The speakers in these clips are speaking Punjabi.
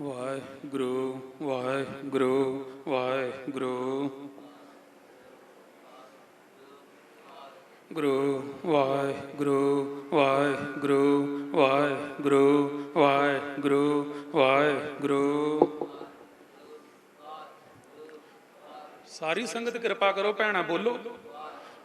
ਵਾਹਿਗੁਰੂ ਵਾਹਿਗੁਰੂ ਵਾਹਿਗੁਰੂ ਗੁਰੂ ਵਾਹਿਗੁਰੂ ਵਾਹਿਗੁਰੂ ਵਾਹਿਗੁਰੂ ਵਾਹਿਗੁਰੂ ਵਾਹਿਗੁਰੂ। ਸਾਰੀ ਸੰਗਤ ਕਿਰਪਾ ਕਰੋ, ਭੈਣਾਂ ਬੋਲੋ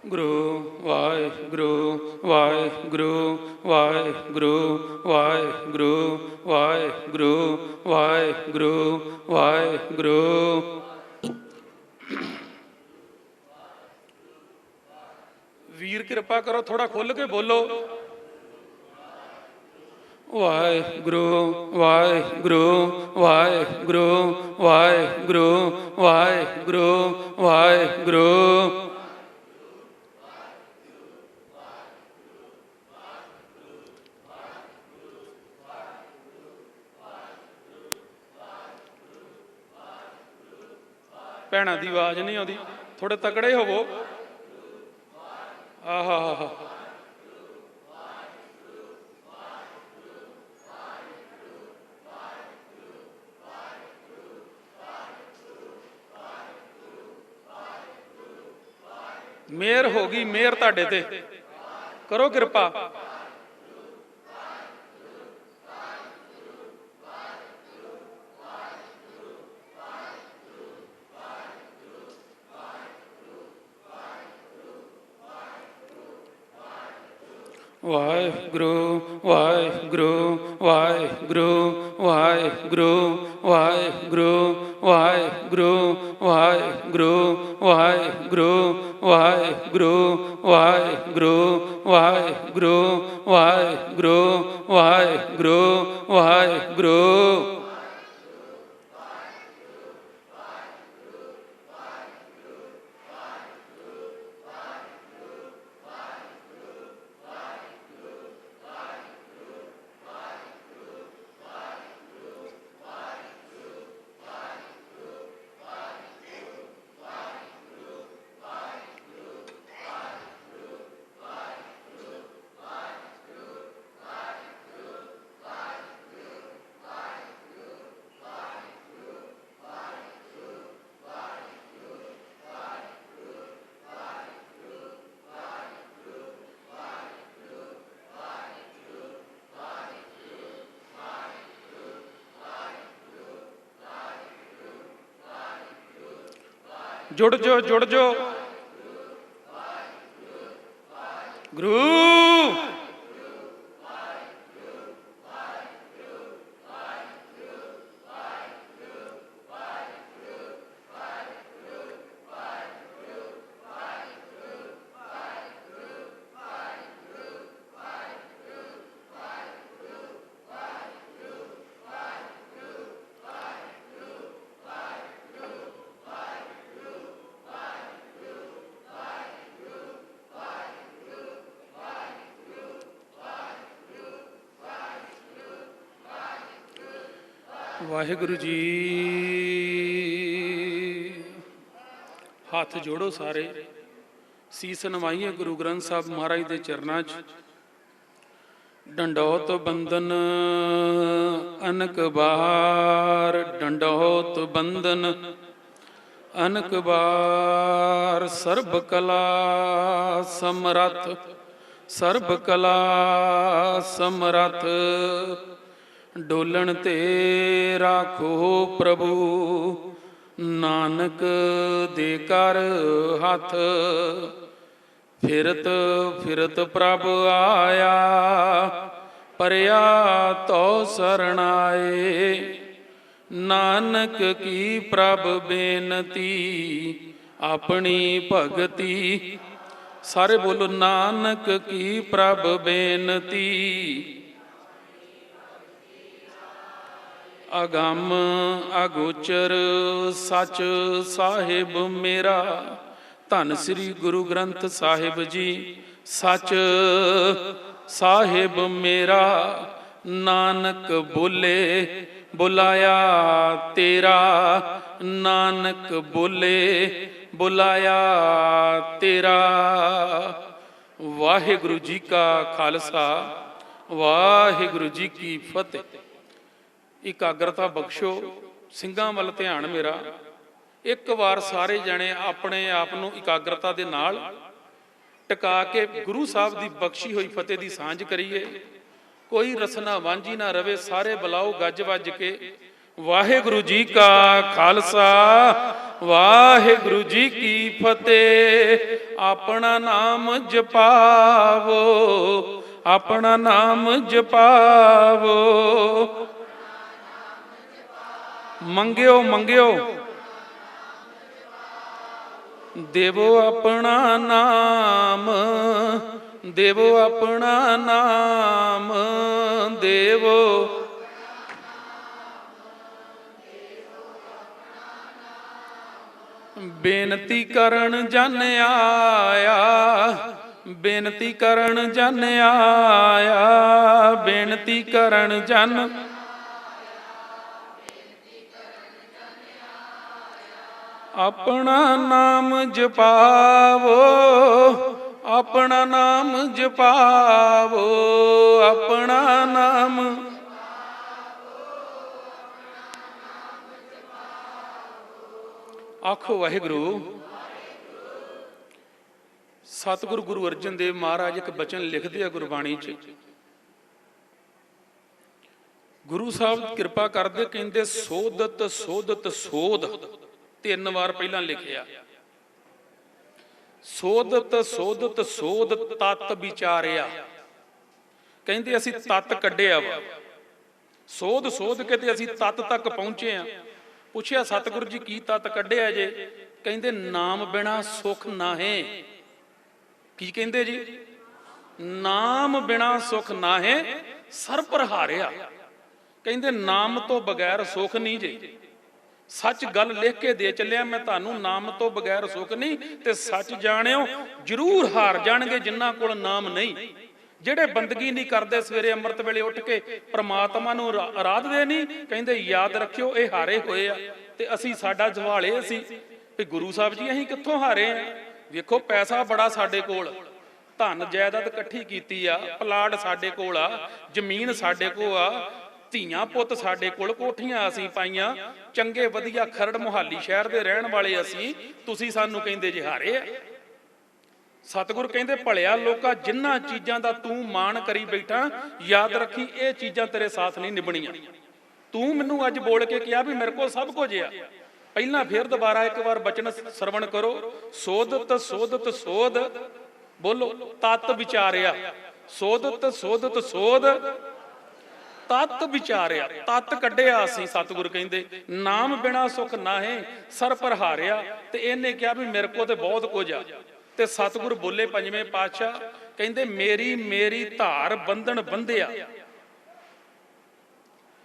ਗੁਰੂ ਵਾਹਿਗੁਰੂ ਵਾਹਿਗੁਰੂ ਵਾਹਿਗੁਰੂ ਵਾਹਿਗੁਰੂ ਵਾਹਿਗੁਰੂ ਵਾਹਿਗੁਰੂ ਵਾਹਿਗੁਰੂ। ਵੀਰ ਕਿਰਪਾ ਕਰੋ, ਥੋੜਾ ਖੁੱਲ ਕੇ ਬੋਲੋ ਵਾਹਿਗੁਰੂ ਵਾਹਿਗੁਰੂ ਵਾਹਿਗੁਰੂ ਵਾਹਿਗੁਰੂ ਵਾਹਿਗੁਰੂ ਵਾਹਿਗੁਰੂ। ਭੈਣਾਂ ਦੀ ਆਵਾਜ਼ ਨਹੀਂ ਆਉਂਦੀ, ਥੋੜੇ ਤਕੜੇ ਹੋਵੋ। ਆਹਾ ਮਿਹਰ ਹੋ ਗਈ, ਮਿਹਰ ਤੁਹਾਡੇ ਤੇ ਕਰੋ ਕਿਰਪਾ। ਵਾਹਿਗੁਰੂ ਵਾਹਿਗੁਰੂ ਵਾਹਿਗੁਰੂ ਵਾਹਿਗੁਰੂ ਵਾਹਿਗੁਰੂ ਵਾਹਿਗੁਰੂ ਵਾਹਿਗੁਰੂ ਵਾਹਿਗੁਰੂ ਵਾਹਿਗੁਰੂ ਵਾਹਿਗੁਰੂ ਵਾਹਿਗੁਰੂ ਵਾਹਿਗੁਰੂ ਵਾਹਿਗੁਰੂ ਵਾਹਿਗੁਰੂ। ਜੁੜ ਜੋ ਜੁੜ ਜੋ ਗੁਰੂ। ਵਾਹਿਗੁਰੂ ਜੀ, ਹੱਥ ਜੋੜੋ ਸਾਰੇ, ਸੀਸ ਨਵਾਈਏ ਗੁਰੂ ਗ੍ਰੰਥ ਸਾਹਿਬ ਮਹਾਰਾਜ ਦੇ ਚਰਨਾਂ 'ਚ। ਡੰਡੋਤ ਬੰਦਨ ਅਨਕ ਬਾਰ, ਡੰਡੋਤ ਬੰਦਨ ਅਨਕ ਬਾਰ। ਸਰਬ ਕਲਾ ਸਮਰੱਥ, ਸਰਬ ਕਲਾ ਸਮਰੱਥ। ਡੋਲਣ ਤੇ ਰਾਖੋ ਪ੍ਰਭੂ, ਨਾਨਕ ਦੇ ਕਰ ਹੱਥ। ਫਿਰਤ ਫਿਰਤ ਪ੍ਰਭ ਆਇਆ, ਪਰਿਆ ਤੋ ਸਰਣਾਏ। ਨਾਨਕ ਕੀ ਪ੍ਰਭ ਬੇਨਤੀ, ਆਪਣੀ ਭਗਤੀ। ਸਾਰੇ ਬੋਲੋ ਨਾਨਕ ਕੀ ਪ੍ਰਭ ਬੇਨਤੀ। ਅਗੰਮ ਅਗੋਚਰ ਸੱਚ ਸਾਹਿਬ ਮੇਰਾ, ਧੰਨ ਸ੍ਰੀ ਗੁਰੂ ਗ੍ਰੰਥ ਸਾਹਿਬ ਜੀ ਸੱਚ ਸਾਹਿਬ ਮੇਰਾ। ਨਾਨਕ ਬੋਲੇ ਬੁਲਾਇਆ ਤੇਰਾ, ਨਾਨਕ ਬੋਲੇ ਬੁਲਾਇਆ ਤੇਰਾ। ਵਾਹਿਗੁਰੂ ਜੀ ਕਾ ਖਾਲਸਾ, ਵਾਹਿਗੁਰੂ ਜੀ ਕੀ ਫਤਿਹ। ਇਕਾਗਰਤਾ ਬਖਸ਼ੋ। ਸਿੰਘਾਂ ਵੱਲ ਧਿਆਨ ਮੇਰਾ। ਇੱਕ ਵਾਰ ਸਾਰੇ ਜਣੇ ਆਪਣੇ ਆਪ ਨੂੰ ਇਕਾਗਰਤਾ ਦੇ ਨਾਲ ਟਿਕਾ ਕੇ ਗੁਰੂ ਸਾਹਿਬ ਦੀ ਬਖਸ਼ੀ ਹੋਈ ਫਤਿਹ ਦੀ ਸਾਂਝ ਕਰੀਏ। ਕੋਈ ਰਸਨਾ ਵਾਂਝੀ ਨਾ ਰਵੇ। ਸਾਰੇ ਬੁਲਾਓ ਗੱਜ ਵੱਜ ਕੇ। ਵਾਹਿਗੁਰੂ ਜੀ ਕਾ ਖਾਲਸਾ, ਵਾਹਿਗੁਰੂ ਜੀ ਕੀ ਫਤਿਹ। ਆਪਣਾ ਨਾਮ ਜਪਾਵੋ, ਆਪਣਾ ਨਾਮ ਜਪਾਵੋ। ਮੰਗਿਓ ਮੰਗਿਓ ਦੇਵੋ ਆਪਣਾ ਨਾਮ, ਦੇਵੋ ਆਪਣਾ ਨਾਮ, ਦੇਵੋ। ਬੇਨਤੀ ਕਰਨ ਜਨ ਆਇਆ, ਬੇਨਤੀ ਕਰਨ ਜਨ ਆਇਆ, ਬੇਨਤੀ ਕਰਨ ਜਨ। ਆਪਣਾ ਨਾਮ ਜਪਾਵੋ, ਆਪਣਾ ਨਾਮ ਜਪਾਵੋ, ਆਪਣਾ ਨਾਮ। ਆਖੋ ਵਾਹਿਗੁਰੂ। ਸਤਿਗੁਰੂ ਗੁਰੂ ਅਰਜਨ ਦੇਵ ਮਹਾਰਾਜ ਇੱਕ ਬਚਨ ਲਿਖਦੇ ਆ ਗੁਰਬਾਣੀ 'ਚ। ਗੁਰੂ ਸਾਹਿਬ ਕਿਰਪਾ ਕਰਦੇ, ਕਹਿੰਦੇ ਸੋਧਤ ਸੋਧਤ ਸੋਧ। 3 ਵਾਰ ਪਹਿਲਾਂ ਲਿਖਿਆ। ਸੋਧਤ ਸੋਧਤ ਸੋਧ ਤਤ ਵਿਚਾਰਿਆ। ਕਹਿੰਦੇ ਅਸੀਂ ਤਤ ਕੱਢਿਆ ਵਾ। ਸੋਧ ਸੋਧ ਕੇ ਤੇ ਅਸੀਂ ਤਤ ਤੱਕ ਪਹੁੰਚੇ ਆ। ਪੁੱਛਿਆ ਸਤਿਗੁਰੂ ਜੀ ਕੀ ਤਤ ਕੱਢਿਆ ਜੇ? ਕਹਿੰਦੇ ਨਾਮ ਬਿਨਾ ਸੁਖ ਨਾਹੇ। ਕੀ ਕਹਿੰਦੇ ਜੀ? ਨਾਮ ਬਿਨਾ ਸੁਖ ਨਾਹੇ ਸਰਬ ਹਾਰਿਆ। ਕਹਿੰਦੇ ਨਾਮ ਤੋਂ ਬਗੈਰ ਸੁਖ ਨਹੀਂ ਜੇ। ਸੱਚ ਗੱਲ ਲਿਖ ਕੇ ਦੇ ਚੱਲਿਆ ਮੈਂ ਤੁਹਾਨੂੰ, ਨਾਮ ਤੋਂ ਬਗੈਰ ਸੁਖ ਨਹੀਂ। ਤੇ ਸੱਚ ਜਾਣਿਓ ਜ਼ਰੂਰ ਹਾਰ ਜਾਣਗੇ ਜਿਨ੍ਹਾਂ ਕੋਲ ਨਾਮ ਨਹੀਂ। ਜਿਹੜੇ ਬੰਦਗੀ ਨਹੀਂ ਕਰਦੇ, ਸਵੇਰੇ ਅੰਮ੍ਰਿਤ ਵੇਲੇ ਉੱਠ ਕੇ ਪ੍ਰਮਾਤਮਾ ਨੂੰ ਆਰਾਧਦੇ ਨਹੀਂ, ਕਹਿੰਦੇ ਯਾਦ ਰੱਖਿਓ ਇਹ ਹਾਰੇ ਹੋਏ ਆ। ਤੇ ਅਸੀਂ, ਸਾਡਾ ਜਵਾਲੇ ਅਸੀਂ ਵੀ ਗੁਰੂ ਸਾਹਿਬ ਜੀ ਅਸੀਂ ਕਿੱਥੋਂ ਹਾਰੇ ਆ? ਵੇਖੋ ਪੈਸਾ ਬੜਾ ਸਾਡੇ ਕੋਲ, ਧਨ ਜਾਇਦਾਦ ਇਕੱਠੀ ਕੀਤੀ ਆ, ਪਲਾਟ ਸਾਡੇ ਕੋਲ ਆ, ਜ਼ਮੀਨ ਸਾਡੇ ਕੋਲ ਆ, ਧੀਆਂ ਪੁੱਤ ਸਾਡੇ ਕੋਲ, ਕੋਠੀਆਂ ਅਸੀਂ ਪਾਈਆਂ, ਚੰਗੇ ਵਧੀਆ ਖਰੜ ਮੁਹਾਲੀ ਸ਼ਹਿਰ ਦੇ ਰਹਿਣ ਵਾਲੇ ਅਸੀਂ। ਤੁਸੀਂ ਸਾਨੂੰ ਕਹਿੰਦੇ ਜੇ ਹਾਰੇ ਆ। ਸਤਿਗੁਰ ਕਹਿੰਦੇ ਭਲਿਆ ਲੋਕਾ, ਜਿਨ੍ਹਾਂ ਚੀਜ਼ਾਂ ਦਾ ਤੂੰ ਮਾਣ ਕਰੀ ਬੈਠਾ, ਯਾਦ ਰੱਖੀ ਇਹ ਚੀਜ਼ਾਂ ਤੇਰੇ ਸਾਥ ਨਹੀਂ ਨਿਭਣੀਆਂ। ਤੂੰ ਮੈਨੂੰ ਅੱਜ ਬੋਲ ਕੇ ਕਿਹਾ ਵੀ ਮੇਰੇ ਕੋਲ ਸਭ ਕੁਝ ਆ। ਪਹਿਲਾਂ ਫੇਰ ਦੁਬਾਰਾ ਇੱਕ ਵਾਰ ਬਚਨ ਸਰਵਣ ਕਰੋ। ਸੋਧਤ ਸੋਧਤ ਸੋਧ। ਬੋਲੋ ਤਤ ਵਿਚਾਰਿਆ। ਸੋਧਤ ਸੋਧਤ ਸੋਧ ਤਤ ਵਿਚਾਰਿਆ। ਤਤ ਕੱਢਿਆ ਅਸੀਂ। ਸਤਿਗੁਰ ਕਹਿੰਦੇ ਨਾਮ ਬਿਨਾ ਸੁਖ ਨਾਹੇ ਸਰਬ ਹਾਰਿਆ। ਤੇ ਇਹਨੇ ਕਿਹਾ ਵੀ ਮੇਰੇ ਕੋਲ ਤੇ ਬਹੁਤ ਕੁਝ ਆ। ਤੇ ਸਤਿਗੁਰ ਬੋਲੇ ਪੰਜਵੇਂ ਪਾਤਸ਼ਾਹ, ਕਹਿੰਦੇ ਮੇਰੀ ਮੇਰੀ ਧਾਰ ਬੰਧਨ ਬੰਧਿਆ।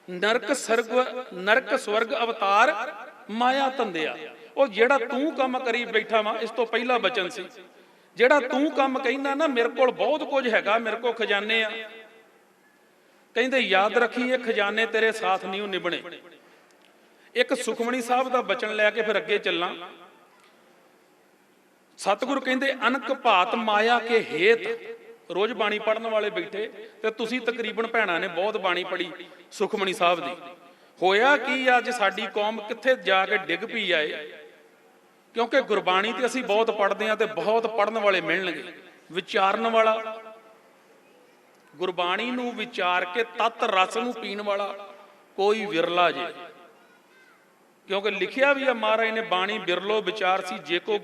ਨਰਕ ਸਵਰਗ ਅਵਤਾਰ ਮਾਇਆ ਧੰਦਿਆ। ਉਹ ਜਿਹੜਾ ਤੂੰ ਕੰਮ ਕਰੀ ਬੈਠਾ ਵਾ, ਇਸ ਤੋਂ ਪਹਿਲਾ ਬਚਨ ਸੀ, ਜਿਹੜਾ ਤੂੰ ਕੰਮ ਕਹਿੰਦਾ ਨਾ ਮੇਰੇ ਕੋਲ ਬਹੁਤ ਕੁਝ ਹੈਗਾ, ਮੇਰੇ ਕੋਲ ਖਜ਼ਾਨੇ ਆ, ਕਹਿੰਦੇ ਯਾਦ ਰੱਖੀ ਇਹ ਖਜ਼ਾਨੇ ਤੇਰੇ ਸਾਥ ਨਹੀਂ ਨਿਭਣੇ। ਇੱਕ ਸੁਖਮਣੀ ਸਾਹਿਬ ਦਾ ਬਚਨ ਲੈ ਕੇ ਫਿਰ ਅੱਗੇ ਚੱਲਾਂ। ਸਤਿਗੁਰ ਕਹਿੰਦੇ ਅਨਕ ਭਾਤ ਮਾਇਆ ਕੇ ਹੇਤ। ਰੋਜ਼ ਬਾਣੀ ਪੜਨ ਵਾਲੇ ਬੈਠੇ ਤੇ ਤੁਸੀਂ ਤਕਰੀਬਨ ਭੈਣਾਂ ਨੇ ਬਹੁਤ ਬਾਣੀ ਪੜ੍ਹੀ ਸੁਖਮਣੀ ਸਾਹਿਬ ਦੀ। ਹੋਇਆ ਕੀ ਅੱਜ ਸਾਡੀ ਕੌਮ ਕਿੱਥੇ ਜਾ ਕੇ ਡਿੱਗ ਪਈ ਆਏ? ਕਿਉਂਕਿ ਗੁਰਬਾਣੀ ਤੇ ਅਸੀਂ ਬਹੁਤ ਪੜ੍ਹਦੇ ਹਾਂ ਤੇ ਬਹੁਤ ਪੜਨ ਵਾਲੇ ਮਿਲਣਗੇ। ਵਿਚਾਰਨ ਵਾਲਾ, ਗੁਰਬਾਣੀ ਨੂੰ ਵਿਚਾਰ ਕੇ ਤਤ ਰਸ ਨੂੰ ਪੀਣ ਵਾਲਾ ਕੋਈ ਵਿਰਲਾ ਜੇ। ਕਿਉਂਕਿ ਲਿਖਿਆ ਵੀ ਆ ਮਹਾਰਾਜ ਨੇ, ਬਾਣੀ ਬਿਰਲੋ ਵਿਚਾਰ ਸੀ ਜੇ ਕੋ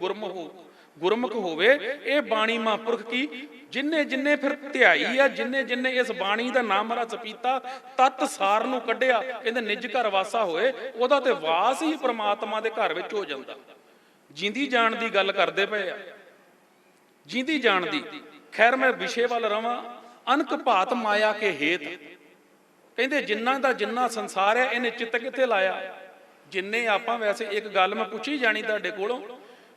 ਗੁਰਮੁਖ ਹੋਵੇ। ਇਹ ਬਾਣੀ ਮਹਾਂਪੁਰਖ ਕੀ ਜਿੰਨੇ ਜਿੰਨੇ ਫਿਰ ਧਿਆਈ ਆ, ਜਿੰਨੇ ਜਿੰਨੇ ਇਸ ਬਾਣੀ ਦਾ ਨਾਮ ਰਸ ਪੀਤਾ, ਤਤ ਸਾਰ ਨੂੰ ਕੱਢਿਆ, ਕਹਿੰਦੇ ਨਿਜ ਘਰ ਵਾਸਾ ਹੋਏ, ਉਹਦਾ ਤੇ ਵਾਸ ਹੀ ਪ੍ਰਮਾਤਮਾ ਦੇ ਘਰ ਵਿੱਚ ਹੋ ਜਾਂਦਾ। ਜਿੰਦੀ ਜਾਣ ਦੀ ਗੱਲ ਕਰਦੇ ਪਏ ਆ, ਜਿੰਦੀ ਜਾਣ ਦੀ। ਖੈਰ ਮੈਂ ਵਿਸ਼ੇ ਵੱਲ ਰਵਾਂ। ਅਨਕ ਭਾਤ ਮਾਇਆ ਕੇ ਹੇਤ। ਕਹਿੰਦੇ ਜਿੰਨਾ ਦਾ ਜਿੰਨਾ ਸੰਸਾਰ ਹੈ, ਇਹਨੇ ਚਿੱਤ ਕਿੱਥੇ ਲਾਇਆ? ਜਿੰਨੇ ਆਪਾਂ, ਵੈਸੇ ਇੱਕ ਗੱਲ ਮੈਂ ਪੁੱਛੀ ਜਾਣੀ ਤੁਹਾਡੇ ਕੋਲੋਂ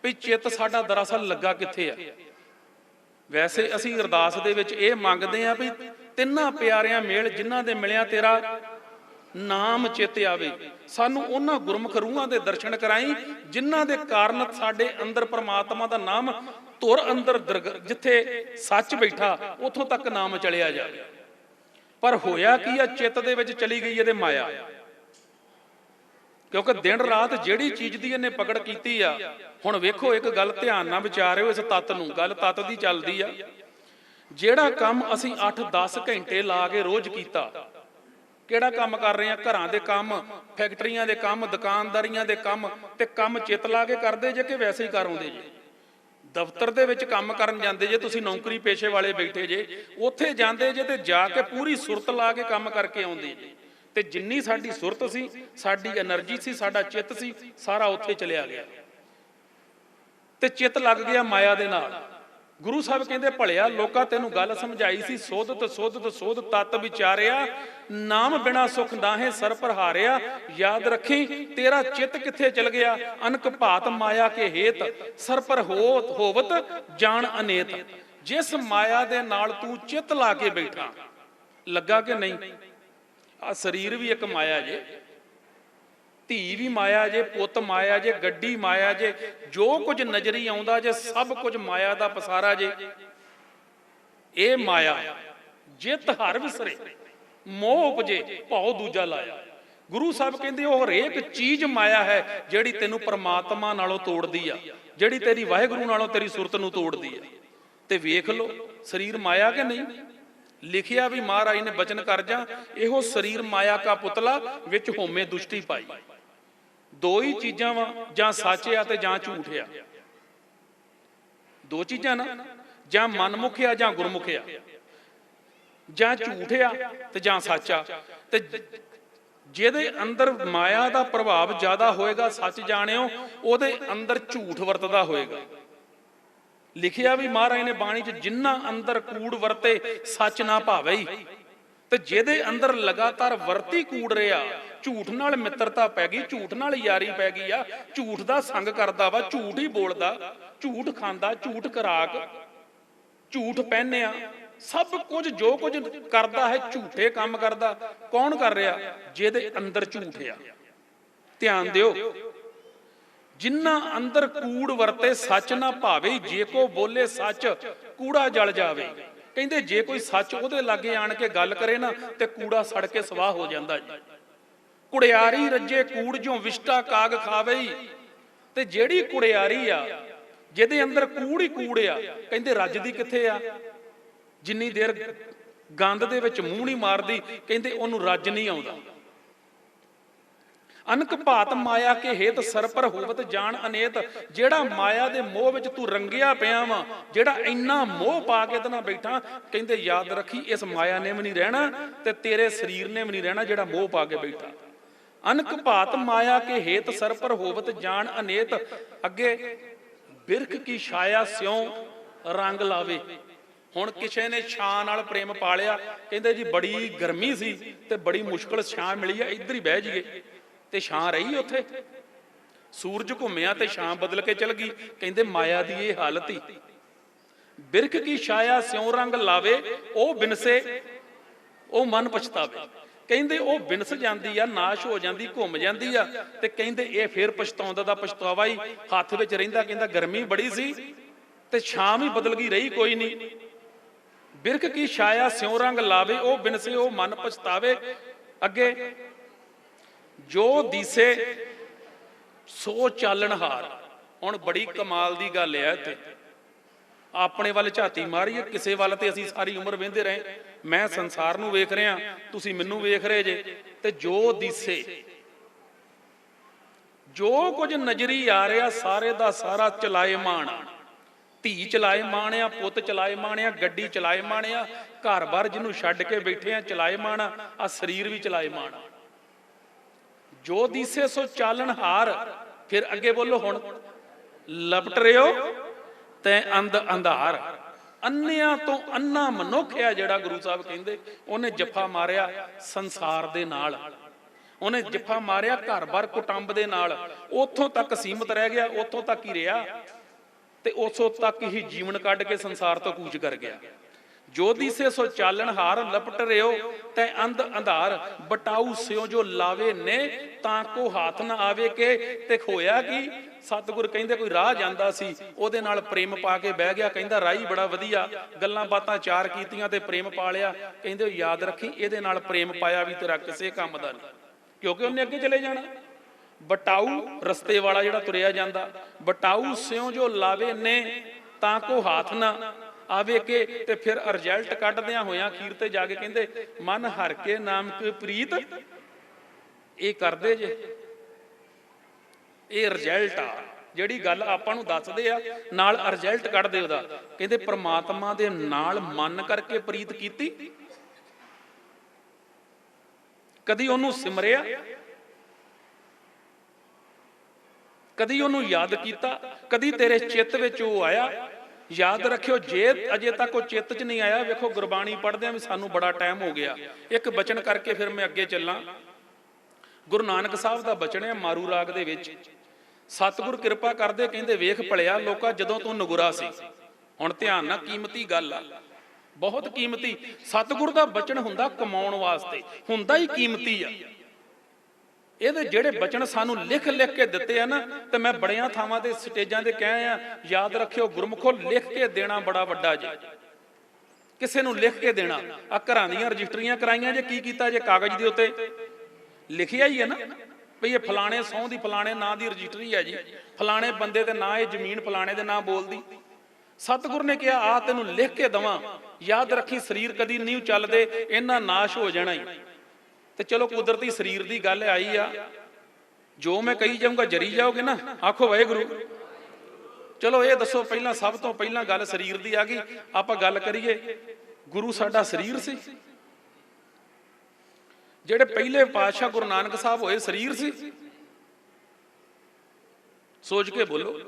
ਵੀ ਚਿੱਤ ਸਾਡਾ ਦਰਅਸਲ ਲੱਗਾ ਕਿੱਥੇ ਆ? ਵੈਸੇ ਅਸੀਂ ਅਰਦਾਸ ਦੇ ਵਿੱਚ ਇਹ ਮੰਗਦੇ ਆ ਵੀ ਤਿੰਨਾਂ ਪਿਆਰਿਆਂ ਮੇਲ ਜਿਨ੍ਹਾਂ ਦੇ ਮਿਲਿਆ ਤੇਰਾ ਨਾਮ ਚਿੱਤ ਆਵੇ। ਸਾਨੂੰ ਉਹਨਾਂ ਗੁਰਮੁਖ ਰੂਹਾਂ ਦੇ ਦਰਸ਼ਨ ਕਰਾਈ ਜਿਨ੍ਹਾਂ ਦੇ ਕਾਰਨ ਸਾਡੇ ਅੰਦਰ ਪ੍ਰਮਾਤਮਾ ਦਾ ਨਾਮ ਧੁਰ ਅੰਦਰ ਜਿੱਥੇ ਸੱਚ ਬੈਠਾ ਉੱਥੋਂ ਤੱਕ ਨਾਮ ਚਲਿਆ ਜਾਵੇ। ਪਰ ਹੋਇਆ ਕੀ ਆ? ਚਿੱਤ ਦੇ ਵਿੱਚ ਚਲੀ ਗਈ ਇਹਦੇ ਮਾਇਆ। ਕਿਉਂਕਿ ਦਿਨ ਰਾਤ ਜਿਹੜੀ ਚੀਜ਼ ਦੀ ਇਹਨੇ ਪਕੜ ਕੀਤੀ ਆ। ਹੁਣ ਵੇਖੋ ਇੱਕ ਗੱਲ ਧਿਆਨ ਨਾਲ ਵਿਚਾਰਿਓ ਇਸ ਤੱਤ ਨੂੰ, ਗੱਲ ਤੱਤ ਦੀ ਚੱਲਦੀ ਆ। ਜਿਹੜਾ ਕੰਮ ਅਸੀਂ 8-10 ਘੰਟੇ ਲਾ ਕੇ ਰੋਜ਼ ਕੀਤਾ, ਕਿਹੜਾ ਕੰਮ ਕਰ ਰਹੇ ਆ? ਘਰਾਂ ਦੇ ਕੰਮ, ਫੈਕਟਰੀਆਂ ਦੇ ਕੰਮ, ਦੁਕਾਨਦਾਰੀਆਂ ਦੇ ਕੰਮ, ਤੇ ਕੰਮ ਚਿੱਤ ਲਾ ਕੇ ਕਰਦੇ ਜੇ ਕਿ ਵੈਸੇ ਹੀ ਕਰ ਆਉਂਦੇ ਜੇ? ਦਫ਼ਤਰ ਦੇ ਵਿੱਚ ਕੰਮ ਕਰਨ ਜਾਂਦੇ ਜੇ, ਤੁਸੀਂ ਨੌਕਰੀ ਪੇਸ਼ੇ ਵਾਲੇ ਬੈਠੇ ਜੇ, ਉੱਥੇ ਜਾਂਦੇ ਜੇ ਤੇ ਜਾ ਕੇ ਪੂਰੀ ਸੁਰਤ ਲਾ ਕੇ ਕੰਮ ਕਰਕੇ ਆਉਂਦੇ ਜੇ। ਤੇ ਜਿੰਨੀ ਸਾਡੀ ਸੁਰਤ ਸੀ, ਸਾਡੀ એનર્ਜੀ ਸੀ, ਸਾਡਾ ਚਿੱਤ ਸੀ, ਸਾਰਾ ਉੱਥੇ ਚਲਿਆ ਗਿਆ ਤੇ ਚਿੱਤ ਲੱਗ ਗਿਆ ਮਾਇਆ ਦੇ ਨਾਲ। ਗੁਰੂ ਸਾਹਿਬ ਕਹਿੰਦੇ ਭਲਿਆ ਲੋਕਾਂ ਤੈਨੂੰ ਗੱਲ ਸਮਝਾਈ ਸੀ, ਸੋਧਤ ਸੋਧਤ ਸੋਧ ਤਤ ਵਿਚਾਰਿਆ, ਨਾਮ ਬਿਨਾ ਸੁਖ ਨਾਹੇ ਸਰ ਪਰ ਹਾਰਿਆ। ਯਾਦ ਰੱਖੀ ਤੇਰਾ ਚਿੱਤ ਕਿੱਥੇ ਚਲ ਗਿਆ? ਅਨਕ ਭਾਤ ਮਾਇਆ ਕੇ ਹੇਤ ਸਰ ਪਰ ਹੋਵਤ ਜਾਣ ਅਨੇਤ। ਜਿਸ ਮਾਇਆ ਦੇ ਨਾਲ ਤੂੰ ਚਿੱਤ ਲਾ ਕੇ ਬੈਠਾ, ਲੱਗਾ ਕਿ ਨਹੀਂ? ਆ ਸਰੀਰ ਵੀ ਇੱਕ ਮਾਇਆ ਜੇ, ਧੀ ਵੀ ਮਾਇਆ ਜੇ, ਪੁੱਤ ਮਾਇਆ ਜੇ, ਗੱਡੀ ਮਾਇਆ ਜੇ, ਜੋ ਕੁਝ ਨਜ਼ਰੀ ਆਉਂਦਾ ਜੇ ਸਭ ਕੁਝ ਮਾਇਆ ਦਾ ਪਸਾਰਾ ਜੇ। ਇਹ ਮਾਇਆ ਜਿਤ ਹਰ ਵਿਸਰੇ ਮੋਹ ਉਪਜੇ ਭਉ ਦੂਜਾ ਲਾਇਆ। ਗੁਰੂ ਸਾਹਿਬ ਕਹਿੰਦੇ ਉਹ ਹਰੇਕ ਚੀਜ਼ ਮਾਇਆ ਹੈ ਜਿਹੜੀ ਤੈਨੂੰ ਪਰਮਾਤਮਾ ਨਾਲੋਂ ਤੋੜਦੀ ਆ, ਜਿਹੜੀ ਤੇਰੀ ਵਾਹਿਗੁਰੂ ਨਾਲੋਂ ਤੇਰੀ ਸੁਰਤ ਨੂੰ ਤੋੜਦੀ ਆ। ਤੇ ਵੇਖ ਲਓ ਸਰੀਰ ਮਾਇਆ ਕਿ ਨਹੀਂ? ਲਿਖਿਆ ਵੀ ਮਹਾਰਾਜ ਨੇ ਬਚਨ ਕਰ ਜਾ, ਇਹੋ ਸਰੀਰ ਮਾਇਆ ਕਾ ਪੁਤਲਾ ਵਿੱਚ ਹੋਮੇ ਦੁਸ਼ਟੀ ਪਾਈ। ਦੋ ਹੀ ਚੀਜ਼ਾਂ ਵਾ, ਜਾਂ ਸੱਚ ਆ ਤੇ ਜਾਂ ਝੂਠ ਆ। ਦੋ ਚੀਜ਼ਾਂ ਨਾ, ਜਾਂ ਮਨਮੁਖ ਆ ਜਾਂ ਗੁਰਮੁਖ ਆ, ਜਾਂ ਝੂਠ ਆ ਤੇ ਜਾਂ ਸੱਚ ਆ। ਤੇ ਜਿਹਦੇ ਅੰਦਰ ਮਾਇਆ ਦਾ ਪ੍ਰਭਾਵ ਜ਼ਿਆਦਾ ਹੋਏਗਾ, ਸੱਚ ਜਾਣਿਓ, ਉਹਦੇ ਅੰਦਰ ਝੂਠ ਵਰਤਦਾ ਹੋਏਗਾ। ਲਿਖਿਆ ਵੀ ਮਹਾਰਾਜ ਨੇ ਬਾਣੀ 'ਚ, ਜਿੰਨਾ ਅੰਦਰ ਕੂੜ ਵਰਤੇ ਸੱਚ ਨਾ ਭਾਵੇ ਹੀ। ਤੇ ਜਿਹਦੇ ਅੰਦਰ ਲਗਾਤਾਰ ਵਰਤੀ ਕੂੜ ਰਿਹਾ, ਝੂਠ ਨਾਲ ਮਿੱਤਰਤਾ ਪੈ ਗਈ, ਝੂਠ ਨਾਲ ਯਾਰੀ ਪੈ ਗਈ ਆ, ਝੂਠ ਦਾ ਸੰਗ ਕਰਦਾ ਵਾ, ਝੂਠ ਹੀ ਬੋਲਦਾ, ਝੂਠ ਖਾਂਦਾ, ਝੂਠ ਖੁਰਾਕ, ਝੂਠ ਪਹਿਨਿਆ, ਸਭ ਕੁਝ ਜੋ ਕੁਝ ਕਰਦਾ ਹੈ ਝੂਠੇ ਕੰਮ ਕਰਦਾ। ਕੌਣ ਕਰ ਰਿਹਾ? ਜਿਹਦੇ ਅੰਦਰ ਝੂਠ ਆ। ਧਿਆਨ ਦਿਓ, ਜਿੰਨਾ ਅੰਦਰ ਕੂੜ ਵਰਤੇ ਸੱਚ ਨਾ ਭਾਵੇ, ਜੇ ਕੋ ਬੋਲੇ ਸੱਚ ਕੂੜਾ ਜਲ ਜਾਵੇ। ਕਹਿੰਦੇ ਜੇ ਕੋਈ ਸੱਚ ਉਹਦੇ ਲਾਗੇ ਆਣ ਕੇ ਗੱਲ ਕਰੇ ਨਾ ਤੇ ਕੂੜਾ ਸੜ ਕੇ ਸਵਾਹ ਹੋ ਜਾਂਦਾ ਜੀ। ਕੁੜਿਆਰੀ ਰੱਜੇ ਕੂੜ ਜੋ ਵਿਸ਼ਟਾ ਕਾਗ ਖਾਵੇ। ਤੇ ਜਿਹੜੀ ਕੁੜਿਆਰੀ ਆ ਜਿਹਦੇ ਅੰਦਰ ਕੂੜ ਹੀ ਕੂੜ ਆ, ਕਹਿੰਦੇ ਰੱਜਦੀ ਕਿੱਥੇ ਆ? ਜਿੰਨੀ ਦੇਰ ਗੰਦ ਦੇ ਵਿੱਚ ਮੂੰਹ ਨਹੀਂ ਮਾਰਦੀ, ਕਹਿੰਦੇ ਉਹਨੂੰ ਰੱਜ ਨਹੀਂ ਆਉਂਦਾ। ਅਨਕ ਭਾਤ ਮਾਇਆ ਕੇ ਹੇਤ ਸਰ ਪਰ ਹੋਵਤ ਜਾਣ ਅਨੇਤ। ਜਿਹੜਾ ਮਾਇਆ ਦੇ ਮੋਹ ਵਿੱਚ ਤੂੰ ਰੰਗਿਆ ਪਿਆ ਵਾ, ਜਿਹੜਾ ਇੰਨਾ ਮੋਹ ਪਾ ਕੇ ਤੇ ਨਾ ਬੈਠਾ, ਕਹਿੰਦੇ ਯਾਦ ਰੱਖੀ ਇਸ ਮਾਇਆ ਨੇ ਵੀ ਨਹੀਂ ਰਹਿਣਾ ਤੇ ਤੇਰੇ ਸਰੀਰ ਨੇ ਵੀ ਨਹੀਂ ਰਹਿਣਾ ਜਿਹੜਾ ਮੋਹ ਪਾ ਕੇ ਬੈਠਾ। ਅਨਕ ਭਾਤ ਮਾਇਆ ਕੇ ਹੇਤ ਸਰ ਪਰ ਹੋਵਤ ਜਾਣ ਅਨੇਤ। ਅੱਗੇ ਬਿਰਖ ਕੀ ਛਾਇਆ ਸਿਉ ਰੰਗ ਲਾਵੇ। ਹੁਣ ਕਿਸੇ ਨੇ ਛਾਂ ਨਾਲ ਪ੍ਰੇਮ ਪਾਲਿਆ, ਕਹਿੰਦੇ ਜੀ ਬੜੀ ਗਰਮੀ ਸੀ ਤੇ ਬੜੀ ਮੁਸ਼ਕਲ ਛਾਂ ਮਿਲੀ ਆ, ਇੱਧਰ ਹੀ ਬਹਿ ਜਾਈਏ, ਤੇ ਛਾਂ ਰਹੀ ਉੱਥੇ। ਸੂਰਜ ਘੁੰਮਿਆ ਤੇ ਛਾਂ ਬਦਲ ਕੇ ਚਲ ਗਈ। ਕਹਿੰਦੇ ਮਾਇਆ ਦੀ ਇਹ ਹਾਲਤ ਹੀ। ਬਿਰਖ ਕੀ ਛਾਇਆ ਸਿਉ ਰੰਗ ਲਾਵੇ, ਉਹ ਬਿਨਸੇ ਉਹ ਮਨ ਪਛਤਾਵੇ। ਕਹਿੰਦੇ ਉਹ ਬਿਨਸ ਜਾਂਦੀ ਆ, ਨਾਸ਼ ਹੋ ਜਾਂਦੀ, ਘੁੰਮ ਜਾਂਦੀ ਆ, ਤੇ ਕਹਿੰਦੇ ਇਹ ਫੇਰ ਪਛਤਾਉਂਦਾ ਦਾ ਪਛਤਾਵਾ ਹੀ ਹੱਥ ਵਿੱਚ ਰਹਿੰਦਾ। ਕਹਿੰਦਾ ਗਰਮੀ ਬੜੀ ਸੀ ਤੇ ਛਾਂ ਵੀ ਬਦਲ ਗਈ, ਰਹੀ ਕੋਈ ਨਹੀਂ। ਬਿਰਖ ਕੀ ਛਾਇਆ ਸਿਉ ਰੰਗ ਲਾਵੇ, ਉਹ ਬਿਨਸੇ ਉਹ ਮਨ ਪਛਤਾਵੇ। ਅੱਗੇ ਜੋ ਦੀਸੇ ਸੋ ਚਾਲਣਹਾਰ। ਹੁਣ ਬੜੀ ਕਮਾਲ ਦੀ ਗੱਲ ਹੈ ਇੱਥੇ। ਆਪਣੇ ਵੱਲ ਝਾਤੀ ਮਾਰੀਏ, ਕਿਸੇ ਵੱਲ ਤੇ ਅਸੀਂ ਸਾਰੀ ਉਮਰ ਵੇਂਦੇ ਰਹੇ। ਮੈਂ ਸੰਸਾਰ ਨੂੰ ਵੇਖ ਰਿਹਾ, ਤੁਸੀਂ ਮੈਨੂੰ ਵੇਖ ਰਹੇ ਜੇ। ਤੇ ਜੋ ਦੀਸੇ, ਜੋ ਕੁਝ ਨਜ਼ਰੀ ਆ ਰਿਹਾ, ਸਾਰੇ ਦਾ ਸਾਰਾ ਚਲਾਏਮਾਨ। ਧੀ ਚਲਾਏਮਾਨ ਆ, ਪੁੱਤ ਚਲਾਏਮਾਨ ਆ, ਗੱਡੀ ਚਲਾਏਮਾਨ ਆ, ਘਰ-ਬਾਰ ਜਿਹਨੂੰ ਛੱਡ ਕੇ ਬੈਠੇ ਆ ਚਲਾਏਮਾਨ ਆ, ਸਰੀਰ ਵੀ ਚਲਾਏਮਾਨ ਆ। ਜੋ ਦੀਸੇ ਸੋ ਚਾਲਣ ਹਾਰ। ਫਿਰ ਅੱਗੇ ਬੋਲੋ ਹੁਣ। ਲਪਟ ਰਿਓ ਤੈ ਅੰਧ ਅੰਧਾਰ। ਅੰਨਿਆਂ ਤੋਂ ਅੰਨਾ ਮਨੁੱਖ ਆ ਜਿਹੜਾ, ਗੁਰੂ ਸਾਹਿਬ ਕਹਿੰਦੇ ਉਹਨੇ ਜੱਫਾ ਮਾਰਿਆ ਸੰਸਾਰ ਦੇ ਨਾਲ, ਉਹਨੇ ਜੱਫਾ ਮਾਰਿਆ ਘਰ-ਬਾਰ ਕੁਟੰਬ ਦੇ ਨਾਲ। ਉੱਥੋਂ ਤੱਕ ਸੀਮਤ ਰਹਿ ਗਿਆ, ਉੱਥੋਂ ਤੱਕ ਹੀ ਰਿਹਾ ਤੇ ਉਸੋਂ ਤੱਕ ਹੀ ਜੀਵਨ ਕੱਢ ਕੇ ਸੰਸਾਰ ਤੋਂ ਕੂਚ ਕਰ ਗਿਆ। ਜੋ ਦੀਸੇ ਸੋ ਚਾਲਣ ਹਾਰ, ਲਪਟ ਰਿਓ ਤੈ ਅੰਧ ਅੰਧਾਰ। ਬਟਾਊ ਸਿਓ ਜੋ ਲਾਵੇ ਨੇ ਤਾਂ ਕੋ ਹੱਥ ਨਾ ਆਵੇ ਕੇ। ਤੇ ਹੋਇਆ ਕੀ? ਸਤਿਗੁਰ ਕਹਿੰਦੇ ਕੋਈ ਰਾਹ ਜਾਂਦਾ ਸੀ, ਉਹਦੇ ਨਾਲ ਪ੍ਰੇਮ ਪਾ ਕੇ ਬਹਿ ਗਿਆ। ਕਹਿੰਦਾ ਰਾਹੀ ਬੜਾ ਵਧੀਆ, ਗੱਲਾਂ ਬਾਤਾਂ ਚਾਰ ਕੀਤੀਆਂ ਤੇ ਪ੍ਰੇਮ ਪਾ ਲਿਆ। ਕਹਿੰਦੇ ਯਾਦ ਰੱਖੀ ਇਹਦੇ ਨਾਲ ਪ੍ਰੇਮ ਪਾਇਆ ਵੀ ਤੇਰਾ ਕਿਸੇ ਕੰਮ ਦਾ ਨਹੀਂ, ਕਿਉਂਕਿ ਉਹਨੇ ਅੱਗੇ ਚਲੇ ਜਾਣਾ। ਬਟਾਊ ਰਸਤੇ ਵਾਲਾ ਜਿਹੜਾ ਤੁਰਿਆ ਜਾਂਦਾ, ਬਟਾਊ ਸਿਉ ਜੋ ਲਾਵੇ ਨੇ ਤਾਂ ਕੋ ਹੱਥ ਨਾ ਆਵੇ ਕੇ। ਤੇ ਫਿਰ ਰਿਜ਼ਲਟ ਕੱਢਦਿਆਂ ਹੋਇਆਂ ਅਖੀਰ ਤੇ ਜਾ ਕੇ ਕਹਿੰਦੇ ਮਨ ਹਰ ਕੇ ਨਾਮ ਕੀ ਪ੍ਰੀਤ, ਇਹ ਕਰਦੇ ਜੇ। ਇਹ ਰਿਜ਼ਲਟ ਆ ਜਿਹੜੀ ਗੱਲ ਆਪਾਂ ਨੂੰ ਦੱਸਦੇ ਆ, ਨਾਲ ਰਿਜ਼ਲਟ ਕੱਢਦੇ ਉਹਦਾ। ਕਹਿੰਦੇ ਪ੍ਰਮਾਤਮਾ ਦੇ ਨਾਲ ਮਨ ਕਰਕੇ ਪ੍ਰੀਤ ਕੀਤੀ, ਕਦੀ ਉਹਨੂੰ ਸਿਮਰਿਆ, ਕਦੀ ਉਹਨੂੰ ਯਾਦ ਕੀਤਾ, ਕਦੀ ਤੇਰੇ ਚਿੱਤ ਵਿੱਚ ਉਹ ਆਇਆ। ਯਾਦ ਰੱਖਿਓ, ਜੇ ਅਜੇ ਤੱਕ ਉਹ ਚਿੱਤ 'ਚ ਨਹੀਂ ਆਇਆ, ਵੇਖੋ ਗੁਰਬਾਣੀ ਪੜ੍ਹਦਿਆਂ ਵੀ ਸਾਨੂੰ ਬੜਾ ਟਾਈਮ ਹੋ ਗਿਆ। ਇੱਕ ਬਚਨ ਕਰਕੇ ਫਿਰ ਮੈਂ ਅੱਗੇ ਚੱਲਾਂ। ਗੁਰੂ ਨਾਨਕ ਸਾਹਿਬ ਦਾ ਬਚਨ ਹੈ ਮਾਰੂ ਰਾਗ ਦੇ ਵਿੱਚ। ਸਤਿਗੁਰ ਕਿਰਪਾ ਕਰਦੇ, ਕਹਿੰਦੇ ਵੇਖ ਭਲਿਆ ਲੋਕਾ ਜਦੋਂ ਤੂੰ ਨਗੁਰਾ ਸੀ। ਹੁਣ ਧਿਆਨ ਨਾਲ, ਕੀਮਤੀ ਗੱਲ ਆ, ਬਹੁਤ ਕੀਮਤੀ। ਸਤਿਗੁਰ ਦਾ ਬਚਨ ਹੁੰਦਾ ਕਮਾਉਣ ਵਾਸਤੇ, ਹੁੰਦਾ ਹੀ ਕੀਮਤੀ ਆ। ਇਹਦੇ ਜਿਹੜੇ ਬਚਨ ਸਾਨੂੰ ਲਿਖ ਲਿਖ ਕੇ ਦਿੱਤੇ ਆ ਨਾ, ਤੇ ਮੈਂ ਬੜੀਆਂ ਥਾਵਾਂ ਤੇ ਸਟੇਜਾਂ ਤੇ ਕਹਿ ਆ, ਯਾਦ ਰੱਖਿਓ ਗੁਰਮੁਖੋ ਲਿਖ ਕੇ ਦੇਣਾ ਬੜਾ ਵੱਡਾ ਜੇ। ਕਿਸੇ ਨੂੰ ਲਿਖ ਕੇ ਦੇਣਾ। ਆ ਘਰਾਂ ਦੀਆਂ ਰਜਿਸਟਰੀਆਂ ਕਰਾਈਆਂ ਜੇ, ਕੀ ਕੀਤਾ ਜੇ? ਕਾਗਜ਼ ਦੇ ਉੱਤੇ ਲਿਖਿਆ ਹੀ ਹੈ ਨਾ ਵੀ ਇਹ ਫਲਾਣੇ ਸਹੁੰ ਦੀ ਫਲਾਣੇ ਨਾਂ ਦੀ ਰਜਿਸਟਰੀ ਹੈ ਜੀ, ਫਲਾਣੇ ਬੰਦੇ ਦੇ ਨਾਂ ਇਹ ਜ਼ਮੀਨ ਫਲਾਣੇ ਦੇ ਨਾਂ ਬੋਲਦੀ। ਸਤਿਗੁਰ ਨੇ ਕਿਹਾ ਆ ਤੈਨੂੰ ਲਿਖ ਕੇ ਦਵਾਂ, ਯਾਦ ਰੱਖੀ ਸਰੀਰ ਕਦੀ ਨਹੀਂ ਚੱਲਦੇ, ਇਹਨਾਂ ਨਾਸ਼ ਹੋ ਜਾਣਾ ਹੀ। ਤੇ ਚਲੋ ਕੁਦਰਤੀ ਸਰੀਰ ਦੀ ਗੱਲ ਆਈ ਆ, ਜੋ ਮੈਂ ਕਹੀ ਜਾਊਂਗਾ ਜਰੀ ਜਾਓਗੇ ਨਾ, ਆਖੋ ਵਾਹਿਗੁਰੂ। ਚਲੋ ਇਹ ਦੱਸੋ ਪਹਿਲਾਂ, ਸਭ ਤੋਂ ਪਹਿਲਾਂ ਗੱਲ ਸਰੀਰ ਦੀ ਆ ਗਈ। ਆਪਾਂ ਗੱਲ ਕਰੀਏ, ਗੁਰੂ ਸਾਡਾ ਸਰੀਰ ਸੀ? ਜਿਹੜੇ ਪਹਿਲੇ ਪਾਤਸ਼ਾਹ ਗੁਰੂ ਨਾਨਕ ਸਾਹਿਬ ਹੋਏ ਸਰੀਰ ਸੀ? ਸੋਚ ਕੇ ਬੋਲੋ।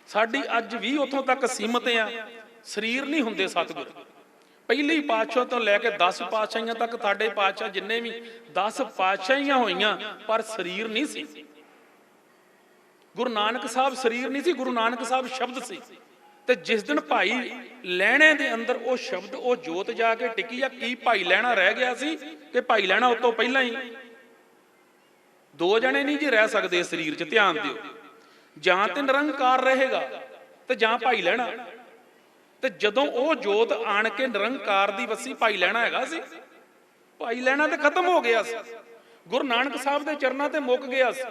ਸਾਡੀ ਅੱਜ ਵੀ ਉੱਥੋਂ ਤੱਕ ਸੀਮਤ ਆ, ਸਰੀਰ ਨਹੀਂ ਹੁੰਦੇ ਸਤਿਗੁਰ। ਪਹਿਲੀ ਪਾਤਸ਼ਾਹ ਤੋਂ ਲੈ ਕੇ 10 ਪਾਤਸ਼ਾਹੀਆਂ ਤੱਕ, ਸਾਡੇ ਪਾਤਸ਼ਾਹ ਜਿੰਨੇ ਵੀ 10 ਪਾਤਸ਼ਾਹੀਆਂ ਹੋਈਆਂ, ਪਰ ਸਰੀਰ ਨਹੀਂ ਸੀ। ਗੁਰੂ ਨਾਨਕ ਸਾਹਿਬ ਸਰੀਰ ਨਹੀਂ ਸੀ, ਗੁਰੂ ਨਾਨਕ ਸਾਹਿਬ ਸ਼ਬਦ ਸੀ। ਤੇ ਜਿਸ ਦਿਨ ਭਾਈ ਲਹਿਣੇ ਦੇ ਅੰਦਰ ਉਹ ਸ਼ਬਦ, ਉਹ ਜੋਤ ਜਾ ਕੇ ਟਿਕੀ ਆ, ਕੀ ਭਾਈ ਲਹਿਣਾ ਰਹਿ ਗਿਆ ਸੀ ਕਿ ਭਾਈ ਲਹਿਣਾ ਉਸ ਤੋਂ ਪਹਿਲਾਂ ਹੀ? ਦੋ ਜਣੇ ਨਹੀਂ ਜੀ ਰਹਿ ਸਕਦੇ ਸਰੀਰ 'ਚ, ਧਿਆਨ ਦਿਓ। ਜਾਂ ਤੇ ਨਿਰੰਕਾਰ ਰਹੇਗਾ ਤੇ ਜਾਂ ਭਾਈ ਲਹਿਣਾ। ਤੇ ਜਦੋਂ ਉਹ ਜੋਤ ਆਣ ਕੇ ਨਿਰੰਕਾਰ ਦੀ ਵਸੀ, ਭਾਈ ਲਹਿਣਾ ਹੈਗਾ ਸੀ? ਭਾਈ ਲਹਿਣਾ ਤੇ ਖਤਮ ਹੋ ਗਿਆ ਸੀ, ਗੁਰੂ ਨਾਨਕ ਸਾਹਿਬ ਦੇ ਚਰਨਾਂ ਤੇ ਮੁੱਕ ਗਿਆ ਸੀ।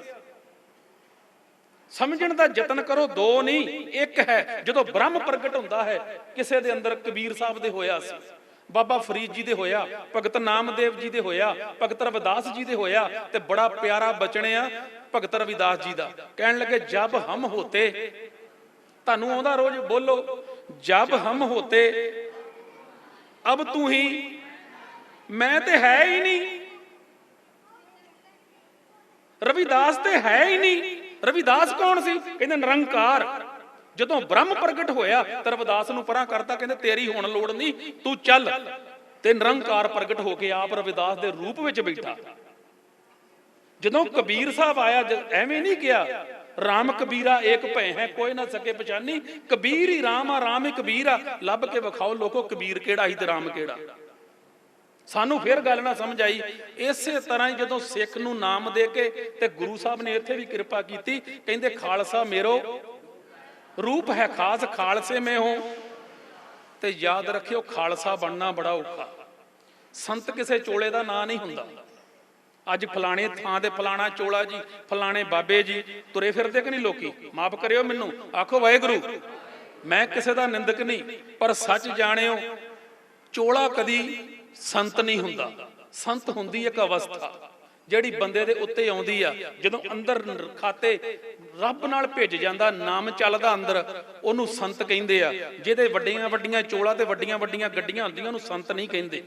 ਸਮਝਣ ਦਾ ਯਤਨ ਕਰੋ, ਦੋ ਨਹੀਂ ਇੱਕ ਹੈ। ਜਦੋਂ ਬ੍ਰਹਮ ਪ੍ਰਗਟ ਹੁੰਦਾ ਹੈ ਕਿਸੇ ਦੇ ਅੰਦਰ, ਕਬੀਰ ਸਾਹਿਬ ਦੇ ਹੋਇਆ ਸੀ, ਬਾਬਾ ਫਰੀਦ ਜੀ ਦੇ ਹੋਇਆ, ਭਗਤ ਨਾਮਦੇਵ ਜੀ ਦੇ ਹੋਇਆ, ਭਗਤ ਰਵਿਦਾਸ ਜੀ ਦੇ ਹੋਇਆ। ਤੇ ਬੜਾ ਪਿਆਰਾ ਬਚਨ ਆ ਭਗਤ ਰਵਿਦਾਸ ਜੀ ਦਾ, ਕਹਿਣ ਲੱਗੇ ਜਬ ਹਮ ਹੋਤੇ, ਤੁਹਾਨੂੰ ਆਉਂਦਾ ਰੋਜ਼ ਬੋਲੋ, ਜਬ ਹਮ ਹੋਤੇ ਅਬ ਤੂੰ ਹੀ, ਮੈਂ ਤੇ ਹੈ ਹੀ ਨਹੀਂ। ਰਵਿਦਾਸ ਤੇ ਹੈ ਹੀ ਨਹੀਂ। ਰਵਿਦਾਸ ਕੌਣ ਸੀ? ਕਹਿੰਦੇ ਨਿਰੰਕਾਰ। ਜਦੋਂ ਬ੍ਰਹਮ ਪ੍ਰਗਟ ਹੋਇਆ ਤਾਂ ਰਵਿਦਾਸ ਨੂੰ ਪਰਾਂ ਕਰਤਾ, ਕਹਿੰਦੇ ਤੇਰੀ ਹੁਣ ਲੋੜ ਨਹੀਂ, ਤੂੰ ਚੱਲ। ਤੇ ਨਿਰੰਕਾਰ ਪ੍ਰਗਟ ਹੋ ਕੇ ਆਪ ਰਵਿਦਾਸ ਦੇ ਰੂਪ ਵਿੱਚ ਬੈਠਾ। ਜਦੋਂ ਕਬੀਰ ਸਾਹਿਬ ਆਇਆ, ਐਵੇਂ ਨਹੀਂ ਕਿਹਾ ਰਾਮ ਕਬੀਰਾ ਏਕ ਭੈ ਹੈ ਕੋਈ ਨਾ ਸਕੇ ਪਛਾਨੀ, ਕਬੀਰ ਹੀ ਰਾਮ ਆ, ਰਾਮ ਹੀ ਕਬੀਰ ਆ। ਲੱਭ ਕੇ ਵਿਖਾਓ ਲੋਕੋ ਕਬੀਰ ਕਿਹੜਾ ਸੀ ਤੇ ਰਾਮ ਕਿਹੜਾ। ਸਾਨੂੰ ਫਿਰ ਗੱਲ ਨਾ ਸਮਝ ਆਈ। ਇਸੇ ਤਰ੍ਹਾਂ ਹੀ ਜਦੋਂ ਸਿੱਖ ਨੂੰ ਨਾਮ ਦੇ ਕੇ, ਤੇ ਗੁਰੂ ਸਾਹਿਬ ਨੇ ਇੱਥੇ ਵੀ ਕਿਰਪਾ ਕੀਤੀ, ਕਹਿੰਦੇ ਖਾਲਸਾ ਮੇਰੋ ਰੂਪ ਹੈ ਖਾਸ, ਖਾਲਸੇ ਮੈਂ ਹੋ। ਤੇ ਯਾਦ ਰੱਖਿਓ ਖਾਲਸਾ ਬਣਨਾ ਬੜਾ ਔਖਾ। ਸੰਤ ਕਿਸੇ ਚੋਲੇ ਦਾ ਨਾਂ ਨਹੀਂ ਹੁੰਦਾ। ਅੱਜ ਫਲਾਣੇ ਥਾਂ ਤੇ ਫਲਾਣਾ ਚੋਲਾ ਜੀ, ਫਲਾਣੇ ਬਾਬੇ ਜੀ ਤੁਰੇ ਫਿਰਦੇ ਕਿ ਨਹੀਂ ਲੋਕੀ? ਮਾਫ ਕਰਿਓ ਮੈਨੂੰ, ਆਖੋ ਵਾਹਿਗੁਰੂ। ਮੈਂ ਕਿਸੇ ਦਾ ਨਿੰਦਕ ਨਹੀਂ, ਪਰ ਸੱਚ ਜਾਣਿਓ ਚੋਲਾ ਕਦੀ ਸੰਤ ਨਹੀਂ ਹੁੰਦਾ। ਸੰਤ ਹੁੰਦੀ ਇੱਕ ਅਵਸਥਾ ਜਿਹੜੀ ਬੰਦੇ ਦੇ ਉੱਤੇ ਆਉਂਦੀ ਆ, ਜਦੋਂ ਅੰਦਰ ਖਾਤੇ ਰੱਬ ਨਾਲ ਭਿੱਜ ਜਾਂਦਾ, ਨਾਮ ਚੱਲਦਾ ਅੰਦਰ, ਉਹਨੂੰ ਸੰਤ ਕਹਿੰਦੇ ਆ। ਜਿਹਦੇ ਵੱਡੀਆਂ ਵੱਡੀਆਂ ਚੋਲਾ ਤੇ ਵੱਡੀਆਂ ਵੱਡੀਆਂ ਗੱਡੀਆਂ ਹੁੰਦੀਆਂ, ਉਹਨੂੰ ਸੰਤ ਨਹੀਂ ਕਹਿੰਦੇ।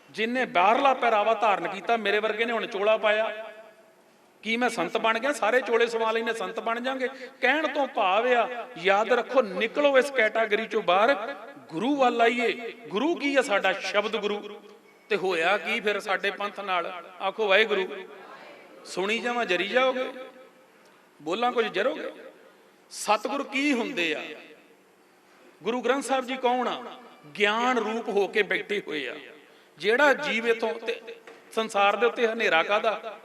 ਜਿਨੇ ਬਾਹਰਲਾ ਪਹਿਰਾਵਾ ਧਾਰਨ ਕੀਤਾ, ਮੇਰੇ ਵਰਗੇ ਨੇ ਹੁਣ ਚੋਲਾ ਪਾਇਆ, ਕੀ ਮੈਂ ਸੰਤ ਬਣ ਗਿਆ? ਸਾਰੇ ਚੋਲੇ ਸਵਾ ਲੈਨੇ ਸੰਤ ਬਣ ਜਾਾਂਗੇ? ਕਹਿਣ ਤੋਂ ਭਾਵ ਆ, ਯਾਦ ਰੱਖੋ, ਨਿਕਲੋ ਇਸ ਕੈਟਾਗਰੀ ਚੋਂ ਬਾਹਰ, ਗੁਰੂ ਵੱਲ ਆਈਏ। ਗੁਰੂ ਕੀ ਆ? ਸਾਡਾ ਸ਼ਬਦ ਗੁਰੂ। ਤੇ ਹੋਇਆ ਕੀ ਫਿਰ ਸਾਡੇ ਪੰਥ ਨਾਲ? ਆਖੋ ਵਾਹਿਗੁਰੂ। ਸੁਣੀ ਜਾਵਾਂ ਜਰੀ ਜਾਓਗੇ, ਬੋਲਾਂ ਕੁਝ ਜਰੋਗੇ। ਸਤਿਗੁਰੂ ਕੀ ਹੁੰਦੇ ਆ? ਗੁਰੂ ਗ੍ਰੰਥ ਸਾਹਿਬ ਜੀ ਕੌਣ ਆ? ਗਿਆਨ ਰੂਪ ਹੋ ਕੇ ਬੈਠੇ ਹੋਏ ਆ। ਜਿਹੜਾ ਜੀਵ ਇਥੋਂ ਤੇ ਸੰਸਾਰ ਦੇ ਉੱਤੇ ਹਨੇਰਾ ਕਾਹਦਾ?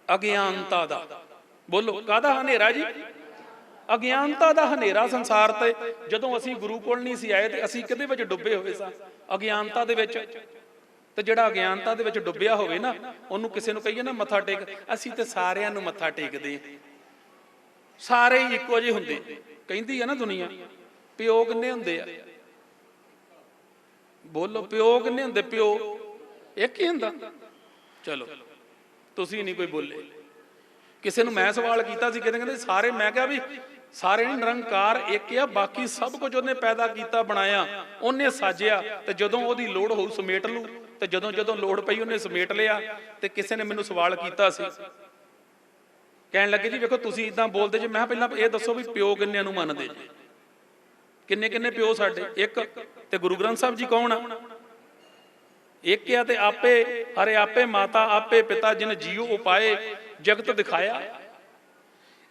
ਅਗਿਆਨਤਾ ਦਾ। ਬੋਲੋ ਕਾਹਦਾ ਹਨੇਰਾ ਜੀ? ਅਗਿਆਨਤਾ ਦਾ ਹਨੇਰਾ ਸੰਸਾਰ ਤੇ। ਜਦੋਂ ਅਸੀਂ ਗੁਰੂ ਕੋਲ ਨਹੀਂ ਸੀ ਆਏ ਤੇ ਅਸੀਂ ਕਿਹਦੇ ਵਿੱਚ ਡੁੱਬੇ ਹੋਏ ਸਾਂ? ਅਗਿਆਨਤਾ ਦੇ ਵਿੱਚ। ਤੇ ਜਿਹੜਾ ਅਗਿਆਨਤਾ ਦੇ ਵਿੱਚ ਡੁੱਬਿਆ ਹੋਵੇ ਨਾ, ਉਹਨੂੰ ਕਿਸੇ ਨੂੰ ਕਹੀਏ ਨਾ ਮੱਥਾ ਟੇਕ, ਅਸੀਂ ਤੇ ਸਾਰਿਆਂ ਨੂੰ ਮੱਥਾ ਟੇਕਦੇ, ਸਾਰੇ ਹੀ ਇੱਕੋ ਜਿਹੇ ਹੁੰਦੇ। ਕਹਿੰਦੀ ਆ ਨਾ ਦੁਨੀਆ, ਪਿਓ ਕਿੰਨੇ ਹੁੰਦੇ ਆ? ਬੋਲੋ, ਪਿਓ ਕਿੰਨੇ ਹੁੰਦੇ? ਪਿਓ ਇੱਕ ਹੀ ਹੁੰਦਾ। ਚਲੋ ਤੁਸੀਂ ਨਹੀਂ ਕੋਈ ਬੋਲੇ। ਕਿਸੇ ਨੂੰ ਮੈਂ ਸਵਾਲ ਕੀਤਾ ਸੀ, ਕਹਿੰਦੇ ਸਾਰੇ, ਮੈਂ ਕਿਹਾ ਵੀ ਸਾਰੇ ਨਹੀਂ, ਨਿਰੰਕਾਰ ਇੱਕ ਆ, ਬਾਕੀ ਸਭ ਕੁਝ ਉਹਨੇ ਪੈਦਾ ਕੀਤਾ, ਬਣਾਇਆ, ਉਹਨੇ ਸਾਜਿਆ, ਤੇ ਜਦੋਂ ਉਹਦੀ ਲੋੜ ਹੋਊ ਸਮੇਟ ਲੂ, ਤੇ ਜਦੋਂ ਜਦੋਂ ਲੋੜ ਪਈ ਉਹਨੇ ਸਮੇਟ ਲਿਆ। ਤੇ ਕਿਸੇ ਨੇ ਮੈਨੂੰ ਸਵਾਲ ਕੀਤਾ ਸੀ, ਕਹਿਣ ਲੱਗੇ ਜੀ ਵੇਖੋ ਤੁਸੀਂ ਇਦਾਂ ਬੋਲਦੇ ਜੇ। ਮੈਂ ਪਹਿਲਾਂ ਇਹ ਦੱਸੋ ਵੀ ਪਿਓ ਕਿੰਨਿਆਂ ਨੂੰ ਮੰਨਦੇ ਜੀ? ਕਿੰਨੇ ਕਿੰਨੇ ਪਿਓ ਸਾਡੇ? ਇੱਕ। ਤੇ ਗੁਰੂ ਗ੍ਰੰਥ ਸਾਹਿਬ ਜੀ ਕੌਣ ਆ? ਇੱਕ ਆ। ਤੇ ਆਪੇ ਹਰੇ ਆਪੇ ਮਾਤਾ ਆਪੇ ਪਿਤਾ ਜਿਨ ਜੀਉ ਉਪਾਏ ਜਗਤ ਦਿਖਾਇਆ।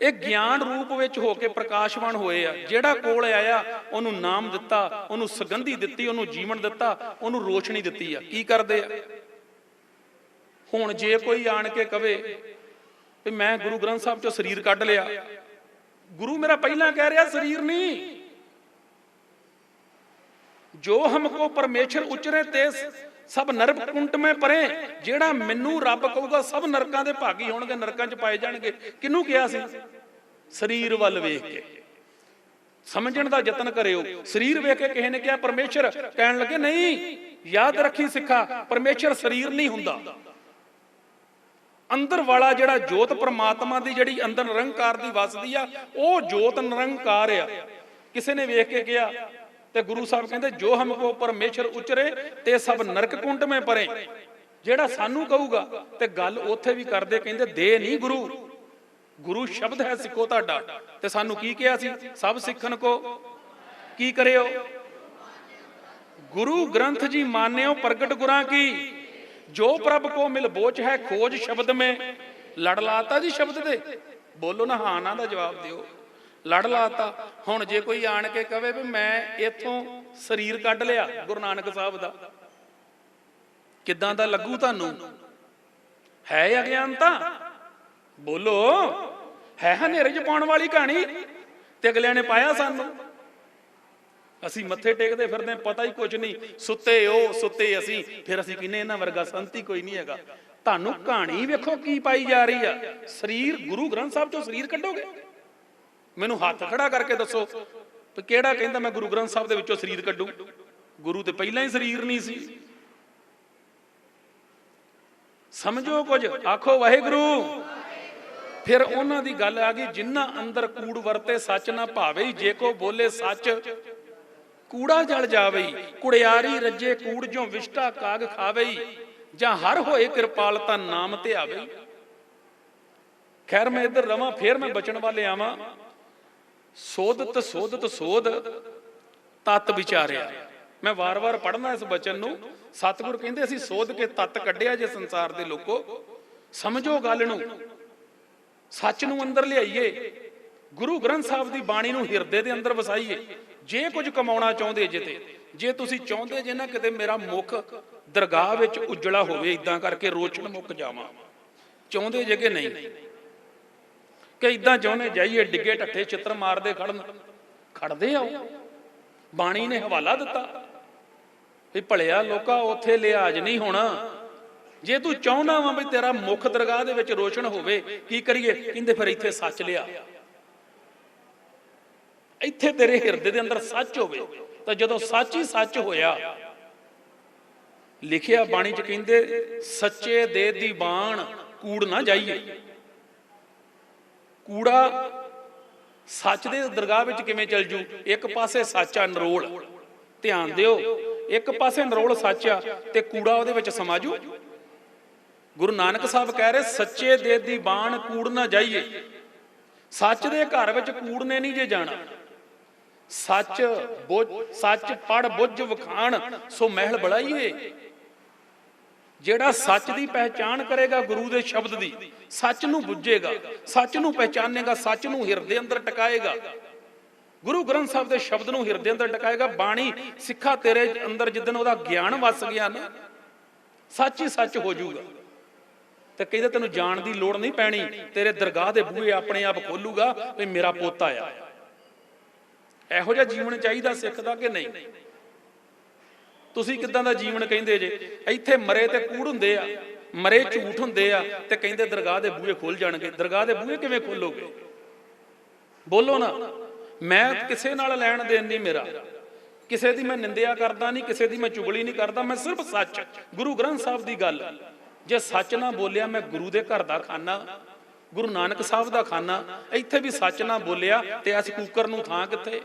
ਇਹ ਗਿਆਨ ਰੂਪ ਵਿੱਚ ਹੋ ਕੇ ਪ੍ਰਕਾਸ਼ਵਾਨ ਹੋਏ ਆ। ਜਿਹੜਾ ਕੋਲ ਆਇਆ ਉਹਨੂੰ ਨਾਮ ਦਿੱਤਾ, ਉਹਨੂੰ ਸੁਗੰਧੀ ਦਿੱਤੀ, ਉਹਨੂੰ ਜੀਵਨ ਦਿੱਤਾ, ਉਹਨੂੰ ਰੋਸ਼ਨੀ ਦਿੱਤੀ ਆ। ਕੀ ਕਰਦੇ ਆ ਹੁਣ? ਜੇ ਕੋਈ ਆਣ ਕੇ ਕਵੇ ਵੀ ਮੈਂ ਗੁਰੂ ਗ੍ਰੰਥ ਸਾਹਿਬ ਚੋਂ ਸਰੀਰ ਕੱਢ ਲਿਆ, ਗੁਰੂ ਮੇਰਾ ਪਹਿਲਾਂ ਕਹਿ ਰਿਹਾ ਸਰੀਰ ਨਹੀਂ। ਜੋ ਹਮਕੋ ਪਰਮੇਸ਼ਰ ਉਚਰੇ ਤੇ ਸਭ ਨਰਕ ਕੁੰਟ ਮੈਂ ਪਰੇ। ਜਿਹੜਾ ਮੈਨੂੰ ਰੱਬ ਕਹੂਗਾ ਸਭ ਨਰਕਾਂ ਦੇ ਭਾਗੀ ਹੋਣਗੇ, ਨਰਕਾਂ 'ਚ ਪਾਏ ਜਾਣਗੇ। ਕਿਹਨੂੰ ਕਿਹਾ ਸੀ? ਸਰੀਰ ਵੱਲ ਵੇਖ ਕੇ ਸਮਝਣ ਦਾ ਯਤਨ ਕਰਿਓ। ਸਰੀਰ ਵੇਖ ਕੇ ਕਿਸੇ ਨੇ ਕਿਹਾ ਪਰਮੇਸ਼ਰ, ਕਹਿਣ ਲੱਗੇ ਨਹੀਂ, ਯਾਦ ਰੱਖੀ ਸਿੱਖਾ, ਪਰਮੇਸ਼ਰ ਸਰੀਰ ਨਹੀਂ ਹੁੰਦਾ। ਅੰਦਰ ਵਾਲਾ ਜਿਹੜਾ ਜੋਤ ਪ੍ਰਮਾਤਮਾ ਦੀ ਜਿਹੜੀ ਅੰਦਰ ਨਿਰੰਕਾਰ ਦੀ ਵਸਦੀ ਆ, ਉਹ ਜੋਤ ਨਿਰੰਕਾਰ ਆ। ਕਿਸੇ ਨੇ ਵੇਖ ਕੇ ਕਿਹਾ, ਤੇ ਗੁਰੂ ਸਾਹਿਬ ਕਹਿੰਦੇ ਜੋ ਹਮਕੋ ਪਰਮੇਸ਼ਰ ਉਚਰੇ ਤੇ ਸਭ ਨਰਕ ਕੁੰਟ ਮੈਂ ਪਰੇ। ਜਿਹੜਾ ਸਾਨੂੰ ਕਹੂਗਾ, ਤੇ ਗੱਲ ਉੱਥੇ ਵੀ ਕਰਦੇ, ਕਹਿੰਦੇ ਦੇ ਨਹੀਂ ਗੁਰੂ, ਗੁਰੂ ਸ਼ਬਦ ਹੈ ਸਿੱਖੋ ਤੁਹਾਡਾ। ਤੇ ਸਾਨੂੰ ਕੀ ਕਿਹਾ ਸੀ? ਸਭ ਸਿੱਖਣ ਕੋ ਕੀ ਕਰਿਓ? ਗੁਰੂ ਗ੍ਰੰਥ ਜੀ ਮਾਨਿਓ ਪ੍ਰਗਟ ਗੁਰਾਂ ਕੀ। ਜੋ ਪ੍ਰਭ ਕੋ ਮਿਲ ਬੋਝ ਹੈ ਖੋਜ ਸ਼ਬਦ ਮੈਂ। ਲੜ ਲਾਤਾ ਜੀ ਸ਼ਬਦ ਦੇ। ਬੋਲੋ ਨਾ, ਹਾਂ ਨਾ ਦਾ ਜਵਾਬ ਦਿਓ। ਲੜ ਲਾਤਾ। ਹੁਣ ਜੇ ਕੋਈ ਆਣ ਕੇ ਕਵੇ ਵੀ ਮੈਂ ਇਥੋਂ ਸਰੀਰ ਕੱਢ ਲਿਆ ਗੁਰੂ ਨਾਨਕ ਸਾਹਿਬ ਦਾ, ਕਿੱਦਾਂ ਦਾ ਲੱਗੂ ਤੁਹਾਨੂੰ? ਹੈ ਅਗਿਆਨਤਾ? ਬੋਲੋ, ਹੈ ਹਨੇਰੇ 'ਚ ਪਾਉਣ ਵਾਲੀ ਕਹਾਣੀ। ਤੇ ਅਗਲਿਆਂ ਨੇ ਪਾਇਆ ਸਾਨੂੰ। ਅਸੀਂ ਮੱਥੇ ਟੇਕਦੇ ਫਿਰਦੇ, ਪਤਾ ਹੀ ਕੁਝ ਨਹੀਂ। ਸੁੱਤੇ ਉਹ, ਸੁੱਤੇ ਅਸੀਂ। ਫਿਰ ਅਸੀਂ ਕਹਿੰਦੇ ਇਹਨਾਂ ਵਰਗਾ ਸੰਤ ਹੀ ਕੋਈ ਨਹੀਂ ਹੈਗਾ। ਤੁਹਾਨੂੰ ਕਹਾਣੀ ਵੇਖੋ ਕੀ ਪਾਈ ਜਾ ਰਹੀ ਆ। ਸਰੀਰ ਗੁਰੂ ਗ੍ਰੰਥ ਸਾਹਿਬ ਚੋਂ ਸਰੀਰ ਕੱਢੋਗੇ? ਮੈਨੂੰ ਹੱਥ ਖੜਾ ਕਰਕੇ ਦੱਸੋ ਕਿ ਕਿਹੜਾ ਕਹਿੰਦਾ ਮੈਂ ਗੁਰੂ ਗ੍ਰੰਥ ਸਾਹਿਬ ਦੇ ਵਿੱਚੋਂ ਸਰੀਰ ਕੱਢੂ? ਗੁਰੂ ਤੇ ਪਹਿਲਾਂ ਹੀ ਸਰੀਰ ਨਹੀਂ ਸੀ। ਸਮਝੋ ਕੁਝ, ਆਖੋ ਵਾਹਿਗੁਰੂ। ਫਿਰ ਉਹਨਾਂ ਦੀ ਗੱਲ ਆ ਗਈ, ਜਿਨ੍ਹਾਂ ਅੰਦਰ ਕੂੜ ਵਰਤੇ ਸੱਚ ਨਾ ਭਾਵੇ, ਜੇ ਕੋ ਬੋਲੇ ਸੱਚ ਕੂੜਾ ਜਲ ਜਾਵੇ। ਕੁੜਿਆਰੀ ਰੱਜੇ ਕੂੜ ਜੋ ਵਿਸ਼ਟਾ ਕਾਗ ਖਾਵੇ, ਜਾਂ ਹਰ ਹੋਏ ਕਿਰਪਾਲਤਾ ਨਾਮ ਤੇ ਆਵੇ। ਖੈਰ ਮੈਂ ਇੱਧਰ ਰਵਾਂ, ਫਿਰ ਮੈਂ ਬਚਨ ਵਾਲੇ ਆਵਾਂ। ਸੋਧਤ ਸੋਧਤ ਸੋਧ ਤਤ ਵਿਚਾਰਿਆ। ਮੈਂ ਵਾਰ-ਵਾਰ ਪੜ੍ਹਨਾ ਇਸ ਬਚਨ ਨੂੰ। ਸਤਿਗੁਰ ਕਹਿੰਦੇ ਅਸੀਂ ਸੋਧ ਕੇ ਤਤ ਕੱਢਿਆ ਜੇ ਸੰਸਾਰ ਦੇ ਲੋਕੋ। ਸਮਝੋ ਗੱਲ ਨੂੰ, ਸੱਚ ਨੂੰ ਅੰਦਰ ਲਿਆਈਏ, ਗੁਰੂ ਗ੍ਰੰਥ ਸਾਹਿਬ ਦੀ ਬਾਣੀ ਨੂੰ ਹਿਰਦੇ ਦੇ ਅੰਦਰ ਵਸਾਈਏ। ਜੇ ਕੁਝ ਕਮਾਉਣਾ ਚਾਹੁੰਦੇ ਜੇ, ਤੇ ਜੇ ਤੁਸੀਂ ਚਾਹੁੰਦੇ ਜੇ ਨਾ ਕਿਤੇ ਮੇਰਾ ਮੁਖ ਦਰਗਾਹ ਵਿੱਚ ਉਜਲਾ ਹੋਵੇ, ਇਦਾਂ ਕਰਕੇ ਰੋਸ਼ਨ ਮੁੱਕ ਜਾਵਾਂ, ਚਾਹੁੰਦੇ ਜੇ ਕਿ ਨਹੀਂ? ਕਿ ਇਦਾਂ ਚਾਹੁੰਦੇ ਜਾਈਏ ਡਿੱਗੇ ਢੱਠੇ ਚਿੱਤਰ ਮਾਰਦੇ ਖੜਨ? ਖੜਦੇ ਆਓ। ਬਾਣੀ ਨੇ ਹਵਾਲਾ ਦਿੱਤਾ ਵੀ ਭਲਿਆ ਲੋਕਾ ਉੱਥੇ ਲਿਹਾਜ਼ ਨਹੀਂ ਹੋਣਾ। ਜੇ ਤੂੰ ਚਾਹੁੰਦਾ ਵਾ ਵੀ ਤੇਰਾ ਮੁੱਖ ਦਰਗਾਹ ਦੇ ਵਿੱਚ ਰੋਸ਼ਨ ਹੋਵੇ, ਕੀ ਕਰੀਏ? ਕਹਿੰਦੇ ਫਿਰ ਇੱਥੇ ਸੱਚ ਲਿਆ, ਇੱਥੇ ਤੇਰੇ ਹਿਰਦੇ ਦੇ ਅੰਦਰ ਸੱਚ ਹੋਵੇ। ਤਾਂ ਜਦੋਂ ਸੱਚ ਹੀ ਸੱਚ ਹੋਇਆ, ਲਿਖਿਆ ਬਾਣੀ 'ਚ ਕਹਿੰਦੇ ਸੱਚੇ ਦੇ ਦੀਵਾਨ ਕੂੜ ਨਾ ਜਾਈਏ। ਕੂੜਾ ਸੱਚ ਦੇ ਦਰਗਾਹ ਵਿੱਚ ਕਿਵੇਂ ਚਲ ਜੂ? ਇੱਕ ਪਾਸੇ ਸੱਚ ਆ ਨਰੋਲ, ਧਿਆਨ ਦਿਓ, ਇੱਕ ਪਾਸੇ ਨਰੋਲ ਸੱਚ ਆ ਤੇ ਕੂੜਾ ਉਹਦੇ ਵਿੱਚ ਸਮਾ ਜੂ। ਗੁਰੂ ਨਾਨਕ ਸਾਹਿਬ ਕਹਿ ਰਹੇ ਸੱਚੇ ਦੇ ਦੀਵਾਨ ਕੂੜ ਨਾ ਜਾਈਏ। ਸੱਚ ਦੇ ਘਰ ਵਿੱਚ ਕੂੜ ਨੇ ਨਹੀਂ ਜੇ ਜਾਣਾ। ਸੱਚ ਪੜ ਬੁੱਝ ਵਖਾਣ ਸੋ ਮਹਿਲ ਬੜਾਈਏ। ਜਿਹੜਾ ਸੱਚ ਦੀ ਪਹਿਚਾਣ ਕਰੇਗਾ ਗੁਰੂ ਦੇ ਸ਼ਬਦ ਦੀ, ਸੱਚ ਨੂੰ ਬੁੱਝੇਗਾ, ਸੱਚ ਨੂੰ ਪਹਿਚਾਨੇਗਾ, ਸੱਚ ਨੂੰ ਹਿਰਦੇ ਅੰਦਰ ਟਿਕਾਏਗਾ, ਗੁਰੂ ਗ੍ਰੰਥ ਸਾਹਿਬ ਦੇ ਸ਼ਬਦ ਨੂੰ ਹਿਰਦੇ ਅੰਦਰ ਟਿਕਾਏਗਾ। ਬਾਣੀ ਸਿੱਖਾ ਤੇਰੇ ਅੰਦਰ ਜਿੱਦਣ ਉਹਦਾ ਗਿਆਨ ਵਸ ਗਿਆ ਨਾ, ਸੱਚ ਹੀ ਸੱਚ ਹੋ ਜਾਊਗਾ। ਤੇ ਕਹਿੰਦੇ ਤੈਨੂੰ ਜਾਣ ਦੀ ਲੋੜ ਨਹੀਂ ਪੈਣੀ, ਤੇਰੇ ਦਰਗਾਹ ਦੇ ਬੂਹੇ ਆਪਣੇ ਆਪ ਖੋਲੂਗਾ ਵੀ ਮੇਰਾ ਪੋਤਾ ਆ। ਇਹੋ ਜਿਹਾ ਜੀਵਨ ਚਾਹੀਦਾ ਸਿੱਖ ਦਾ ਕਿ ਨਹੀਂ? ਤੁਸੀਂ ਕਿੱਦਾਂ ਦਾ ਜੀਵਨ ਕਹਿੰਦੇ ਜੇ? ਇੱਥੇ ਮਰੇ ਤੇ ਕੂੜ ਹੁੰਦੇ ਆ, ਮਰੇ ਝੂਠ ਹੁੰਦੇ ਆ, ਤੇ ਕਹਿੰਦੇ ਦਰਗਾਹ ਦੇ ਬੂਹੇ ਖੁੱਲ ਜਾਣਗੇ। ਦਰਗਾਹ ਦੇ ਬੂਹੇ ਕਿਵੇਂ ਖੋਲੋਗੇ? ਬੋਲੋ ਨਾ। ਮੈਂ ਕਿਸੇ ਨਾਲ ਲੈਣ ਦੇਣ ਨਹੀਂ ਮੇਰਾ, ਕਿਸੇ ਦੀ ਮੈਂ ਨਿੰਦਿਆ ਕਰਦਾ ਨਹੀਂ, ਕਿਸੇ ਦੀ ਮੈਂ ਚੁਗਲੀ ਨਹੀਂ ਕਰਦਾ। ਮੈਂ ਸਿਰਫ ਸੱਚ, ਗੁਰੂ ਗ੍ਰੰਥ ਸਾਹਿਬ ਦੀ ਗੱਲ। ਜੇ ਸੱਚ ਨਾ ਬੋਲਿਆ, ਮੈਂ ਗੁਰੂ ਦੇ ਘਰ ਦਾ ਖਾਨਾ, ਗੁਰੂ ਨਾਨਕ ਸਾਹਿਬ ਦਾ ਖਾਨਾ, ਇੱਥੇ ਵੀ ਸੱਚ ਨਾ ਬੋਲਿਆ ਤੇ ਇਸ ਕੂਕਰ ਨੂੰ ਥਾਂ ਕਿੱਥੇ?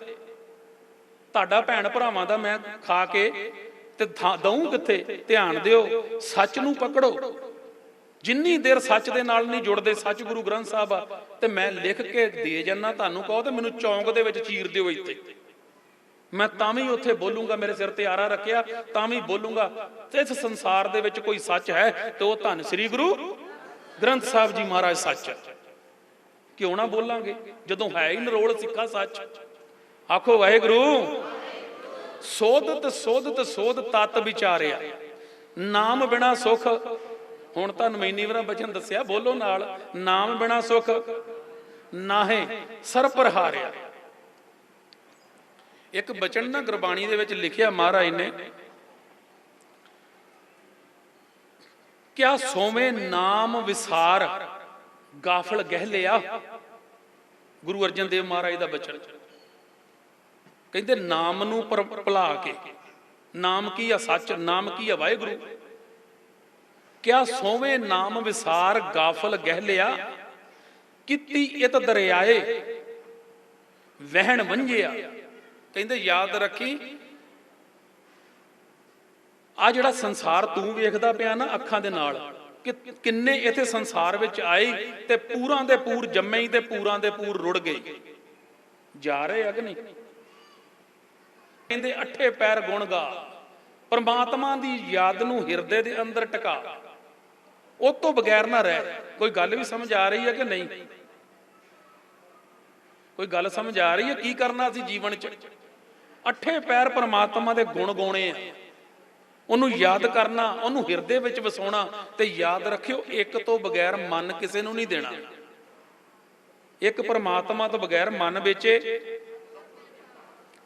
ਤੁਹਾਡਾ ਭੈਣ ਭਰਾਵਾਂ ਦਾ ਮੈਂ ਖਾ ਕੇ ਤੇ ਦਊਂ ਕਿੱਥੇ? ਧਿਆਨ ਦਿਓ, ਸੱਚ ਨੂੰ ਪਕੜੋ। ਜਿੰਨੀ ਦੇਰ ਸੱਚ ਦੇ ਨਾਲ ਨਹੀਂ ਜੁੜਦੇ, ਸੱਚ ਗੁਰੂ ਗ੍ਰੰਥ ਸਾਹਿਬ ਆ, ਤੇ ਮੈਂ ਲਿਖ ਕੇ ਦੇ ਜਾਣਾ ਤੁਹਾਨੂੰ, ਕਹੋ ਤੇ ਮੈਨੂੰ ਚੌਂਕ ਦੇ ਵਿੱਚ ਚੀਰ ਦਿਓ ਇੱਥੇ, ਮੈਂ ਤਾਂ ਵੀ ਉੱਥੇ ਬੋਲੂੰਗਾ। ਮੇਰੇ ਸਿਰ ਤੇ ਆਰਾ ਰੱਖਿਆ ਤਾਂ ਵੀ ਬੋਲੂੰਗਾ। ਤੇ ਇਸ ਸੰਸਾਰ ਦੇ ਵਿੱਚ ਕੋਈ ਸੱਚ ਹੈ ਤੇ ਉਹ ਧੰਨ ਸ੍ਰੀ ਗੁਰੂ ਗ੍ਰੰਥ ਸਾਹਿਬ ਜੀ ਮਹਾਰਾਜ ਸੱਚ। ਕਿਉਂ ਨਾ ਬੋਲਾਂਗੇ ਜਦੋਂ ਹੈ ਹੀ ਨਰੋਲ ਸਿੱਖਾ ਸੱਚ। ਆਖੋ ਵਾਹਿਗੁਰੂ। ਸੋਧਤ ਸੋਧਤ ਸੋਧ ਤਤ ਵਿਚਾਰਿਆ, ਨਾਮ ਬਿਨਾ ਸੁਖ। ਹੁਣ ਤੁਹਾਨੂੰ ਇੰਨੀ ਵਾਰ ਬਚਨ ਦੱਸਿਆ, ਬੋਲੋ ਨਾਲ, ਨਾਮ ਬਿਨਾ ਸੁਖ ਨਾਹੇ ਸਰ ਪਰ ਹਾਰਿਆ। ਇੱਕ ਬਚਨ ਨਾ ਗੁਰਬਾਣੀ ਦੇ ਵਿੱਚ ਲਿਖਿਆ ਮਹਾਰਾਜ ਨੇ, ਕਿਆ ਸੋਵੇਂ ਨਾਮ ਵਿਸਾਰ ਗਾਫਲ ਗਹਿ ਲਿਆ। ਗੁਰੂ ਅਰਜਨ ਦੇਵ ਮਹਾਰਾਜ ਦਾ ਬਚਨ। ਕਹਿੰਦੇ ਨਾਮ ਨੂੰ ਭੁਲਾ ਕੇ, ਨਾਮ ਕੀ ਆ? ਸੱਚ। ਨਾਮ ਕੀ ਆ? ਵਾਹਿਗੁਰੂ। ਕਿਆ ਸੋਵੇਂ ਨਾਮ ਵਿਸਾਰ ਗਾਫਲ ਗਹਿ ਲਿਆ, ਕੀਤੀ ਇਤ ਦਰਿਆਏ ਵਹਿਣ ਵੰਝਿਆ। ਕਹਿੰਦੇ ਯਾਦ ਰੱਖੀ, ਆ ਜਿਹੜਾ ਸੰਸਾਰ ਤੂੰ ਵੇਖਦਾ ਪਿਆ ਨਾ ਅੱਖਾਂ ਦੇ ਨਾਲ, ਕਿ ਕਿੰਨੇ ਇੱਥੇ ਸੰਸਾਰ ਵਿੱਚ ਆਏ ਤੇ ਪੂਰਾਂ ਦੇ ਪੂਰ ਜੰਮੇ ਤੇ ਪੂਰਾਂ ਦੇ ਪੂਰ ਰੁੜ ਗਏ। ਜਾ ਰਹੇ ਆ ਕਿ ਨਹੀਂ? ਕਹਿੰਦੇ ਅੱਠੇ ਪੈਰ ਗੁਣ ਗਾ, ਪਰਮਾਤਮਾ ਦੀ ਯਾਦ ਨੂੰ ਹਿਰਦੇ ਦੇ ਅੰਦਰ ਟਿਕਾ, ਉਹ ਤੋਂ ਬਗੈਰ ਨਾ ਰਹਿ। ਕੋਈ ਗੱਲ ਵੀ ਸਮਝ ਆ ਰਹੀ ਹੈ ਕਿ ਨਹੀਂ? ਕੋਈ ਗੱਲ ਸਮਝ ਆ ਰਹੀ ਹੈ? ਕੀ ਕਰਨਾ ਸੀ ਜੀਵਨ ਚ? ਅੱਠੇ ਪੈਰ ਪਰਮਾਤਮਾ ਦੇ ਗੁਣ ਗਾਉਣੇ ਆ, ਉਹਨੂੰ ਯਾਦ ਕਰਨਾ, ਉਹਨੂੰ ਹਿਰਦੇ ਵਿੱਚ ਵਸਾਉਣਾ। ਤੇ ਯਾਦ ਰੱਖਿਓ, ਇੱਕ ਤੋਂ ਬਗੈਰ ਮਨ ਕਿਸੇ ਨੂੰ ਨਹੀਂ ਦੇਣਾ। ਇੱਕ ਪਰਮਾਤਮਾ ਤੋਂ ਬਗੈਰ ਮਨ ਵੇਚੇ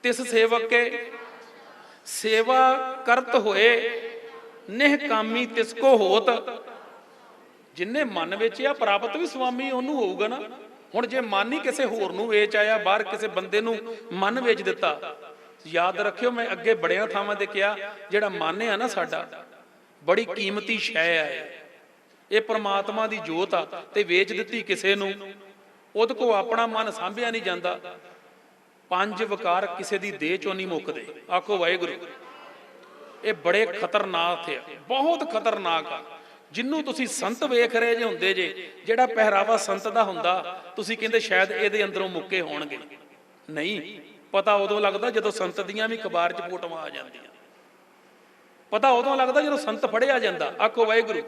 ਤਿਸ ਸੇਵਕ ਕੇ ਸੇਵਾ ਕਰਤ ਹੋਏ, ਨਿਹ ਕਾਮੀ ਤਿਸ ਕੋ ਹੋਤ। ਜਿੰਨੇ ਮਨ ਵੇਚਿਆ ਪ੍ਰਾਪਤ ਵੀ ਸੁਆਮੀ ਉਹਨੂੰ ਹੋਊਗਾ ਨਾ। ਹੁਣ ਜੇ ਮਨ ਹੀ ਕਿਸੇ ਹੋਰ ਨੂੰ ਵੇਚ ਆਇਆ, ਬਾਹਰ ਕਿਸੇ ਬੰਦੇ ਨੂੰ ਮਨ ਵੇਚ ਦਿੱਤਾ, ਯਾਦ ਰੱਖਿਓ, ਮੈਂ ਅੱਗੇ ਬੜਿਆਂ ਥਾਵਾਂ ਤੇ ਕਿਹਾ, ਜਿਹੜਾ ਮਨ ਆ ਨਾ ਸਾਡਾ, ਬੜੀ ਕੀਮਤੀ ਸ਼ੈ ਹੈ। ਇਹ ਪ੍ਰਮਾਤਮਾ ਦੀ ਜੋਤ ਆ, ਤੇ ਵੇਚ ਦਿੱਤੀ ਕਿਸੇ ਨੂੰ, ਉਹਦੇ ਕੋਲ ਆਪਣਾ ਮਨ ਸਾਂਭਿਆ ਨਹੀਂ ਜਾਂਦਾ। ਪੰਜ ਵਿਕਾਰ ਕਿਸੇ ਦੀ ਦੇਹ ਚੋਂ ਨਹੀਂ ਮੁੱਕਦੇ। ਆਖੋ ਵਾਹਿਗੁਰੂ। ਇਹ ਬੜੇ ਖਤਰਨਾਕ ਆ, ਬਹੁਤ ਖਤਰਨਾਕ ਆ। ਜਿਹਨੂੰ ਤੁਸੀਂ ਸੰਤ ਵੇਖ ਰਹੇ ਜੇ ਹੁੰਦੇ ਜੇ, ਜਿਹੜਾ ਪਹਿਰਾਵਾ ਸੰਤ ਦਾ ਹੁੰਦਾ, ਤੁਸੀਂ ਕਹਿੰਦੇ ਸ਼ਾਇਦ ਇਹਦੇ ਅੰਦਰੋਂ ਮੁੱਕੇ ਹੋਣਗੇ। ਨਹੀਂ, ਪਤਾ ਉਦੋਂ ਲੱਗਦਾ ਜਦੋਂ ਸੰਤ ਦੀਆਂ ਵੀ ਅਖਬਾਰ 'ਚ ਫੋਟੋਆਂ ਆ ਜਾਂਦੀਆਂ। ਪਤਾ ਉਦੋਂ ਲੱਗਦਾ ਜਦੋਂ ਸੰਤ ਫੜਿਆ ਜਾਂਦਾ। ਆਖੋ ਵਾਹਿਗੁਰੂ।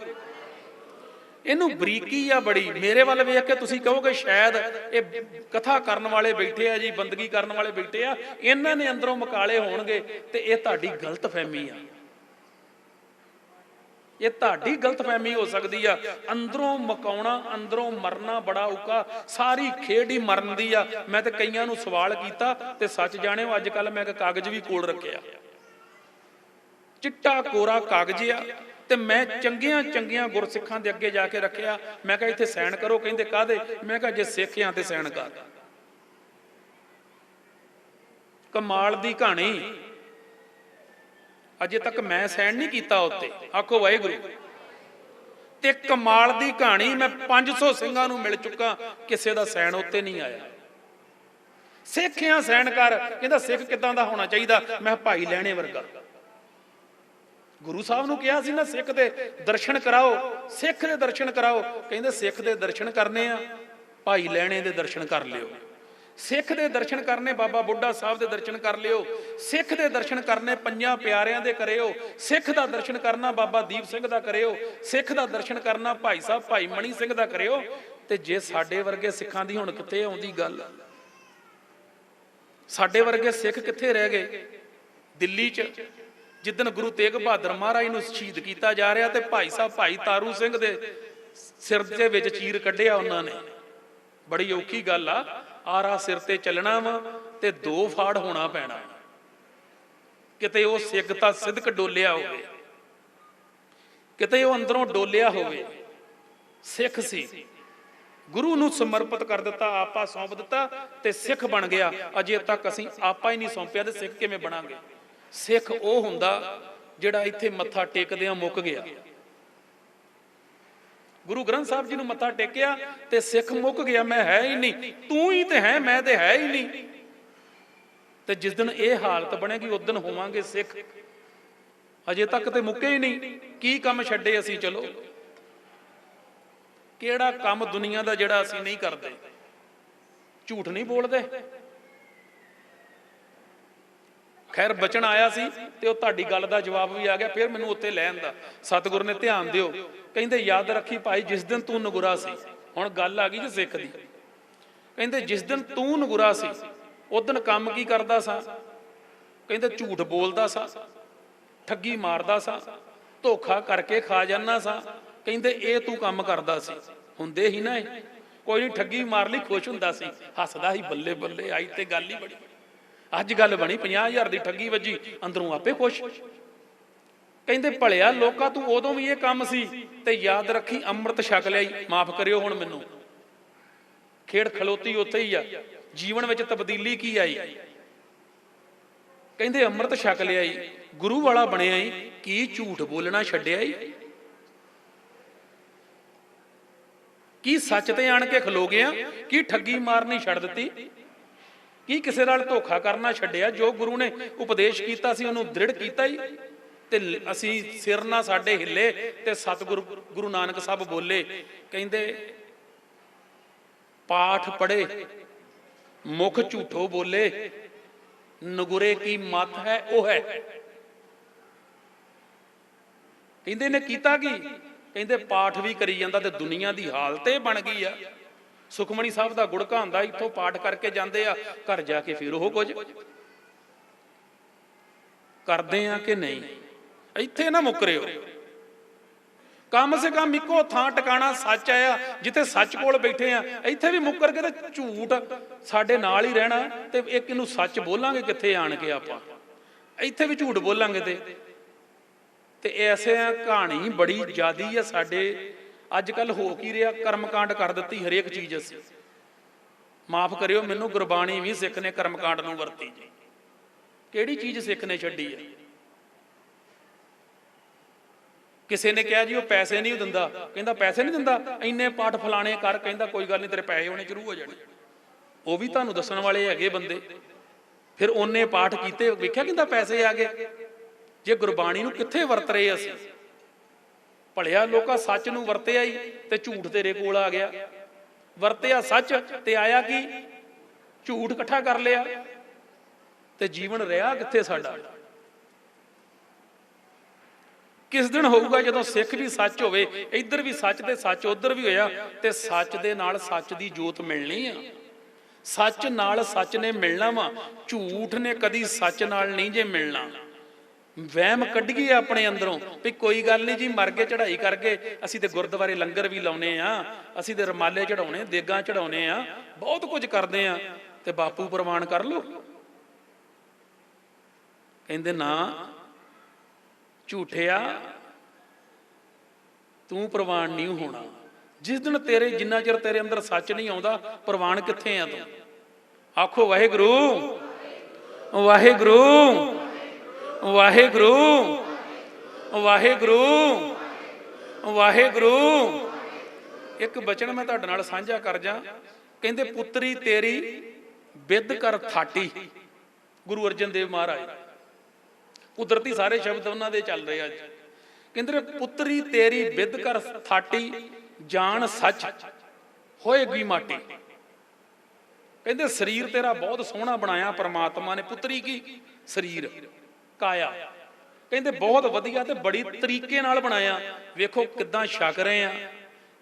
ਇਹਨੂੰ ਬਰੀਕੀ ਆ ਬੜੀ। ਮੇਰੇ ਵੱਲ ਵੇਖ ਕੇ ਤੁਸੀਂ ਕਹੋਗੇ ਸ਼ਾਇਦ ਇਹ ਕਥਾ ਕਰਨ ਵਾਲੇ ਬੈਠੇ ਆ ਜੀ, ਬੰਦਗੀ ਕਰਨ ਵਾਲੇ ਬੈਠੇ ਆ, ਇਹਨਾਂ ਨੇ ਅੰਦਰੋਂ ਮਕਾਲੇ ਹੋਣਗੇ। ਤੇ ਇਹ ਤੁਹਾਡੀ ਗਲਤਫਹਿਮੀ ਆ, ਇਹ ਤੁਹਾਡੀ ਗਲਤਫਹਿਮੀ ਹੋ ਸਕਦੀ ਆ। ਅੰਦਰੋਂ ਮਕਾਉਣਾ, ਅੰਦਰੋਂ ਮਰਨਾ ਬੜਾ ਔਖਾ। ਸਾਰੀ ਖੇਡ ਹੀ ਮਰਨ ਦੀ ਆ। ਮੈਂ ਤੇ ਕਈਆਂ ਨੂੰ ਸਵਾਲ ਕੀਤਾ, ਤੇ ਸੱਚ ਜਾਣਿਓ ਅੱਜ ਕੱਲ ਮੈਂ ਇੱਕ ਕਾਗਜ਼ ਵੀ ਕੋਲ ਰੱਖਿਆ, ਚਿੱਟਾ ਕੋਰਾ ਕਾਗਜ਼ ਆ, ਤੇ ਮੈਂ ਚੰਗੀਆਂ ਚੰਗੀਆਂ ਗੁਰਸਿੱਖਾਂ ਦੇ ਅੱਗੇ ਜਾ ਕੇ ਰੱਖਿਆ। ਮੈਂ ਕਿਹਾ ਇੱਥੇ ਸਾਈਨ ਕਰੋ। ਕਹਿੰਦੇ ਕਾਹਦੇ? ਮੈਂ ਕਿਹਾ ਜੇ ਸਿੱਖ ਆ ਤੇ ਸਾਈਨ ਕਰ। ਕਮਾਲ ਦੀ ਕਹਾਣੀ। ਅਜੇ ਤੱਕ ਮੈਂ ਸਾਈਨ ਨਹੀਂ ਕੀਤਾ ਉੱਤੇ। ਆਖੋ ਵਾਹਿਗੁਰੂ। ਤੇ ਕਮਾਲ ਦੀ ਕਹਾਣੀ, ਮੈਂ 500 ਸਿੰਘਾਂ ਨੂੰ ਮਿਲ ਚੁੱਕਾ, ਕਿਸੇ ਦਾ ਸਾਈਨ ਉੱਤੇ ਨਹੀਂ ਆਇਆ। ਸਿੱਖਿਆ ਸਾਈਨ ਕਰ। ਕਹਿੰਦਾ ਸਿੱਖ ਕਿੱਦਾਂ ਦਾ ਹੋਣਾ ਚਾਹੀਦਾ? ਮੈਂ ਭਾਈ ਲੈਣੇ ਵਰਗਾ। ਗੁਰੂ ਸਾਹਿਬ ਨੂੰ ਕਿਹਾ ਸੀ ਨਾ, ਸਿੱਖ ਦੇ ਦਰਸ਼ਨ ਕਰਾਓ, ਸਿੱਖ ਦੇ ਦਰਸ਼ਨ ਕਰਾਓ। ਕਹਿੰਦੇ ਸਿੱਖ ਦੇ ਦਰਸ਼ਨ ਕਰਨੇ ਆ, ਭਾਈ ਲੈਣੇ ਦੇ ਦਰਸ਼ਨ ਕਰ ਲਿਓ। ਸਿੱਖ ਦੇ ਦਰਸ਼ਨ ਕਰਨੇ, ਬਾਬਾ ਬੁੱਢਾ ਸਾਹਿਬ ਦੇ ਦਰਸ਼ਨ ਕਰ ਲਿਓ। ਸਿੱਖ ਦੇ ਦਰਸ਼ਨ ਕਰਨੇ, ਪੰਜਾਂ ਪਿਆਰਿਆਂ ਦੇ ਕਰਿਓ। ਸਿੱਖ ਦਾ ਦਰਸ਼ਨ ਕਰਨਾ, ਬਾਬਾ ਦੀਪ ਸਿੰਘ ਦਾ ਕਰਿਓ। ਸਿੱਖ ਦਾ ਦਰਸ਼ਨ ਕਰਨਾ, ਭਾਈ ਸਾਹਿਬ ਭਾਈ ਮਣੀ ਸਿੰਘ ਦਾ ਕਰਿਓ। ਤੇ ਜੇ ਸਾਡੇ ਵਰਗੇ ਸਿੱਖਾਂ ਦੀ ਹੁਣ ਕਿੱਥੇ ਆਉਂਦੀ ਗੱਲ? ਸਾਡੇ ਵਰਗੇ ਸਿੱਖ ਕਿੱਥੇ ਰਹਿ ਗਏ? ਦਿੱਲੀ 'ਚ ਜਿੱਦਣ ਗੁਰੂ ਤੇਗ ਬਹਾਦਰ ਮਹਾਰਾਜ ਨੂੰ ਸ਼ਹੀਦ ਕੀਤਾ ਜਾ ਰਿਹਾ, ਤੇ ਭਾਈ ਸਾਹਿਬ ਭਾਈ ਤਾਰੂ ਸਿੰਘ ਦੇ ਸਿਰ ਦੇ ਵਿੱਚ ਚੀਰ ਕੱਢਿਆ ਉਹਨਾਂ ਨੇ। ਬੜੀ ਔਖੀ ਗੱਲ ਆ। ਆਰਾ ਸਿਰ ਤੇ ਚੱਲਣਾ ਵਾ, ਤੇ 2 ਫਾੜ ਹੋਣਾ ਪੈਣਾ। ਕਿਤੇ ਉਹ ਸਿੱਖਤਾ ਸਿਦਕ ਡੋਲਿਆ ਹੋਵੇ, ਕਿਤੇ ਉਹ ਅੰਦਰੋਂ ਡੋਲਿਆ ਹੋਵੇ। ਸਿੱਖ ਸੀ, ਗੁਰੂ ਨੂੰ ਸਮਰਪਿਤ ਕਰ ਦਿੱਤਾ, ਆਪਾ ਸੌਂਪ ਦਿੱਤਾ ਤੇ ਸਿੱਖ ਬਣ ਗਿਆ। ਅਜੇ ਤੱਕ ਅਸੀਂ ਆਪਾ ਹੀ ਨਹੀਂ ਸੌਂਪਿਆ ਤੇ ਸਿੱਖ ਕਿਵੇਂ ਬਣਾਂਗੇ? ਸਿੱਖ ਉਹ ਹੁੰਦਾ ਜਿਹੜਾ ਇੱਥੇ ਮੱਥਾ ਟੇਕਦਿਆਂ ਮੁੱਕ ਗਿਆ। ਗੁਰੂ ਗ੍ਰੰਥ ਸਾਹਿਬ ਜੀ ਨੂੰ ਮੱਥਾ ਟੇਕਿਆ ਤੇ ਸਿੱਖ ਮੁੱਕ ਗਿਆ, ਮੈਂ ਹੈ ਹੀ ਨਹੀਂ, ਤੂੰ ਹੀ ਤੇ ਹੈ, ਮੈਂ ਤੇ ਹੈ ਹੀ ਨਹੀਂ। ਤੇ ਜਿਸ ਦਿਨ ਇਹ ਹਾਲਤ ਬਣੇਗੀ ਉਸ ਦਿਨ ਹੋਵਾਂਗੇ ਸਿੱਖ। ਅਜੇ ਤੱਕ ਤੇ ਮੁੱਕੇ ਹੀ ਨਹੀਂ। ਕੀ ਕੰਮ ਛੱਡੇ ਅਸੀਂ? ਚਲੋ, ਕਿਹੜਾ ਕੰਮ ਦੁਨੀਆ ਦਾ ਜਿਹੜਾ ਅਸੀਂ ਨਹੀਂ ਕਰਦੇ? ਝੂਠ ਨਹੀਂ ਬੋਲਦੇ। ਖੈਰ ਬਚਨ ਆਇਆ ਸੀ ਤੇ ਉਹ ਤੁਹਾਡੀ ਗੱਲ ਦਾ ਜਵਾਬ ਵੀ ਆ ਗਿਆ। ਫਿਰ ਮੈਨੂੰ ਉੱਥੇ ਲੈ ਆਂਦਾ। ਸਤਿਗੁਰ ਨੇ ਧਿਆਨ ਦਿਓ, ਕਹਿੰਦੇ ਯਾਦ ਰੱਖੀ ਭਾਈ, ਜਿਸ ਦਿਨ ਤੂੰ ਨਗੁਰਾ ਸੀ, ਹੁਣ ਗੱਲ ਆ ਗਈ ਜੀ ਸਿੱਖ ਦੀ। ਕਹਿੰਦੇ ਜਿਸ ਦਿਨ ਤੂੰ ਨਗੁਰਾ ਸੀ ਉਸ ਦਿਨ ਕੰਮ ਕੀ ਕਰਦਾ ਸਾਂ? ਕਹਿੰਦੇ ਝੂਠ ਬੋਲਦਾ ਸਾਂ, ਠੱਗੀ ਮਾਰਦਾ ਸਾਂ, ਧੋਖਾ ਕਰਕੇ ਖਾ ਜਾਂਦਾ ਸਾਂ। ਕਹਿੰਦੇ ਇਹ ਤੂੰ ਕੰਮ ਕਰਦਾ ਸੀ। ਹੁੰਦੇ ਹੀ ਨਾ ਇਹ, ਕੋਈ ਨਹੀਂ, ਠੱਗੀ ਮਾਰ ਲਈ ਖੁਸ਼ ਹੁੰਦਾ ਸੀ, ਹੱਸਦਾ ਹੀ, ਬੱਲੇ ਬੱਲੇ ਆਈ ਤੇ ਗੱਲ ਹੀ ਬੜੀ। ਅੱਜ ਗੱਲ ਬਣੀ 50,000 ਦੀ ਠੱਗੀ ਵੱਜੀ, ਅੰਦਰੋਂ ਆਪੇ ਖੁਸ਼। ਕਹਿੰਦੇ ਭਲਿਆ ਲੋਕਾਂ ਤੂੰ ਉਦੋਂ ਵੀ ਇਹ ਕੰਮ ਸੀ ਤੇ ਯਾਦ ਰੱਖੀ ਅੰਮ੍ਰਿਤ ਛਕ ਲਿਆਈ, ਮਾਫ ਕਰਿਓ ਹੁਣ ਮੈਨੂੰ। ਖੇਡ ਖਲੋਤੀ ਉੱਥੇ ਹੀ ਆ, ਜੀਵਨ ਵਿੱਚ ਤਬਦੀਲੀ ਕੀ ਆਈ? ਕਹਿੰਦੇ ਅੰਮ੍ਰਿਤ ਛਕ ਲਿਆਈ, ਗੁਰੂ ਵਾਲਾ ਬਣਿਆ ਈ, ਕੀ ਝੂਠ ਬੋਲਣਾ ਛੱਡਿਆ ਈ? ਕੀ ਸੱਚ ਤੇ ਆਣ ਕੇ ਖਲੋ ਗਿਆ? ਕੀ ਠੱਗੀ ਮਾਰਨੀ ਛੱਡ ਦਿੱਤੀ? ਕੀ ਕਿਸੇ ਨਾਲ ਧੋਖਾ ਕਰਨਾ ਛੱਡਿਆ? ਜੋ ਗੁਰੂ ਨੇ ਉਪਦੇਸ਼ ਕੀਤਾ ਸੀ ਉਹਨੂੰ ਦ੍ਰਿੜ ਕੀਤਾ ਹੀ। ਤੇ ਅਸੀਂ ਸਿਰ ਨਾ ਸਾਡੇ ਹਿੱਲੇ ਤੇ ਸਤਿਗੁਰੂ ਗੁਰੂ ਨਾਨਕ ਸਾਹਿਬ ਬੋਲੇ, ਕਹਿੰਦੇ ਪਾਠ ਪੜ੍ਹੇ ਮੁਖ ਝੂਠੋ ਬੋਲੇ, ਨਗੁਰੇ ਕੀ ਮੱਤ ਹੈ ਉਹ ਹੈ। ਕਹਿੰਦੇ ਨੇ ਕੀਤਾ ਕੀ? ਕਹਿੰਦੇ ਪਾਠ ਵੀ ਕਰੀ ਜਾਂਦਾ ਤੇ ਦੁਨੀਆ ਦੀ ਹਾਲਤ ਇਹ ਬਣ ਗਈ ਆ। ਸੁਖਮਣੀ ਸਾਹਿਬ ਦਾ ਗੁੜਕਾ ਹੁੰਦਾ, ਇੱਥੋਂ ਪਾਠ ਕਰਕੇ ਜਾਂਦੇ ਆ, ਘਰ ਜਾ ਕੇ ਫਿਰ ਉਹ ਕੁਝ ਕਰਦੇ ਆ ਕਿ ਨਹੀਂ? ਇੱਥੇ ਨਾ ਮੁੱਕਰਿਓ। ਕਮ ਸੇ ਕਮ ਇੱਕੋ ਥਾਂ ਟਿਕਾਣਾ ਸੱਚ ਆਇਆ, ਜਿੱਥੇ ਸੱਚ ਕੋਲ ਬੈਠੇ ਆ। ਇੱਥੇ ਵੀ ਮੁੱਕਰ ਕੇ ਤੇ ਝੂਠ ਸਾਡੇ ਨਾਲ ਹੀ ਰਹਿਣਾ ਤੇ ਇੱਕ ਇਹਨੂੰ ਸੱਚ ਬੋਲਾਂਗੇ ਕਿੱਥੇ ਆਣ ਕੇ? ਆਪਾਂ ਇੱਥੇ ਵੀ ਝੂਠ ਬੋਲਾਂਗੇ ਤੇ ਐਸੇ ਕਹਾਣੀ ਬੜੀ ਜ਼ਿਆਦੀ ਆ ਸਾਡੇ। ਅੱਜ ਕੱਲ ਹੋ ਕੀ ਰਿਹਾ? ਕਰਮਕਾਂਡ ਕਰ ਦਿੱਤੀ ਹਰੇਕ ਚੀਜ਼। ਅਸੀਂ ਮਾਫ ਕਰਿਓ ਮੈਨੂੰ, ਗੁਰਬਾਣੀ ਵੀ ਸਿੱਖ ਨੇ ਕਰਮਕਾਂਡ ਨੂੰ ਵਰਤੀ ਜੀ। ਕਿਹੜੀ ਚੀਜ਼ ਸਿੱਖ ਨੇ ਛੱਡੀ ਹੈ? ਕਿਸੇ ਨੇ ਕਿਹਾ ਜੀ ਉਹ ਪੈਸੇ ਨਹੀਂ ਦਿੰਦਾ, ਕਹਿੰਦਾ ਪੈਸੇ ਨਹੀਂ ਦਿੰਦਾ, ਇੰਨੇ ਪਾਠ ਫਲਾਣੇ ਕਰ, ਕਹਿੰਦਾ ਕੋਈ ਗੱਲ ਨਹੀਂ ਤੇਰੇ ਪੈਸੇ ਹੋਣੇ ਸ਼ੁਰੂ ਹੋ ਜਾਣੇ। ਉਹ ਵੀ ਤੁਹਾਨੂੰ ਦੱਸਣ ਵਾਲੇ ਹੈਗੇ ਬੰਦੇ। ਫਿਰ ਉਹਨੇ ਪਾਠ ਕੀਤੇ, ਵੇਖਿਆ ਕਹਿੰਦਾ ਪੈਸੇ ਆ ਗਏ। ਜੇ ਗੁਰਬਾਣੀ ਨੂੰ ਕਿੱਥੇ ਵਰਤ ਰਹੇ ਅਸੀਂ? ਭਲਿਆ ਲੋਕਾਂ ਸੱਚ ਨੂੰ ਵਰਤਿਆ ਹੀ ਤੇ ਝੂਠ ਤੇਰੇ ਕੋਲ ਆ ਗਿਆ। ਵਰਤਿਆ ਸੱਚ ਤੇ ਆਇਆ ਕੀ? ਝੂਠ ਇਕੱਠਾ ਕਰ ਲਿਆ ਤੇ ਜੀਵਨ ਰਿਹਾ ਕਿੱਥੇ ਸਾਡਾ? ਕਿਸ ਦਿਨ ਹੋਊਗਾ ਜਦੋਂ ਸਿੱਖ ਵੀ ਸੱਚ ਹੋਵੇ, ਇੱਧਰ ਵੀ ਸੱਚ ਤੇ ਸੱਚ ਉੱਧਰ ਵੀ ਹੋਇਆ, ਤੇ ਸੱਚ ਦੇ ਨਾਲ ਸੱਚ ਦੀ ਜੋਤ ਮਿਲਣੀ ਆ। ਸੱਚ ਨਾਲ ਸੱਚ ਨੇ ਮਿਲਣਾ ਵਾ, ਝੂਠ ਨੇ ਕਦੀ ਸੱਚ ਨਾਲ ਨਹੀਂ ਜੇ ਮਿਲਣਾ। ਵਹਿਮ ਕੱਢੀਏ ਆਪਣੇ ਅੰਦਰੋਂ ਵੀ ਕੋਈ ਗੱਲ ਨਹੀਂ ਜੀ, ਮਰ ਕੇ ਚੜ੍ਹਾਈ ਕਰਕੇ ਅਸੀਂ ਤੇ ਗੁਰਦੁਆਰੇ ਲੰਗਰ ਵੀ ਲਾਉਨੇ ਆ, ਅਸੀਂ ਤੇ ਰਮਾਲੇ ਚੜਾਉਣੇ, ਦੇਗਾਂ ਚੜਾਉਨੇ ਆ, ਬਹੁਤ ਕੁਝ ਕਰਦੇ ਆ, ਤੇ ਬਾਪੂ ਪ੍ਰਵਾਨ ਕਰ ਲੋ। ਕਹਿੰਦੇ ਨਾ ਝੂਠਿਆ, ਤੂੰ ਪ੍ਰਵਾਨ ਨਹੀਂ ਹੋਣਾ। ਜਿਸ ਦਿਨ ਤੇਰੇ, ਜਿੰਨਾ ਚਿਰ ਤੇਰੇ ਅੰਦਰ ਸੱਚ ਨਹੀਂ ਆਉਂਦਾ, ਪ੍ਰਵਾਨ ਕਿੱਥੇ ਆ ਤੂੰ? ਆਖੋ ਵਾਹਿਗੁਰੂ ਵਾਹਿਗੁਰੂ ਵਾਹਿਗੁਰੂ ਵਾਹਿਗੁਰੂ ਵਾਹਿਗੁਰੂ। ਇੱਕ ਬਚਨ ਮੈਂ ਤੁਹਾਡੇ ਨਾਲ ਸਾਂਝਾ ਕਰ ਜਾ। ਕਹਿੰਦੇ ਪੁੱਤਰੀ ਤੇਰੀ ਬਿੱਦ ਕਰ ਥਾਟੀ। ਗੁਰੂ ਅਰਜਨ ਦੇਵ ਮਹਾਰਾਜ, ਕੁਦਰਤੀ ਸਾਰੇ ਸ਼ਬਦ ਉਹਨਾਂ ਦੇ ਚੱਲ ਰਹੇ ਅੱਜ। ਕਹਿੰਦੇ ਪੁੱਤਰੀ ਤੇਰੀ ਬਿੱਦ ਕਰ ਥਾਟੀ, ਜਾਣ ਸੱਚ ਹੋਏਗੀ ਮਾਟੀ। ਕਹਿੰਦੇ ਸਰੀਰ ਤੇਰਾ ਬਹੁਤ ਸੋਹਣਾ ਬਣਾਇਆ ਪਰਮਾਤਮਾ ਨੇ। ਪੁੱਤਰੀ ਕੀ? ਸਰੀਰ, ਕਾਇਆ। ਕਹਿੰਦੇ ਬਹੁਤ ਵਧੀਆ ਤੇ ਬੜੀ ਤਰੀਕੇ ਨਾਲ ਬਣਾਇਆ। ਵੇਖੋ ਕਿੱਦਾਂ ਛਕ ਰਹੇ ਆ,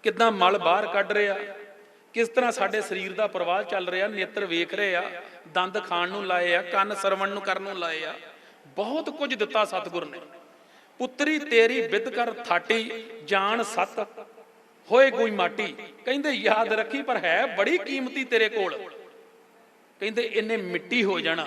ਕਿੱਦਾਂ ਮਲ ਬਾਹਰ ਕੱਢ ਰਹੇ ਆ, ਕਿਸ ਤਰ੍ਹਾਂ ਸਾਡੇ ਸਰੀਰ ਦਾ ਪ੍ਰਵਾਹ ਚੱਲ ਰਿਹਾ। ਨੇਤਰ ਵੇਖ ਰਹੇ ਆ, ਦੰਦ ਖਾਣ ਨੂੰ ਲਾਏ ਆ, ਕੰਨ ਸਰਵਣ ਨੂੰ ਕਰਨ ਨੂੰ ਲਾਏ ਆ, ਬਹੁਤ ਕੁਝ ਦਿੱਤਾ ਸਤਿਗੁਰ ਨੇ। ਪੁੱਤਰੀ ਤੇਰੀ ਬਿੱਦ ਕਰ ਥਾਟੀ, ਜਾਣ ਸੱਤ ਹੋਏ ਕੋਈ ਮਾਟੀ। ਕਹਿੰਦੇ ਯਾਦ ਰੱਖੀ ਪਰ ਹੈ ਬੜੀ ਕੀਮਤੀ ਤੇਰੇ ਕੋਲ। ਕਹਿੰਦੇ ਇਹਨੇ ਮਿੱਟੀ ਹੋ ਜਾਣਾ।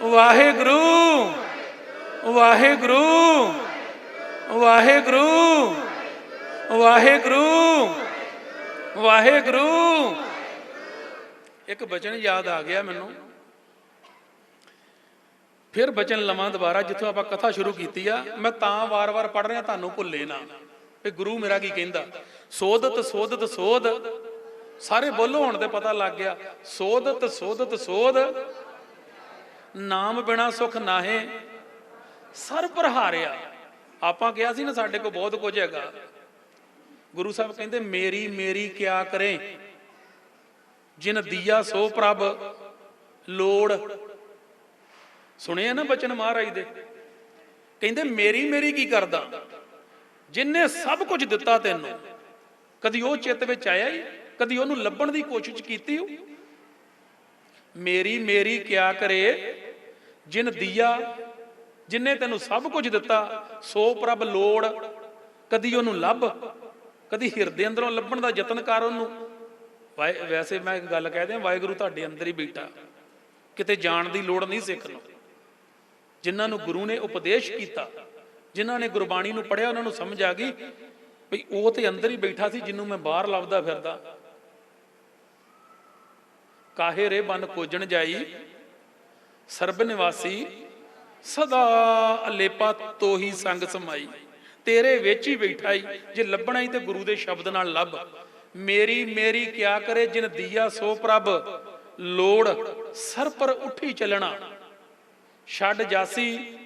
ਵਾਹਿਗੁਰੂ ਵਾਹਿਗੁਰੂ ਵਾਹਿਗੁਰੂ ਵਾਹਿਗੁਰੂ ਵਾਹਿਗੁਰੂ। ਇੱਕ ਬਚਨ ਯਾਦ ਆ ਗਿਆ ਮੈਨੂੰ, ਫਿਰ ਬਚਨ ਲਵਾਂ ਦੁਬਾਰਾ ਜਿੱਥੋਂ ਆਪਾਂ ਕਥਾ ਸ਼ੁਰੂ ਕੀਤੀ ਆ। ਮੈਂ ਤਾਂ ਵਾਰ-ਵਾਰ ਪੜ੍ਹ ਰਿਹਾ ਤੁਹਾਨੂੰ ਭੁੱਲੇ ਨਾ ਵੀ ਗੁਰੂ ਮੇਰਾ ਕੀ ਕਹਿੰਦਾ। ਸੋਧਤ ਸੋਧਤ ਸੋਧ, ਸਾਰੇ ਬੋਲੋ ਹੁਣ ਤੇ ਪਤਾ ਲੱਗ ਗਿਆ। ਸੋਧਤ ਸੋਧਤ ਸੋਧ, ਨਾਮ ਬਿਨਾ ਸੁਖ ਨਾਹੇ ਸਰ ਪ੍ਰਹਾਰਿਆ। ਆਪਾਂ ਕਿਹਾ ਸੀ ਨਾ ਸਾਡੇ ਕੋਲ ਬਹੁਤ ਕੁਝ ਹੈਗਾ। ਗੁਰੂ ਸਾਹਿਬ ਕਹਿੰਦੇ ਮੇਰੀ ਮੇਰੀ ਕਿਆ ਕਰੇ, ਜਿਨ ਦੀਆ ਸੋ ਪ੍ਰਭ ਲੋੜ। ਸੁਣਿਆ ਨਾ ਬਚਨ ਮਹਾਰਾਜ ਦੇ, ਕਹਿੰਦੇ ਮੇਰੀ ਮੇਰੀ ਕੀ ਕਰਦਾ, ਜਿੰਨੇ ਸਭ ਕੁਝ ਦਿੱਤਾ ਤੈਨੂੰ। ਕਦੀ ਉਹ ਚਿੱਤ ਵਿੱਚ ਆਇਆ ਹੀ, ਕਦੀ ਉਹਨੂੰ ਲੱਭਣ ਦੀ ਕੋਸ਼ਿਸ਼ ਕੀਤੀ ਹੋ। ਮੇਰੀ ਮੇਰੀ ਕਿਆ ਕਰੇ, ਜਿਨ ਦੀਆ, ਜਿੰਨੇ ਤੈਨੂੰ ਸਭ ਕੁਝ ਦਿੱਤਾ, ਸੋ ਪ੍ਰਭ ਲੋੜ। ਕਦੀ ਉਹਨੂੰ ਲੱਭ, ਕਦੀ ਹਿਰਦੇ ਅੰਦਰੋਂ ਲੱਭਣ ਦਾ ਯਤਨ ਕਰ ਉਹਨੂੰ। ਵੈਸੇ ਮੈਂ ਇੱਕ ਗੱਲ ਕਹਿ ਦਿਆਂ, ਵਾਹਿਗੁਰੂ ਤੁਹਾਡੇ ਅੰਦਰ ਹੀ ਬੈਠਾ, ਕਿਤੇ ਜਾਣ ਦੀ ਲੋੜ ਨਹੀਂ ਸਿੱਖ ਨੂੰ। ਜਿਨ੍ਹਾਂ ਨੂੰ ਗੁਰੂ ਨੇ ਉਪਦੇਸ਼ ਕੀਤਾ, ਜਿਨ੍ਹਾਂ ਨੇ ਗੁਰਬਾਣੀ ਨੂੰ ਪੜ੍ਹਿਆ, ਉਹਨਾਂ ਨੂੰ ਸਮਝ ਆ ਗਈ ਵੀ ਉਹ ਤੇ ਅੰਦਰ ਹੀ ਬੈਠਾ ਸੀ, ਜਿਹਨੂੰ ਮੈਂ ਬਾਹਰ ਲੱਭਦਾ ਫਿਰਦਾ। ਕਾਹੇ ਰੇ ਬਨ ਕੋਜਣ ਜਾਈ, ਸਰਬ ਨਿਵਾਸੀ ਸਦਾ ਅਲੇਪਾ ਤੋਹੀ ਸੰਗ ਸਮਾਈ। ਤੇਰੇ ਵਿੱਚ ਹੀ ਬੈਠਾ ਹੀ, ਜੇ ਲੱਭਣਾ ਹੀ ਤੇ ਗੁਰੂ ਦੇ ਸ਼ਬਦ ਨਾਲ ਲੱਭ। ਮੇਰੀ ਮੇਰੀ ਕਿਆ ਕਰੇ, ਜਿਨ ਦੀਆ ਸੋ ਪ੍ਰਭ ਲੋੜ। ਸਰ ਪਰ ਉੱਠੀ ਚੱਲਣਾ, ਛੱਡ ਜਾਸੀ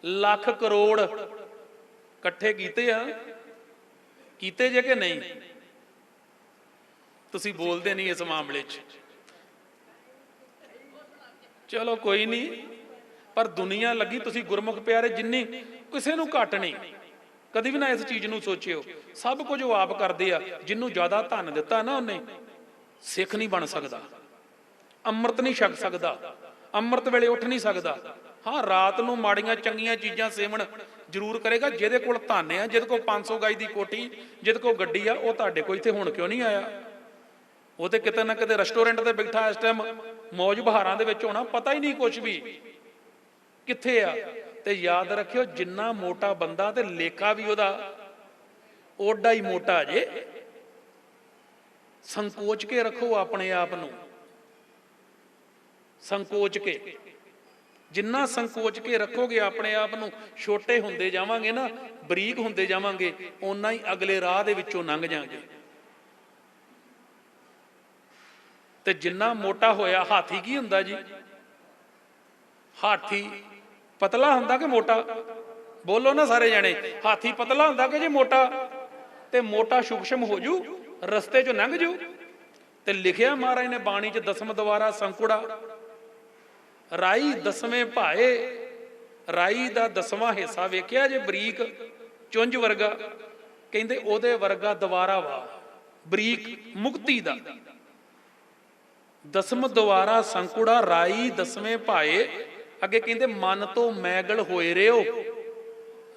ਲੱਖ ਕਰੋੜ। ਇਕੱਠੇ ਕੀਤੇ ਆ, ਕੀਤੇ ਜੇ ਕਿ ਨਹੀਂ? ਤੁਸੀਂ ਬੋਲਦੇ ਨਹੀਂ ਇਸ ਮਾਮਲੇ 'ਚ। ਚਲੋ ਕੋਈ ਨਹੀਂ, ਪਰ ਦੁਨੀਆ ਲੱਗੀ, ਤੁਸੀਂ ਗੁਰਮੁਖ ਪਿਆਰੇ ਜਿੰਨੀ, ਕਿਸੇ ਨੂੰ ਘੱਟ ਨਹੀਂ। ਕਦੀ ਵੀ ਨਾ ਇਸ ਚੀਜ਼ ਨੂੰ ਸੋਚਿਓ। ਸਭ ਕੁਝ ਉਹ ਆਪ ਕਰਦੇ ਆ। ਜਿਹਨੂੰ ਜ਼ਿਆਦਾ ਧਨ ਦਿੱਤਾ ਨਾ, ਉਹਨੇ ਸਿੱਖ ਨਹੀਂ ਬਣ ਸਕਦਾ, ਅੰਮ੍ਰਿਤ ਨਹੀਂ ਛਕ ਸਕਦਾ, ਅੰਮ੍ਰਿਤ ਵੇਲੇ ਉੱਠ ਨਹੀਂ ਸਕਦਾ। ਹਾਂ, ਰਾਤ ਨੂੰ ਮਾੜੀਆਂ ਚੰਗੀਆਂ ਚੀਜ਼ਾਂ ਸੇਵਨ ਜ਼ਰੂਰ ਕਰੇਗਾ। ਜਿਹਦੇ ਕੋਲ ਧਨ ਆ, ਜਿਹਦੇ ਕੋਲ 500 ਗਜ ਦੀ ਕੋਠੀ, ਜਿਹਦੇ ਕੋਲ ਗੱਡੀ ਆ, ਉਹ ਤੁਹਾਡੇ ਕੋਲ ਇੱਥੇ ਹੁਣ ਕਿਉਂ ਨਹੀਂ ਆਇਆ? ਉਹ ਤੇ ਕਿਤੇ ਨਾ ਕਿਤੇ ਰੈਸਟੋਰੈਂਟ ਤੇ ਬੈਠਾ ਇਸ ਟਾਈਮ, ਮੌਜ ਬਹਾਰਾਂ ਦੇ ਵਿੱਚ ਹੋਣਾ, ਪਤਾ ਹੀ ਨਹੀਂ ਕੁਝ ਵੀ ਕਿੱਥੇ ਆ। ਤੇ ਯਾਦ ਰੱਖਿਓ, ਜਿੰਨਾ ਮੋਟਾ ਬੰਦਾ ਤੇ ਲੇਖਾ ਵੀ ਉਹਦਾ ਓਡਾ ਹੀ ਮੋਟਾ ਜੇ। ਸੰਕੋਚ ਕੇ ਰੱਖੋ ਆਪਣੇ ਆਪ ਨੂੰ, ਸੰਕੋਚ ਕੇ। ਜਿੰਨਾ ਸੰਕੋਚ ਕੇ ਰੱਖੋਗੇ ਆਪਣੇ ਆਪ ਨੂੰ, ਛੋਟੇ ਹੁੰਦੇ ਜਾਵਾਂਗੇ ਨਾ, ਬਰੀਕ ਹੁੰਦੇ ਜਾਵਾਂਗੇ, ਓਨਾ ਹੀ ਅਗਲੇ ਰਾਹ ਦੇ ਵਿੱਚੋਂ ਲੰਘ ਜਾਵਾਂਗੇ। ਤੇ ਜਿੰਨਾ ਮੋਟਾ ਹੋਇਆ, ਹਾਥੀ ਕੀ ਹੁੰਦਾ ਜੀ? ਹਾਥੀ ਪਤਲਾ ਹੁੰਦਾ ਕਿ ਮੋਟਾ? ਬੋਲੋ ਨਾ ਸਾਰੇ ਜਣੇ, ਹਾਥੀ ਪਤਲਾ ਹੁੰਦਾ ਕਿ ਜੇ ਮੋਟਾ? ਤੇ ਮੋਟਾ ਸੂਖਸ਼ਮ ਹੋ ਜੂ, ਰਸਤੇ 'ਚੋਂ ਲੰਘ ਜੂ। ਤੇ ਲਿਖਿਆ ਮਹਾਰਾਜ ਨੇ ਬਾਣੀ 'ਚ, ਦਸਮ ਦਵਾਰਾ ਸੰਕੁੜਾ ਰਾਈ ਦਸਵੇਂ ਭਾਏ। ਰਾਈ ਦਾ 10ਵਾਂ ਹਿੱਸਾ ਵੇਖਿਆ ਜੇ, ਬਰੀਕ ਚੁੰਝ ਵਰਗਾ। ਕਹਿੰਦੇ ਉਹਦੇ ਵਰਗਾ ਦੁਆਰਾ ਵਾ, ਬਰੀਕ ਮੁਕਤੀ ਦਾ। ਦਸਮ ਦੁਆਰਾ ਸੰਕੁੜਾ ਰਾਈ 10ਵੇਂ ਭਾਏ। ਅੱਗੇ ਕਹਿੰਦੇ ਮਨ ਤੋਂ ਮੈਗਲ ਹੋਏ ਰਿਓ,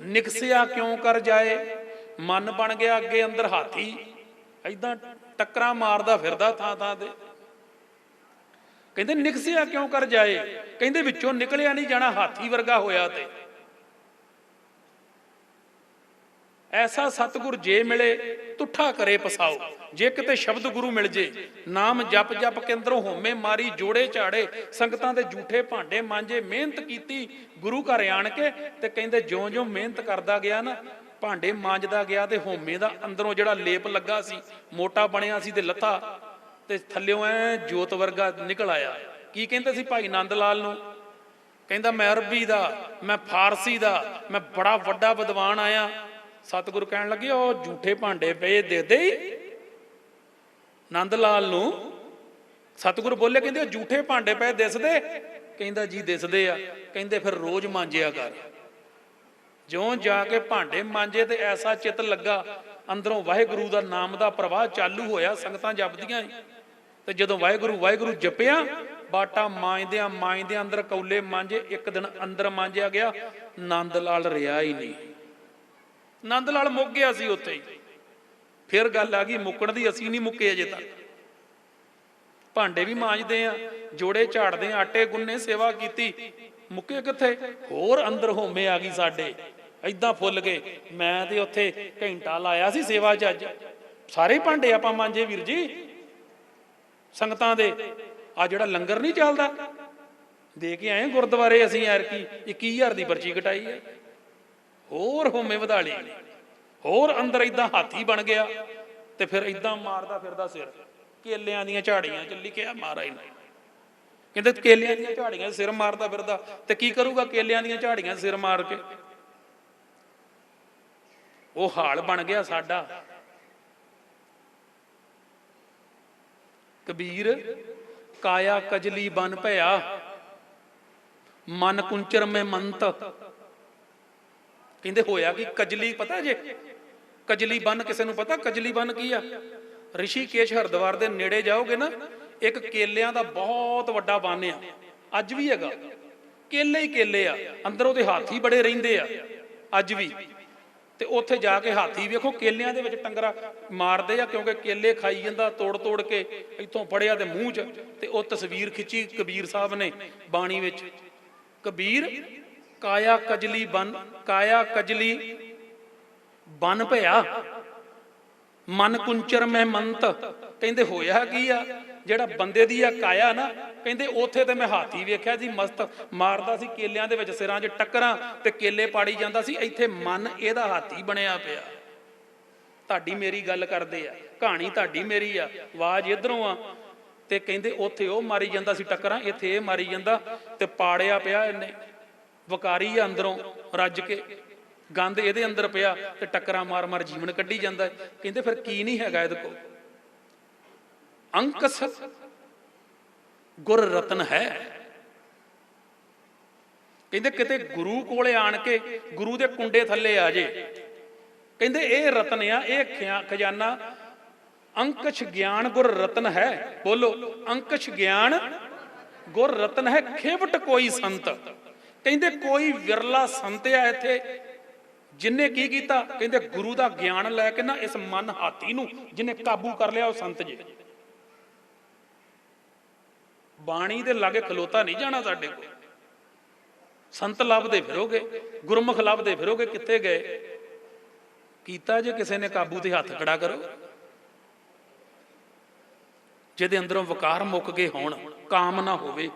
ਨਿਕਸਿਆ ਕਿਉਂ ਕਰ ਜਾਏ। ਮਨ ਬਣ ਗਿਆ ਅੱਗੇ ਅੰਦਰ ਹਾਥੀ, ਏਦਾਂ ਟੱਕਰਾਂ ਮਾਰਦਾ ਫਿਰਦਾ ਥਾਂ ਥਾਂ ਤੇ। ਕਹਿੰਦੇ ਨਿਕਸਿਆ ਕਿਉਂ ਕਰ ਜਾਏ, ਕਹਿੰਦੇ ਵਿੱਚੋਂ ਨਿਕਲਿਆ ਨਹੀਂ ਜਾਣਾ, ਹਾਥੀ ਵਰਗਾ ਹੋਇਆ। ਤੇ ਐਸਾ ਸਤਿਗੁਰ ਜੇ ਮਿਲੇ, ਤੁਠਾ ਕਰੇ ਪਸਾਓ। ਜੇ ਕਿਤੇ ਸ਼ਬਦ ਗੁਰੂ ਮਿਲ ਜੇ, ਨਾਮ ਜਪ ਜਪ ਕੇ ਅੰਦਰੋਂ ਹੋਮੇ ਮਾਰੀ, ਜੋੜੇ ਝਾੜੇ, ਸੰਗਤਾਂ ਦੇ ਝੂਠੇ ਭਾਂਡੇ ਮਾਂਜੇ, ਮਿਹਨਤ ਕੀਤੀ ਗੁਰੂ ਘਰ ਆਣ ਕੇ। ਤੇ ਕਹਿੰਦੇ ਜਿਉਂ ਜਿਉਂ ਮਿਹਨਤ ਕਰਦਾ ਗਿਆ ਨਾ, ਭਾਂਡੇ ਮਾਂਜਦਾ ਗਿਆ, ਤੇ ਹੋਮੇ ਦਾ ਅੰਦਰੋਂ ਜਿਹੜਾ ਲੇਪ ਲੱਗਾ ਸੀ, ਮੋਟਾ ਬਣਿਆ ਸੀ, ਤੇ ਲੱਥਾ, ਤੇ ਥੱਲਿਓਂ ਐ ਜੋਤ ਵਰਗਾ ਨਿਕਲ ਆਇਆ। ਕੀ ਕਹਿੰਦੇ ਸੀ ਭਾਈ ਨੰਦ ਲਾਲ ਨੂੰ? ਕਹਿੰਦਾ ਮੈਂ ਅਰਬੀ ਦਾ, ਮੈਂ ਫਾਰਸੀ ਦਾ, ਮੈਂ ਬੜਾ ਵੱਡਾ ਵਿਦਵਾਨ ਆਇਆ। ਸਤਿਗੁਰੂ ਕਹਿਣ ਲੱਗੇ ਉਹ ਝੂਠੇ ਭਾਂਡੇ ਪਏ ਦੇ ਦੇ ਨੰਦ ਲਾਲ ਨੂੰ। ਸਤਿਗੁਰੂ ਬੋਲੇ, ਕਹਿੰਦੇ ਉਹ ਝੂਠੇ ਭਾਂਡੇ ਪਏ ਦਿਸਦੇ? ਕਹਿੰਦਾ ਜੀ ਦਿਸਦੇ ਆ। ਕਹਿੰਦੇ ਫਿਰ ਰੋਜ਼ ਮਾਂਜਿਆ ਕਰ। ਜਿਉਂ ਜਾ ਕੇ ਭਾਂਡੇ ਮਾਂਜੇ ਤੇ ਐਸਾ ਚਿੱਤ ਲੱਗਾ, ਅੰਦਰੋਂ ਵਾਹਿਗੁਰੂ ਦਾ ਨਾਮ ਦਾ ਪ੍ਰਵਾਹ ਚਾਲੂ ਹੋਇਆ, ਸੰਗਤਾਂ ਜਪਦੀਆਂ। ਤੇ ਜਦੋਂ ਵਾਹਿਗੁਰੂ ਵਾਹਿਗੁਰੂ ਜਪਿਆ, ਬਾਟਾ ਮਾਂਜਦਿਆਂ ਮਾਂਜਦਿਆਂ ਅੰਦਰ ਕੌਲੇ ਮਾਂਜੇ। ਇੱਕ ਦਿਨ ਅੰਦਰ ਮਾਂਜਿਆ ਗਿਆ, ਨੰਦ ਲਾਲ ਰਿਹਾ ਹੀ ਨਹੀਂ। ਨੰਦ ਲਾਲ ਮੁੱਕ ਗਿਆ ਸੀ ਉੱਥੇ ਹੀ। ਫਿਰ ਗੱਲ ਆ ਗਈ ਮੁੱਕਣ ਦੀ, ਅਸੀਂ ਨਹੀਂ ਮੁੱਕੇ ਅਜੇ ਤੱਕ। ਭਾਂਡੇ ਵੀ ਮਾਂਜਦੇ ਆ, ਜੋੜੇ ਝਾੜਦੇ ਆ, ਆਟੇ ਗੁੰਨੇ, ਸੇਵਾ ਕੀਤੀ, ਮੁੱਕੇ ਕਿੱਥੇ, ਹੋਰ ਅੰਦਰ ਹੋਮੇ ਆ ਗਈ ਸਾਡੇ, ਏਦਾਂ ਫੁੱਲ ਗਏ। ਮੈਂ ਤੇ ਉੱਥੇ ਘੰਟਾ ਲਾਇਆ ਸੀ ਸੇਵਾ 'ਚ, ਅੱਜ ਸਾਰੇ ਭਾਂਡੇ ਆਪਾਂ ਮਾਂਜੇ ਵੀਰ ਜੀ ਸੰਗਤਾਂ ਦੇ। ਆ ਜਿਹੜਾ ਲੰਗਰ ਨਹੀਂ ਚੱਲਦਾ ਦੇ ਕੇ ਆਏ ਗੁਰਦੁਆਰੇ ਅਸੀਂ, ਯਾਰ ਕੀ 21,000 ਦੀ ਪਰਚੀ ਕਟਾਈ ਹੈ, ਹੋਰ ਹੋਮੇ ਵਧਾ ਲਈ, ਹੋਰ ਅੰਦਰ ਏਦਾਂ ਹਾਥੀ ਬਣ ਗਿਆ। ਤੇ ਫਿਰ ਏਦਾਂ ਮਾਰਦਾ ਫਿਰਦਾ ਸਿਰ, ਕੇਲਿਆਂ ਦੀਆਂ ਝਾੜੀਆਂ 'ਚ ਲਿਖਿਆ ਮਹਾਰਾਜ ਨੇ, ਕਹਿੰਦੇ ਕੇਲਿਆਂ ਦੀਆਂ ਝਾੜੀਆਂ ਸਿਰ ਮਾਰਦਾ ਫਿਰਦਾ, ਤੇ ਕੀ ਕਰੂਗਾ ਕੇਲਿਆਂ ਦੀਆਂ ਝਾੜੀਆਂ ਸਿਰ ਮਾਰ ਕੇ। ਉਹ ਹਾਲ ਬਣ ਗਿਆ ਸਾਡਾ। ਕਬੀਰ ਕਾਇਆ ਕਜਲੀ ਬਨ ਭਇਆ, ਮਨ ਕੁੰਚਰ ਮੈਂ ਮੰਤ। ਕਹਿੰਦੇ ਹੋਇਆ ਕਿ ਕਜਲੀ ਪਤਾ ਜੇ, ਕਜਲੀ ਬਨ ਕਿਸੇ ਨੂੰ ਪਤਾ ਕਜਲੀ ਬਨ ਕੀ ਆ? ਰਿਸ਼ੀਕੇਸ਼ ਹਰਿਦੁਆਰ ਦੇ ਨੇੜੇ ਜਾਓਗੇ ਨਾ, ਇੱਕ ਕੇਲਿਆਂ ਦਾ ਬਹੁਤ ਵੱਡਾ ਬੰਨ ਆ, ਅੱਜ ਵੀ ਹੈਗਾ, ਕੇਲੇ ਹੀ ਕੇਲੇ ਆ, ਅੰਦਰ ਉਹਦੇ ਹਾਥੀ ਬੜੇ ਰਹਿੰਦੇ ਆ ਅੱਜ ਵੀ। ਤੇ ਉੱਥੇ ਜਾ ਕੇ ਹਾਥੀ ਵੇਖੋ ਕੇਲਿਆਂ ਦੇ ਵਿੱਚ ਟੰਗਰਾ ਮਾਰਦੇ ਆ, ਕਿਉਂਕਿ ਕੇਲੇ ਖਾਈ ਜਾਂਦਾ ਤੋੜ ਤੋੜ ਕੇ, ਇੱਥੋਂ ਫੜਿਆ ਤੇ ਮੂੰਹ 'ਚ। ਤੇ ਉਹ ਤਸਵੀਰ ਖਿੱਚੀ ਕਬੀਰ ਸਾਹਿਬ ਨੇ ਬਾਣੀ ਵਿੱਚ। ਕਬੀਰ ਕਾਇਆ ਕਜਲੀ ਬਨ, ਕਾਇਆ ਕਜਲੀ ਬਨ ਭਇਆ, ਮਨ ਕੁੰਚਰ ਮੈਂ ਮੰਤ। ਕਹਿੰਦੇ ਹੋਇਆ ਕੀ ਆ, ਜਿਹੜਾ ਬੰਦੇ ਦੀ ਆ ਕਾਇਆ ਨਾ, ਕਹਿੰਦੇ ਉੱਥੇ ਤੇ ਮੈਂ ਹਾਥੀ ਵੇਖਿਆ ਸੀ ਮਸਤ ਮਾਰਦਾ ਸੀ ਕੇਲਿਆਂ ਦੇ ਵਿੱਚ, ਸਿਰਾਂ 'ਚ ਟੱਕਰਾਂ ਤੇ ਕੇਲੇ ਪਾੜੀ ਜਾਂਦਾ ਸੀ। ਇੱਥੇ ਮਨ ਇਹਦਾ ਹਾਥੀ ਬਣਿਆ ਪਿਆ। ਤੁਹਾਡੀ ਮੇਰੀ ਗੱਲ ਕਰਦੇ ਆ, ਕਹਾਣੀ ਤੁਹਾਡੀ ਮੇਰੀ ਆ, ਆਵਾਜ਼ ਇਧਰੋਂ ਆ। ਤੇ ਕਹਿੰਦੇ ਉੱਥੇ ਉਹ ਮਾਰੀ ਜਾਂਦਾ ਸੀ ਟੱਕਰਾਂ, ਇੱਥੇ ਇਹ ਮਾਰੀ ਜਾਂਦਾ, ਤੇ ਪਾੜਿਆ ਪਿਆ ਇਹਨੇ, ਵਕਾਰੀ ਆ ਅੰਦਰੋਂ ਰੱਜ ਕੇ, ਗੰਦ ਇਹਦੇ ਅੰਦਰ ਪਿਆ, ਤੇ ਟੱਕਰਾਂ ਮਾਰ ਮਾਰ ਜੀਵਨ ਕੱਢੀ ਜਾਂਦਾ। ਕਹਿੰਦੇ ਫਿਰ ਕੀ ਨਹੀਂ ਹੈਗਾ ਇਹਦੇ ਕੋਲ? ਅੰਕਸ ਗੁਰ ਰਤਨ ਹੈ। ਕਹਿੰਦੇ ਕਿਤੇ ਗੁਰੂ ਕੋਲੇ ਆਣ ਕੇ ਗੁਰੂ ਦੇ ਕੁੰਡੇ ਥੱਲੇ ਆ ਜੇ, ਕਹਿੰਦੇ ਇਹ ਰਤਨ ਆ, ਇਹ ਖਜ਼ਾਨਾ। ਅੰਕਸ਼ ਗਿਆਨ ਗੁਰ ਰਤਨ ਹੈ, ਬੋਲੋ ਅੰਕਸ਼ ਗਿਆਨ ਗੁਰ ਰਤਨ ਹੈ, ਖੇਵਟ ਕੋਈ ਸੰਤ। ਕਹਿੰਦੇ ਕੋਈ ਵਿਰਲਾ ਸੰਤ ਆ ਇੱਥੇ ਜਿਨੇ ਕੀ ਕੀਤਾ, ਕਹਿੰਦੇ ਗੁਰੂ ਦਾ ਗਿਆਨ ਲੈ ਕੇ ਨਾ ਇਸ ਮਨ ਹਾਥੀ ਨੂੰ ਜਿਹਨੇ ਕਾਬੂ ਕਰ ਲਿਆ, ਉਹ ਸੰਤ ਜੀ। ਬਾਣੀ ਦੇ ਲਾਗੇ ਖਲੋਤਾ ਨਹੀਂ ਜਾਣਾ ਸਾਡੇ ਕੋਲ। ਸੰਤ ਲੱਭਦੇ ਫਿਰੋਗੇ, ਗੁਰਮੁਖ ਲੱਭਦੇ ਫਿਰੋਗੇ, ਕਿੱਥੇ ਗਏ? ਕੀਤਾ ਜੇ ਕਿਸੇ ਨੇ ਕਾਬੂ ਤੇ ਹੱਥ ਖੜਾ ਕਰੋ। ਜਿਹਦੇ ਅੰਦਰੋਂ ਵਕਾਰ ਮੁੱਕ ਗਏ ਹੋਣ, ਕਾਮ ਨਾ ਹੋਵੇ,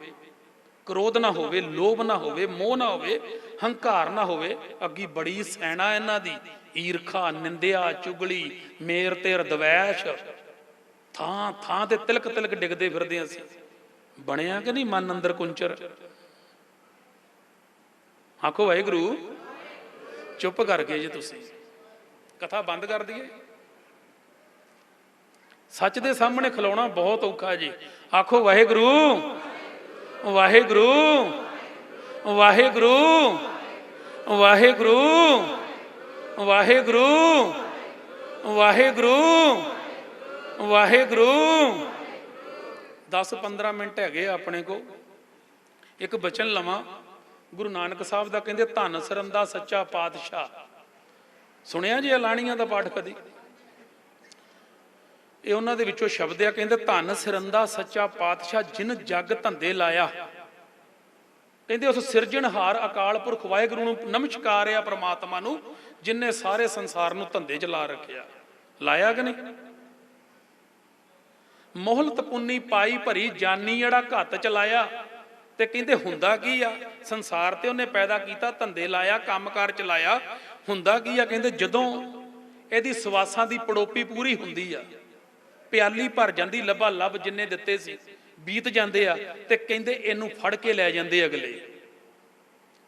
ਕ੍ਰੋਧ ਨਾ ਹੋਵੇ, ਲੋਭ ਨਾ ਹੋਵੇ, ਮੋਹ ਨਾ ਹੋਵੇ, ਹੰਕਾਰ ਨਾ ਹੋਵੇ। ਅੱਗੀ ਬੜੀ ਸੈਨਾ ਇਹਨਾਂ ਦੀ, ਈਰਖਾ, ਨਿੰਦਿਆ, ਚੁਗਲੀ, ਮੇਰ ਤੇ ਦਵੈਸ਼, ਥਾਂ ਥਾਂ ਤੇ ਤਿਲਕ ਤਿਲਕ ਡਿੱਗਦੇ ਫਿਰਦੇ ਅਸੀਂ। ਬਣਿਆ ਕਿ ਨਹੀਂ ਮਨ ਅੰਦਰ ਕੁੰਚਰ? ਆਖੋ ਵਾਹਿਗੁਰੂ। ਚੁੱਪ ਕਰ ਗਏ ਜੀ ਤੁਸੀਂ, ਕਥਾ ਬੰਦ ਕਰ ਦਈਏ। ਸੱਚ ਦੇ ਸਾਹਮਣੇ ਖਲੋਣਾ ਬਹੁਤ ਔਖਾ ਜੀ। ਆਖੋ ਵਾਹਿਗੁਰੂ ਵਾਹਿਗੁਰੂ ਵਾਹਿਗੁਰੂ ਵਾਹਿਗੁਰੂ ਵਾਹਿਗੁਰੂ ਵਾਹਿਗੁਰੂ ਵਾਹਿਗੁਰੂ। 10-15 ਮਿੰਟ ਹੈਗੇ ਆਪਣੇ ਕੋ। ਇੱਕ ਬਚਨ ਲਵਾਂ ਗੁਰੂ ਨਾਨਕ ਸਾਹਿਬ ਦਾ, ਕਹਿੰਦੇ ਧੰਨ ਸਰੰਦਾ ਸੱਚਾ ਪਾਤਸ਼ਾਹ। ਸੁਣਿਆ ਜੀ ਅਲਾਣੀਆਂ ਦਾ ਪਾਠ ਕਦੀ? ਇਹ ਉਹਨਾਂ ਦੇ ਵਿੱਚੋਂ ਸ਼ਬਦ ਆ, ਕਹਿੰਦੇ ਧੰਨ ਸਰੰਦਾ ਸੱਚਾ ਪਾਤਸ਼ਾਹ ਜਿਨ ਜਗ ਧੰਦੇ ਲਾਇਆ। ਕਹਿੰਦੇ ਉਸ ਸਿਰਜਣਹਾਰ ਅਕਾਲ ਪੁਰਖ ਵਾਹਿਗੁਰੂ ਨੂੰ ਨਮਸਕਾਰ ਆ, ਪ੍ਰਮਾਤਮਾ ਨੂੰ, ਜਿਨਨੇ ਸਾਰੇ ਸੰਸਾਰ ਨੂੰ ਧੰਦੇ 'ਚ ਲਾ ਰੱਖਿਆ। ਲਾਇਆ ਕਿ ਨਹੀਂ? ਮੋਹਲਤ ਪੁੰਨੀ ਪਾਈ ਭਰੀ ਜਾਨੀ ਜਿਹੜਾ ਘੱਤ ਚਲਾਇਆ। ਤੇ ਕਹਿੰਦੇ ਹੁੰਦਾ ਕੀ ਆ? ਸੰਸਾਰ ਤੇ ਉਹਨੇ ਪੈਦਾ ਕੀਤਾ, ਧੰਦੇ ਲਾਇਆ, ਕੰਮਕਾਰ ਚਲਾਇਆ। ਹੁੰਦਾ ਕੀ ਆ? ਕਹਿੰਦੇ ਜਦੋਂ ਇਹਦੀ ਸਵਾਸਾਂ ਦੀ ਪੜੋਪੀ ਪੂਰੀ ਹੁੰਦੀ ਆ, ਪਿਆਲੀ ਭਰ ਜਾਂਦੀ, ਲੱਭਾ ਲੱਭ ਜਿੰਨੇ ਦਿੱਤੇ ਸੀ ਬੀਤ ਜਾਂਦੇ ਆ, ਤੇ ਕਹਿੰਦੇ ਇਹਨੂੰ ਫੜ ਕੇ ਲੈ ਜਾਂਦੇ ਅਗਲੇ।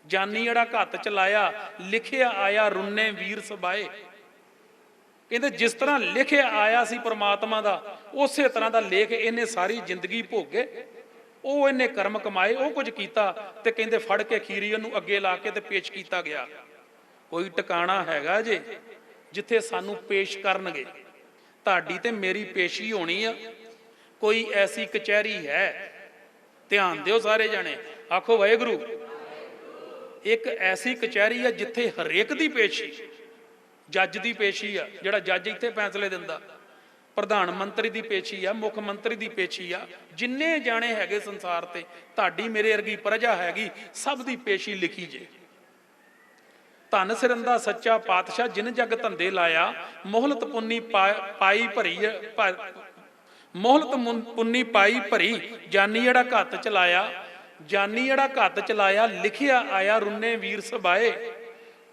ਜਾਨੀ ਜਿਹੜਾ ਘੱਤ ਚਲਾਇਆ, ਲਿਖਿਆ ਆਇਆ ਰੁੰਨੇ ਵੀਰ ਸਬਾਏ। ਕਹਿੰਦੇ ਜਿਸ ਤਰ੍ਹਾਂ ਲਿਖਿਆ ਆਇਆ ਸੀ ਪ੍ਰਮਾਤਮਾ ਦਾ, ਉਸੇ ਤਰ੍ਹਾਂ ਦਾ ਲੇਖ ਇਹਨੇ ਸਾਰੀ ਜ਼ਿੰਦਗੀ ਭੋਗੇ। ਉਹ ਇਹਨੇ ਕਰਮ ਕਮਾਏ, ਉਹ ਕੁਝ ਕੀਤਾ, ਤੇ ਕਹਿੰਦੇ ਫੜ ਕੇ ਖੀਰੀ ਉਹਨੂੰ ਅੱਗੇ ਲਾ ਕੇ ਤੇ ਪੇਸ਼ ਕੀਤਾ ਗਿਆ। ਕੋਈ ਟਿਕਾਣਾ ਹੈਗਾ ਜੇ ਜਿੱਥੇ ਸਾਨੂੰ ਪੇਸ਼ ਕਰਨਗੇ? ਤੁਹਾਡੀ ਤੇ ਮੇਰੀ ਪੇਸ਼ੀ ਹੋਣੀ ਆ। ਕੋਈ ਐਸੀ ਕਚਹਿਰੀ ਹੈ? ਧਿਆਨ ਦਿਓ ਸਾਰੇ ਜਾਣੇ, ਆਖੋ ਵਾਹਿਗੁਰੂ। ਇੱਕ ਐਸੀ ਕਚਹਿਰੀ ਆ ਜਿੱਥੇ ਹਰੇਕ ਦੀ ਪੇਸ਼ੀ, ਜੱਜ ਦੀ ਪੇਸ਼ੀ ਆ, ਜਿਹੜਾ ਜੱਜ ਇੱਥੇ ਫੈਸਲੇ ਦਿੰਦਾ, ਪ੍ਰਧਾਨ ਮੰਤਰੀ ਦੀ ਪੇਸ਼ੀ ਆ, ਮੁੱਖ ਮੰਤਰੀ ਦੀ ਪੇਸ਼ੀ ਆ, ਜਿੰਨੇ ਜਾਣੇ ਹੈਗੇ ਸੰਸਾਰ ਤੇ, ਤੁਹਾਡੀ ਮੇਰੇ ਵਰਗੀ ਪ੍ਰਜਾ ਹੈਗੀ, ਸਭ ਦੀ ਪੇਸ਼ੀ ਲਿਖੀ ਜੇ। ਧੰਨ ਸਿਰੰਦਾ ਸੱਚਾ ਪਾਤਸ਼ਾਹ ਜਿਨ ਜਗ ਧੰਦੇ ਲਾਇਆ, ਮੋਹਲਤ ਪੁੰਨੀ ਪਾਈ ਭਰੀ, ਮੋਹਲਤ ਪੁੰਨੀ ਪਾਈ ਭਰੀ, ਜਾਨੀ ਜਿਹੜਾ ਘੱਤ ਚਲਾਇਆ, ਜਾਨੀ ਜਿਹੜਾ ਘੱਤ ਚਲਾਇਆ, ਲਿਖਿਆ ਆਇਆ ਰੁੰਨੇ ਵੀਰ ਸਬਾਏ,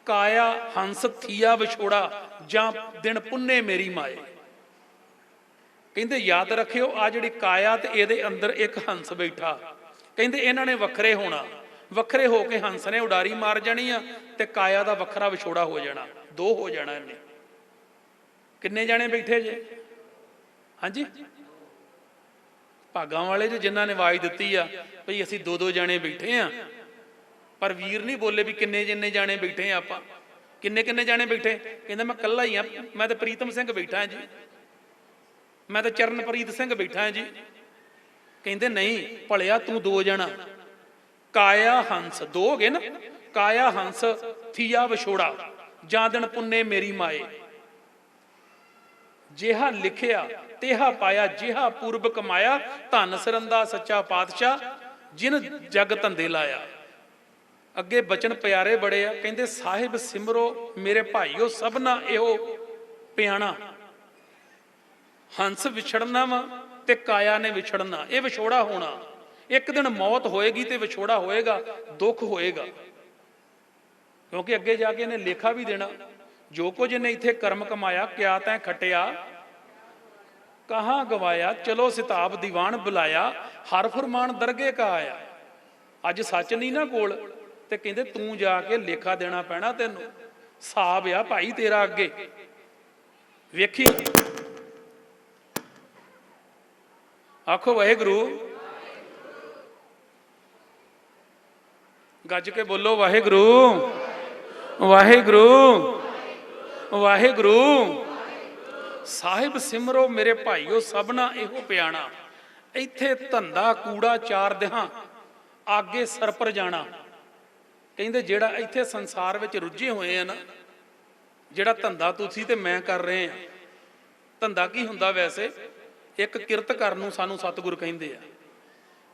ਕਾਇਆ ਹੰਸ ਥੀਆ ਵਿਛੋੜਾ, ਜਾਂ ਦਿਨ ਪੁੰਨੇ ਮੇਰੀ ਮਾਏ। ਕਹਿੰਦੇ ਯਾਦ ਰੱਖਿਓ, ਆ ਜਿਹੜੀ ਕਾਇਆ ਤੇ ਇਹਦੇ ਅੰਦਰ ਇੱਕ ਹੰਸ ਬੈਠਾ, ਕਹਿੰਦੇ ਇਹਨਾਂ ਨੇ ਵੱਖਰੇ ਹੋਣਾ, ਵੱਖਰੇ ਹੋ ਕੇ ਹੰਸ ਨੇ ਉਡਾਰੀ ਮਾਰ ਜਾਣੀ ਆ, ਤੇ ਕਾਇਆ ਦਾ ਵੱਖਰਾ ਵਿਛੋੜਾ ਹੋ ਜਾਣਾ, ਦੋ ਹੋ ਜਾਣਾ ਇਹਨੇ। ਕਿੰਨੇ ਜਾਣੇ ਬੈਠੇ ਜੇ? ਹਾਂਜੀ, ਭਾਗਾਂ ਵਾਲੇ ਜੇ ਜਿਨ੍ਹਾਂ ਨੇ ਆਵਾਜ਼ ਦਿੱਤੀ ਆ ਭਈ ਅਸੀਂ ਦੋ ਦੋ ਜਾਣੇ ਬੈਠੇ ਆ, ਪਰ ਵੀਰ ਨਹੀਂ ਬੋਲੇ ਵੀ ਕਿੰਨੇ ਜਿੰਨੇ ਜਾਣੇ ਬੈਠੇ ਆ ਆਪਾਂ। ਕਿੰਨੇ ਕਿੰਨੇ ਜਾਣੇ ਬੈਠੇ? ਕਹਿੰਦਾ ਮੈਂ ਇਕੱਲਾ ਹੀ ਆ, ਮੈਂ ਤਾਂ ਪ੍ਰੀਤਮ ਸਿੰਘ ਬੈਠਾ ਜੀ, ਮੈਂ ਤਾਂ ਚਰਨਪ੍ਰੀਤ ਸਿੰਘ ਬੈਠਾ ਜੀ। ਕਹਿੰਦੇ ਨਹੀਂ ਭਲਿਆ, ਤੂੰ ਦੋ ਜਣਾ। ਕਾਇਆ ਹੰਸ, ਦੋ ਹੋ ਗਏ ਨਾ, ਕਾਇਆ ਹੰਸ ਥੀਆ ਵਿਛੋੜਾ, ਜਾਂ ਦਿਨ ਪੁੰਨੇ ਮੇਰੀ ਮਾਏ। ਜਿਹਾ ਲਿਖਿਆ ਤੇਹਾ ਪਾਇਆ, ਜਿਹਾ ਪੂਰਬ ਕਮਾਇਆ, ਧੰਨ ਸਿਰੰਦਾ ਸੱਚਾ ਪਾਤਸ਼ਾਹ ਜਿਨ ਜਗ ਧੰਦੇ ਲਾਇਆ। ਅੱਗੇ ਬਚਨ ਪਿਆਰੇ ਬੜੇ ਆ, ਕਹਿੰਦੇ ਸਾਹਿਬ ਸਿਮਰੋ ਮੇਰੇ ਭਾਈਓ ਸਭਨਾ ਇਹੋ ਪਿਆਣਾ। ਹੰਸ ਵਿਛੜਨਾ ਵਾ ਤੇ ਕਾਇਆ ਨੇ ਵਿਛੜਨਾ, ਇਹ ਵਿਛੋੜਾ ਹੋਣਾ। ਇੱਕ ਦਿਨ ਮੌਤ ਹੋਏਗੀ ਤੇ ਵਿਛੋੜਾ ਹੋਏਗਾ, ਦੁੱਖ ਹੋਏਗਾ, ਕਿਉਂਕਿ ਅੱਗੇ ਜਾ ਕੇ ਇਹਨੇ ਲੇਖਾ ਵੀ ਦੇਣਾ। ਜੋ ਕੁਝ ਇਹਨੇ ਇੱਥੇ ਕਰਮ ਕਮਾਇਆ, ਕਿਆ ਤੈਂ ਖਟਿਆ ਕਹਾਂ ਗਵਾਇਆ, ਚਲੋ ਸਿਤਾਬ ਦੀਵਾਨ ਬੁਲਾਇਆ, ਹਰ ਫਰਮਾਨ ਦਰਗੇ ਕਾ ਆਇਆ। ਅੱਜ ਸੱਚ ਨਹੀਂ ਨਾ ਕੋਲ, ਤੇ ਕਹਿੰਦੇ ਤੂੰ ਜਾ ਕੇ ਲੇਖਾ ਦੇਣਾ ਪੈਣਾ ਤੈਨੂੰ, ਹਿਸਾਬ ਆ ਭਾਈ ਤੇਰਾ ਅੱਗੇ। ਵੇਖੀ, ਆਖੋ ਵਾਹਿਗੁਰੂ, ਗੱਜ ਕੇ ਬੋਲੋ ਵਾਹਿਗੁਰੂ ਵਾਹਿਗੁਰੂ ਵਾਹਿਗੁਰੂ। ਸਾਹਿਬ ਸਿਮਰੋ ਮੇਰੇ ਭਾਈਓ ਸਭਨਾ ਇਹੋ ਪਿਆਣਾ। ਇੱਥੇ ਧੰਦਾ ਕੂੜਾ ਚਾਰ ਦਿਹਾਂ, ਆਗੇ ਸਰ ਪਰ ਜਾਣਾ। ਕਹਿੰਦੇ ਜਿਹੜਾ ਇੱਥੇ ਸੰਸਾਰ ਵਿੱਚ ਰੁੱਝੇ ਹੋਏ ਆ ਨਾ, ਜਿਹੜਾ ਧੰਦਾ ਤੁਸੀਂ ਤੇ ਮੈਂ ਕਰ ਰਹੇ ਆ, ਧੰਦਾ ਕੀ ਹੁੰਦਾ ਵੈਸੇ? ਇੱਕ ਕਿਰਤ ਕਰਨ ਨੂੰ ਸਾਨੂੰ ਸਤਿਗੁਰ ਕਹਿੰਦੇ ਆ।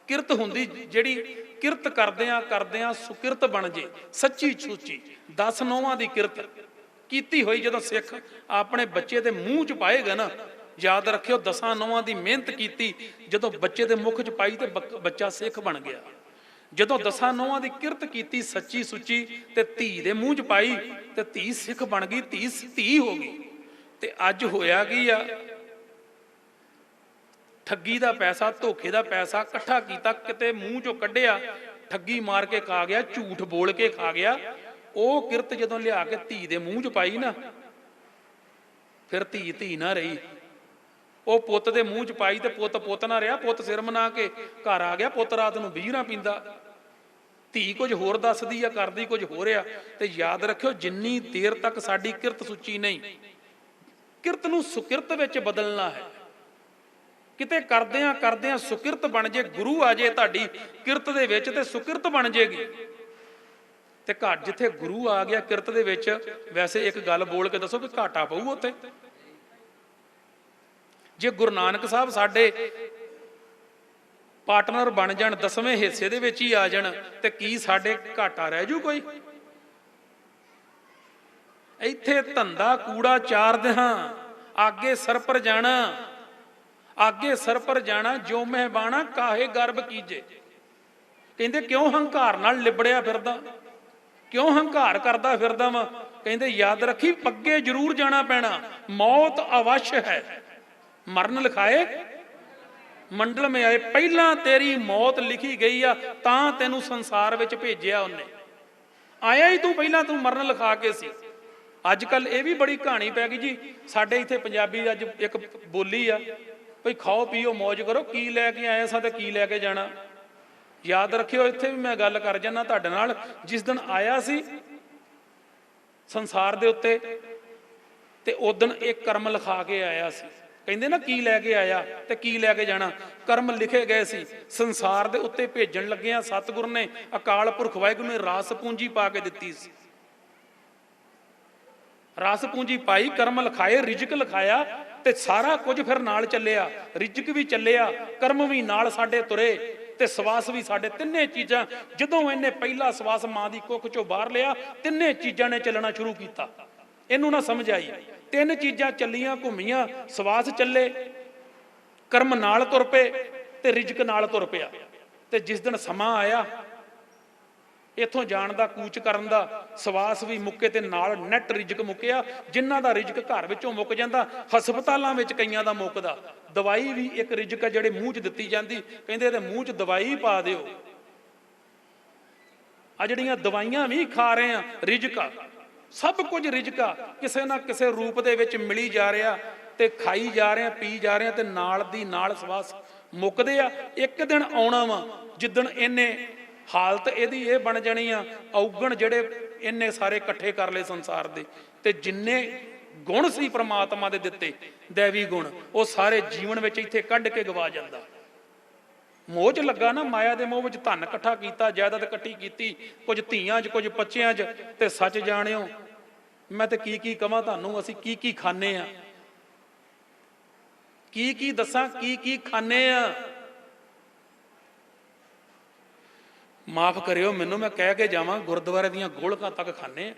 ਕਿਰਤ ਹੁੰਦੀ ਜਿਹੜੀ ਕਿਰਤ ਕਰਦਿਆਂ ਸੁਕਿਰਤ ਬਣ ਜੇ, ਸੱਚੀ ਸੁੱਚੀ 10 ਨੌਵਾਂ ਦੀ ਕਿਰਤ ਕੀਤੀ ਹੋਈ ਜਦੋਂ ਸਿੱਖ ਆਪਣੇ ਬੱਚੇ ਦੇ ਮੂੰਹ 'ਚ ਪਾਏਗਾ ਨਾ, ਯਾਦ ਰੱਖਿਓ 10 ਨੌਵਾਂ ਦੀ ਮਿਹਨਤ ਕੀਤੀ ਜਦੋਂ ਬੱਚੇ ਦੇ ਮੁਖ 'ਚ ਪਾਈ ਤੇ ਬੱਚਾ ਸਿੱਖ ਬਣ ਗਿਆ। ਜਦੋਂ 10 ਨੌਵਾਂ ਦੀ ਕਿਰਤ ਕੀਤੀ ਸੱਚੀ ਸੁੱਚੀ ਤੇ ਧੀ ਦੇ ਮੂੰਹ 'ਚ ਪਾਈ ਤੇ ਧੀ ਸਿੱਖ ਬਣ ਗਈ, ਧੀ ਹੋ ਗਈ। ਤੇ ਅੱਜ ਹੋਇਆ ਕੀ ਆ? ਠੱਗੀ ਦਾ ਪੈਸਾ, ਧੋਖੇ ਦਾ ਪੈਸਾ ਇਕੱਠਾ ਕੀਤਾ, ਕਿਤੇ ਮੂੰਹ 'ਚੋਂ ਕੱਢਿਆ, ਠੱਗੀ ਮਾਰ ਕੇ ਖਾ ਗਿਆ, ਝੂਠ ਬੋਲ ਕੇ ਖਾ ਗਿਆ। ਉਹ ਕਿਰਤ ਜਦੋਂ ਲਿਆ ਕੇ ਧੀ ਦੇ ਮੂੰਹ 'ਚ ਪਾਈ ਨਾ, ਫਿਰ ਧੀ ਨਾ ਰਹੀ। ਉਹ ਪੁੱਤ ਦੇ ਮੂੰਹ 'ਚ ਪਾਈ ਤੇ ਪੁੱਤ ਨਾ ਰਿਹਾ। ਪੁੱਤ ਸਿਰ ਮਨਾ ਕੇ ਘਰ ਆ ਗਿਆ, ਪੁੱਤ ਰਾਤ ਨੂੰ ਬੀਹਰਾਂ ਪੀਂਦਾ। ਧੀ ਕੁਝ ਹੋਰ ਦੱਸਦੀ ਆ, ਕਰਦੀ ਕੁਝ ਹੋਰ ਆ। ਤੇ ਯਾਦ ਰੱਖਿਓ, ਜਿੰਨੀ ਦੇਰ ਤੱਕ ਸਾਡੀ ਕਿਰਤ ਸੁੱਚੀ ਨਹੀਂ, ਕਿਰਤ ਨੂੰ ਸੁਕਿਰਤ ਵਿੱਚ ਬਦਲਣਾ ਹੈ। ਕਿਤੇ ਕਰਦਿਆਂ ਸੁਕਿਰਤ ਬਣ ਜੇ, ਗੁਰੂ ਆ ਜੇ ਤੁਹਾਡੀ ਕਿਰਤ ਦੇ ਵਿੱਚ ਤੇ ਸੁਕਿਰਤ ਬਣ ਜੇਗੀ। ਤੇ ਘਰ ਜਿੱਥੇ ਗੁਰੂ ਆ ਗਿਆ ਕਿਰਤ ਦੇ ਵਿੱਚ, ਵੈਸੇ ਇੱਕ ਗੱਲ ਬੋਲ ਕੇ ਦੱਸੋ ਕਿ ਘਾਟਾ ਪਊ ਉੱਥੇ? ਜੇ ਗੁਰੂ ਨਾਨਕ ਸਾਹਿਬ ਸਾਡੇ ਪਾਰਟਨਰ ਬਣ ਜਾਣ, 10ਵੇਂ ਹਿੱਸੇ ਦੇ ਵਿੱਚ ਹੀ ਆ ਜਾਣ, ਤੇ ਕੀ ਸਾਡੇ ਘਾਟਾ ਰਹਿ ਜੂ ਕੋਈ? ਇੱਥੇ ਧੰਦਾ ਕੂੜਾ ਚਾਰ ਦਿਹਾਂ, ਆਗੇ ਸਰ ਪਰ ਜਾਣਾ, ਆਗੇ ਸਰ ਪਰ ਜਾਣਾ, ਜੋ ਮਹਿਬਾਨਾ ਕਾਹੇ ਗਰਬ ਕੀਜੇ। ਕਹਿੰਦੇ ਕਿਉਂ ਹੰਕਾਰ ਨਾਲ ਲਿਬੜਿਆ ਫਿਰਦਾ, ਕਿਉਂ ਹੰਕਾਰ ਕਰਦਾ ਫਿਰਦਾ ਵਾ? ਕਹਿੰਦੇ ਯਾਦ ਰੱਖੀ, ਪੱਗੇ ਜ਼ਰੂਰ ਜਾਣਾ ਪੈਣਾ, ਮੌਤ ਅਵਸ਼ ਹੈ, ਮਰਨ ਲਿਖਾਏ ਮੰਡਲ ਮੇ ਆਏ। ਪਹਿਲਾਂ ਤੇਰੀ ਮੌਤ ਲਿਖੀ ਗਈ ਆ, ਤਾਂ ਤੈਨੂੰ ਸੰਸਾਰ ਵਿੱਚ ਭੇਜਿਆ ਉਹਨੇ। ਆਇਆ ਹੀ ਤੂੰ ਪਹਿਲਾਂ, ਤੂੰ ਮਰਨ ਲਿਖਾ ਕੇ ਸੀ। ਅੱਜ ਕੱਲ ਇਹ ਵੀ ਬੜੀ ਕਹਾਣੀ ਪੈ ਗਈ ਜੀ ਸਾਡੇ ਇੱਥੇ ਪੰਜਾਬੀ। ਅੱਜ ਇੱਕ ਬੋਲੀ ਆ ਭਈ ਖਾਓ ਪੀਓ ਮੌਜ ਕਰੋ, ਕੀ ਲੈ ਕੇ ਆਏ ਸਾਂ ਤੇ ਕੀ ਲੈ ਕੇ ਜਾਣਾ। ਯਾਦ ਰੱਖਿਓ, ਇੱਥੇ ਵੀ ਮੈਂ ਗੱਲ ਕਰ ਜਾਣਾ ਤੁਹਾਡੇ ਨਾਲ। ਜਿਸ ਦਿਨ ਆਇਆ ਸੀ ਸੰਸਾਰ ਦੇ ਉੱਤੇ, ਤੇ ਉਦਣ ਇਹ ਕਰਮ ਲਿਖਾ ਕੇ ਆਇਆ ਸੀ। ਕਹਿੰਦੇ ਨਾ ਕੀ ਲੈ ਕੇ ਆਇਆ ਤੇ ਕੀ ਲੈ ਕੇ ਜਾਣਾ, ਕਰਮ ਲਿਖੇ ਗਏ ਸੀ। ਸੰਸਾਰ ਦੇ ਉੱਤੇ ਭੇਜਣ ਲੱਗਿਆ ਸਤਿਗੁਰ ਨੇ, ਅਕਾਲ ਪੁਰਖ ਵਾਹਿਗੁਰੂ ਨੇ ਰਾਸ ਪੂੰਜੀ ਪਾ ਕੇ ਦਿੱਤੀ ਸੀ। ਰਸ ਪੂੰਜੀ ਪਾਈ, ਕਰਮ ਲਿਖਾਏ, ਰਿਜਕ ਲਿਖਾਇਆ, ਤੇ ਸਾਰਾ ਕੁਝ ਫਿਰ ਨਾਲ ਚੱਲਿਆ। ਰਿਜਕ ਵੀ ਚੱਲਿਆ, ਕਰਮ ਵੀ ਨਾਲ ਸਾਡੇ ਤੁਰੇ, ਤੇ ਸਵਾਸ ਵੀ ਸਾਡੇ। ਤਿੰਨੇ ਚੀਜ਼ਾਂ ਜਦੋਂ ਇਹਨੇ ਪਹਿਲਾ ਸਵਾਸ ਮਾਂ ਦੀ ਕੁੱਖ ਚੋਂ ਬਾਹਰ ਲਿਆ, ਤਿੰਨੇ ਚੀਜ਼ਾਂ ਨੇ ਚੱਲਣਾ ਸ਼ੁਰੂ ਕੀਤਾ। ਇਹਨੂੰ ਨਾ ਸਮਝ ਆਈ, ਤਿੰਨ ਚੀਜ਼ਾਂ ਚੱਲੀਆਂ ਘੁੰਮੀਆਂ, ਸਵਾਸ ਚੱਲੇ, ਕਰਮ ਨਾਲ ਤੁਰ ਪਏ, ਤੇ ਰਿਜਕ ਨਾਲ ਤੁਰ ਪਿਆ। ਤੇ ਜਿਸ ਦਿਨ ਸਮਾਂ ਆਇਆ ਇੱਥੋਂ ਜਾਣ ਦਾ, ਕੂਚ ਕਰਨ ਦਾ, ਸਵਾਸ ਵੀ ਮੁੱਕੇ ਤੇ ਨਾਲ ਨੈਟ ਰਿਜਕ ਮੁੱਕਿਆ। ਜਿਨ੍ਹਾਂ ਦਾ ਰਿਜਕ ਘਰ ਵਿੱਚੋਂ ਮੁੱਕ ਜਾਂਦਾ, ਹਸਪਤਾਲਾਂ ਵਿੱਚ ਕਈਆਂ ਦਾ ਮੁੱਕਦਾ। ਦਵਾਈ ਵੀ ਇੱਕ ਰਿਜਕ ਆ ਜਿਹੜੇ ਮੂੰਹ 'ਚ ਦਿੱਤੀ ਜਾਂਦੀ, ਕਹਿੰਦੇ ਇਹਦੇ ਮੂੰਹ 'ਚ ਦਵਾਈ ਪਾ ਦਿਓ। ਆ ਜਿਹੜੀਆਂ ਦਵਾਈਆਂ ਵੀ ਖਾ ਰਹੇ ਆ, ਰਿਜਕ ਆ, ਸਭ ਕੁਝ ਰਿਜਕ ਆ, ਕਿਸੇ ਨਾ ਕਿਸੇ ਰੂਪ ਦੇ ਵਿੱਚ ਮਿਲੀ ਜਾ ਰਿਹਾ, ਤੇ ਖਾਈ ਜਾ ਰਹੇ ਆ, ਪੀ ਜਾ ਰਹੇ ਆ, ਤੇ ਨਾਲ ਦੀ ਨਾਲ ਸਵਾਸ ਮੁੱਕਦੇ ਆ। ਇੱਕ ਦਿਨ ਆਉਣਾ ਵਾ ਜਿੱਦਣ ਇਹਨੇ ਹਾਲਤ ਇਹਦੀ ਇਹ ਬਣ ਜਾਣੀ ਆ, ਔਗਣ ਜਿਹੜੇ ਇਹਨੇ ਸਾਰੇ ਇਕੱਠੇ ਕਰ ਲਏ ਸੰਸਾਰ ਦੇ, ਤੇ ਜਿੰਨੇ ਗੁਣ ਸੀ ਪ੍ਰਮਾਤਮਾ ਦੇ ਦਿੱਤੇ, ਦੇਵੀ ਗੁਣ, ਉਹ ਸਾਰੇ ਜੀਵਨ ਵਿੱਚ ਇੱਥੇ ਕੱਢ ਕੇ ਗਵਾ ਜਾਂਦਾ। ਮੋਹ 'ਚ ਲੱਗਾ ਨਾ, ਮਾਇਆ ਦੇ ਮੋਹ ਵਿੱਚ ਧਨ ਇਕੱਠਾ ਕੀਤਾ, ਜਾਇਦਾਦ ਇਕੱਠੀ ਕੀਤੀ, ਕੁਝ ਧੀਆਂ 'ਚ, ਕੁਝ ਬੱਚਿਆਂ 'ਚ। ਤੇ ਸੱਚ ਜਾਣਿਓ, ਮੈਂ ਤੇ ਕੀ ਕੀ ਕਵਾਂ ਤੁਹਾਨੂੰ, ਅਸੀਂ ਕੀ ਕੀ ਖਾਂਦੇ ਆ, ਕੀ ਕੀ ਦੱਸਾਂ, ਕੀ ਕੀ ਖਾਂਦੇ ਆ। ਮਾਫ ਕਰਿਓ ਮੈਨੂੰ, ਮੈਂ ਕਹਿ ਕੇ ਜਾਵਾਂ, ਗੁਰਦੁਆਰੇ ਦੀਆਂ ਗੋਲਕਾਂ ਤੱਕ ਖਾਂਦੇ ਆ,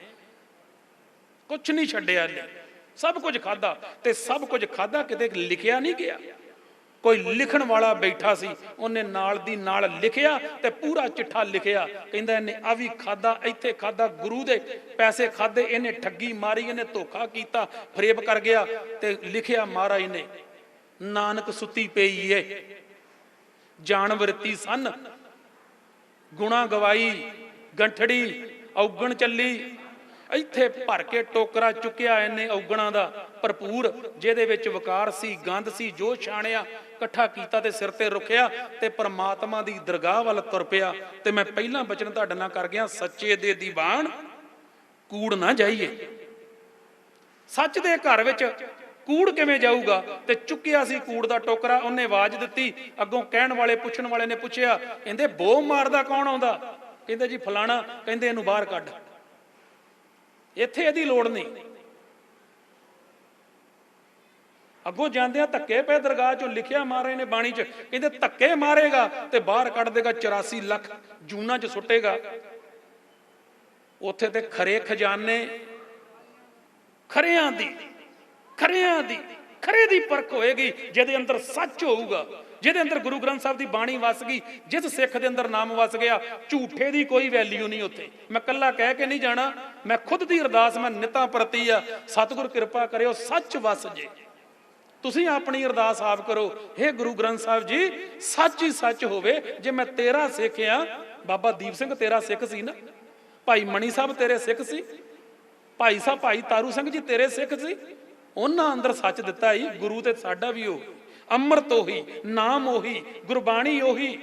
ਕੁਛ ਨਹੀਂ ਛੱਡਿਆ, ਸਭ ਕੁਝ ਖਾਦਾ। ਤੇ ਸਭ ਕੁਝ ਖਾਦਾ ਕਿਤੇ ਲਿਖਿਆ ਨਹੀਂ ਗਿਆ। ਕੋਈ ਲਿਖਣ ਵਾਲਾ ਬੈਠਾ ਸੀ, ਉਹਨੇ ਨਾਲ ਦੀ ਨਾਲ ਲਿਖਿਆ, ਤੇ ਪੂਰਾ ਚਿੱਠਾ ਲਿਖਿਆ। ਕਹਿੰਦਾ ਇਹਨੇ ਆ ਵੀ ਖਾਦਾ, ਇੱਥੇ ਖਾਦਾ, ਗੁਰੂ ਦੇ ਪੈਸੇ ਖਾਦੇ, ਇਹਨੇ ਠੱਗੀ ਮਾਰੀ, ਇਹਨੇ ਧੋਖਾ ਕੀਤਾ, ਫਰੇਬ ਕਰ ਗਿਆ। ਤੇ ਲਿਖਿਆ ਮਹਾਰਾਜ ਨੇ, ਨਾਨਕ ਸੁੱਤੀ ਪਈ ਏ, ਜਾਣ ਵਰਤੀ ਸਨ, ਗੁਣਾ ਗਵਾਈ, ਗੰਠੜੀ ਔਗਣ ਚੱਲੀ। ਇੱਥੇ ਭਰ ਕੇ ਟੋਕਰਾ ਚੁੱਕਿਆ ਇਹਨੇ ਔਗਣਾਂ ਦਾ ਭਰਪੂਰ, ਜਿਹਦੇ ਵਿੱਚ ਵਕਾਰ ਸੀ, ਗੰਧ ਸੀ, ਜੋ ਛਾਣਿਆ ਇਕੱਠਾ ਕੀਤਾ, ਤੇ ਸਿਰ ਤੇ ਰੁਕਿਆ, ਤੇ ਪਰਮਾਤਮਾ ਦੀ ਦਰਗਾਹ ਵੱਲ ਤੁਰ ਪਿਆ। ਤੇ ਮੈਂ ਪਹਿਲਾਂ ਬਚਨ ਤੁਹਾਡੇ ਨਾਲ ਕਰ ਗਿਆ, ਸੱਚੇ ਦੇ ਦੀਵਾਨ ਕੂੜ ਨਾ ਜਾਈਏ। ਸੱਚ ਦੇ ਘਰ ਵਿੱਚ ਕੂੜ ਕਿਵੇਂ ਜਾਊਗਾ? ਤੇ ਚੁੱਕਿਆ ਸੀ ਕੂੜ ਦਾ ਟੋਕਰਾ, ਉਹਨੇ ਆਵਾਜ਼ ਦਿੱਤੀ। ਅੱਗੋਂ ਕਹਿਣ ਵਾਲੇ, ਪੁੱਛਣ ਵਾਲੇ ਨੇ ਪੁੱਛਿਆ, ਕਹਿੰਦੇ ਬੋ ਮਾਰਦਾ ਕੌਣ ਆਉਂਦਾ? ਕਹਿੰਦੇ ਜੀ ਫਲਾਣਾ। ਕਹਿੰਦੇ ਇਹਨੂੰ ਬਾਹਰ ਕੱਢ, ਇੱਥੇ ਇਹਦੀ ਲੋੜ ਨਹੀਂ। ਅੱਗੋਂ ਜਾਂਦਿਆਂ ਧੱਕੇ ਪਏ ਦਰਗਾਹ ਚੋਂ, ਲਿਖਿਆ ਮਹਾਰਾਜ ਨੇ ਬਾਣੀ 'ਚ, ਕਹਿੰਦੇ ਧੱਕੇ ਮਾਰੇਗਾ ਤੇ ਬਾਹਰ ਕੱਢ ਦੇਗਾ, 84 ਲੱਖ ਜੂਨਾਂ 'ਚ ਸੁੱਟੇਗਾ। ਉੱਥੇ ਤੇ ਖਰੇ ਖਜ਼ਾਨੇ, ਖਰਿਆਂ ਦੀ ਖਰੇ ਦੀ ਪਰਖ ਹੋਏਗੀ, ਜਿਹਦੇ ਅੰਦਰ ਸੱਚ ਹੋਊਗਾ, ਜਿਹਦੇ ਅੰਦਰ ਗੁਰੂ ਗ੍ਰੰਥ ਸਾਹਿਬ ਦੀ ਬਾਣੀ ਵਸ ਗਈ, ਜਿਸ ਸਿੱਖ ਦੇ ਅੰਦਰ ਨਾਮ ਵਸ ਗਿਆ। ਝੂਠੇ ਦੀ ਕੋਈ ਵੈਲਿਊ ਨਹੀਂ ਉੱਥੇ। ਮੈਂ ਕੱਲਾ ਕਹਿ ਕੇ ਨਹੀਂ ਜਾਣਾ, ਮੈਂ ਖੁਦ ਦੀ ਅਰਦਾਸ ਮੈਂ ਨਿਤਾਂ ਪ੍ਰਤੀ ਆ, ਸਤਿਗੁਰ ਕਿਰਪਾ ਕਰਿਓ ਸੱਚ ਵਸ ਜੇ। ਤੁਸੀਂ ਆਪਣੀ ਅਰਦਾਸ ਆਪ ਕਰੋ, ਹੇ ਗੁਰੂ ਗ੍ਰੰਥ ਸਾਹਿਬ ਜੀ, ਸੱਚ ਹੀ ਸੱਚ ਹੋਵੇ। ਜੇ ਮੈਂ ਤੇਰਾ ਸਿੱਖ ਆ, ਬਾਬਾ ਦੀਪ ਸਿੰਘ ਤੇਰਾ ਸਿੱਖ ਸੀ ਨਾ, ਭਾਈ ਮਣੀ ਸਾਹਿਬ ਤੇਰੇ ਸਿੱਖ ਸੀ, ਭਾਈ ਸਾਹਿਬ ਭਾਈ ਤਾਰੂ ਸਿੰਘ ਜੀ ਤੇਰੇ ਸਿੱਖ ਸੀ, ਉਹਨਾਂ ਅੰਦਰ ਸੱਚ ਦਿੱਤਾ ਹੀ। ਗੁਰੂ ਤੇ ਸਾਡਾ ਵੀ ਉਹ ਅੰਮ੍ਰਿਤ ਉਹੀ, ਨਾਮ ਉਹੀ, ਗੁਰਬਾਣੀ ਉਹੀ,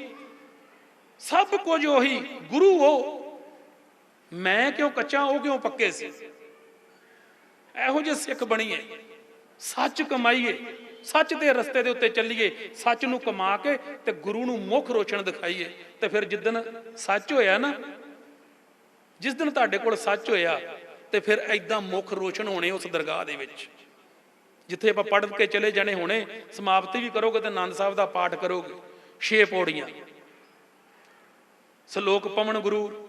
ਸਭ ਕੁਝ ਉਹੀ, ਗੁਰੂ ਉਹ। ਮੈਂ ਕਿਉਂ ਕੱਚਾ, ਉਹ ਕਿਉਂ ਪੱਕੇ ਸੀ? ਇਹੋ ਜਿਹੇ ਸਿੱਖ ਬਣੀਏ, ਸੱਚ ਕਮਾਈਏ, ਸੱਚ ਦੇ ਰਸਤੇ ਦੇ ਉੱਤੇ ਚੱਲੀਏ, ਸੱਚ ਨੂੰ ਕਮਾ ਕੇ ਤੇ ਗੁਰੂ ਨੂੰ ਮੁੱਖ ਰੋਸ਼ਨ ਦਿਖਾਈਏ। ਤੇ ਫਿਰ ਜਿੱਦਣ ਸੱਚ ਹੋਇਆ ਨਾ, ਜਿਸ ਦਿਨ ਤੁਹਾਡੇ ਕੋਲ ਸੱਚ ਹੋਇਆ, ਤੇ ਫਿਰ ਏਦਾਂ ਮੁੱਖ ਰੋਸ਼ਨ ਹੋਣੇ ਉਸ ਦਰਗਾਹ ਦੇ ਵਿੱਚ, ਜਿੱਥੇ ਆਪਾਂ ਪੜ੍ਹ ਕੇ ਚਲੇ ਜਾਣੇ ਹੋਣੇ। ਸਮਾਪਤੀ ਵੀ ਕਰੋਗੇ ਤੇ ਆਨੰਦ ਸਾਹਿਬ ਦਾ ਪਾਠ ਕਰੋਗੇ, 6 ਪੌੜੀਆਂ। ਸ਼ਲੋਕ ਪਵਨ ਗੁਰੂ,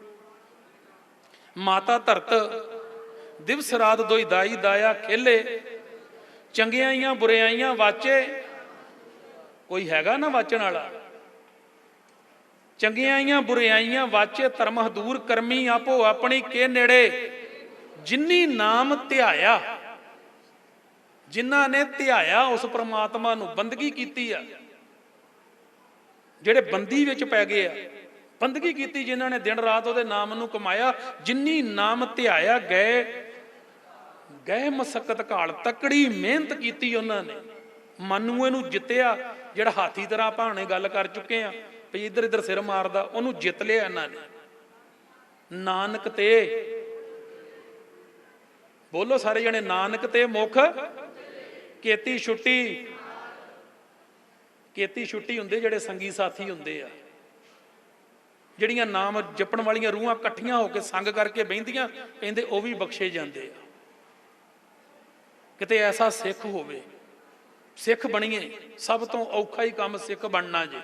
ਮਾਤਾ ਧਰਤ ਦਿਵਸ ਰਾਤ ਦੋਈ ਦਾਈ ਦਾਇਆ ਖੇਲੇ, ਚੰਗਿਆਈਆਂ ਬੁਰਿਆਈਆਂ ਵਾਚੇ। ਕੋਈ ਹੈਗਾ ਨਾ ਵਾਚਣ ਵਾਲਾ? ਚੰਗਿਆਈਆਂ ਬੁਰਿਆਈਆਂ ਵਾਚੇ, ਧਰਮ ਹਦੂਰ ਕਰਮੀ ਆਪੋ ਆਪਣੀ ਕੇ ਨੇੜੇ। ਜਿਨੀ ਨਾਮ ਧਿਆਇਆ, ਜਿਨ੍ਹਾਂ ਨੇ ਧਿਆਇਆ ਉਸ ਪ੍ਰਮਾਤਮਾ ਨੂੰ, ਬੰਦਗੀ ਕੀਤੀ ਆ, ਜਿਹੜੇ ਬੰਦੀ ਵਿੱਚ ਪੈ ਗਏ ਆ, ਬੰਦਗੀ ਕੀਤੀ ਜਿਨ੍ਹਾਂ ਨੇ, ਦਿਨ ਰਾਤ ਉਹਦੇ ਨਾਮ ਨੂੰ ਕਮਾਇਆ। ਜਿਨੀ ਨਾਮ ਧਿਆਇਆ ਗਏ ਮਸਕਤ ਘਾਲ, ਤਕੜੀ ਮਿਹਨਤ ਕੀਤੀ ਉਹਨਾਂ ਨੇ, ਮਨੂਏ ਨੂੰ ਜਿੱਤਿਆ। ਜਿਹੜਾ ਹਾਥੀ ਤਰ੍ਹਾਂ ਆਪਾਂ ਹੁਣੇ ਗੱਲ ਕਰ ਚੁੱਕੇ ਆ ਵੀ ਇੱਧਰ ਇੱਧਰ ਸਿਰ ਮਾਰਦਾ, ਉਹਨੂੰ ਜਿੱਤ ਲਿਆ ਇਹਨਾਂ ਨੇ। ਨਾਨਕ ਤੇ, ਬੋਲੋ ਸਾਰੇ ਜਣੇ, ਨਾਨਕ ਤੇ ਮੁਖ ਕੇਤੀ ਛੁੱਟੀ। ਕੇਤੀ ਛੁੱਟੀ ਹੁੰਦੇ ਜਿਹੜੇ ਸੰਗੀ ਸਾਥੀ ਹੁੰਦੇ ਆ, ਜਿਹੜੀਆਂ ਨਾਮ ਜਪਣ ਵਾਲੀਆਂ ਰੂਹਾਂ ਇਕੱਠੀਆਂ ਹੋ ਕੇ ਸੰਗ ਕਰਕੇ ਬਹਿੰਦੀਆਂ, ਕਹਿੰਦੇ ਉਹ ਵੀ ਬਖਸ਼ੇ ਜਾਂਦੇ ਆ। ਕਿਤੇ ਐਸਾ ਸਿੱਖ ਹੋਵੇ, ਸਿੱਖ ਬਣੀਏ। ਸਭ ਤੋਂ ਔਖਾ ਹੀ ਕੰਮ ਸਿੱਖ ਬਣਨਾ ਜੇ,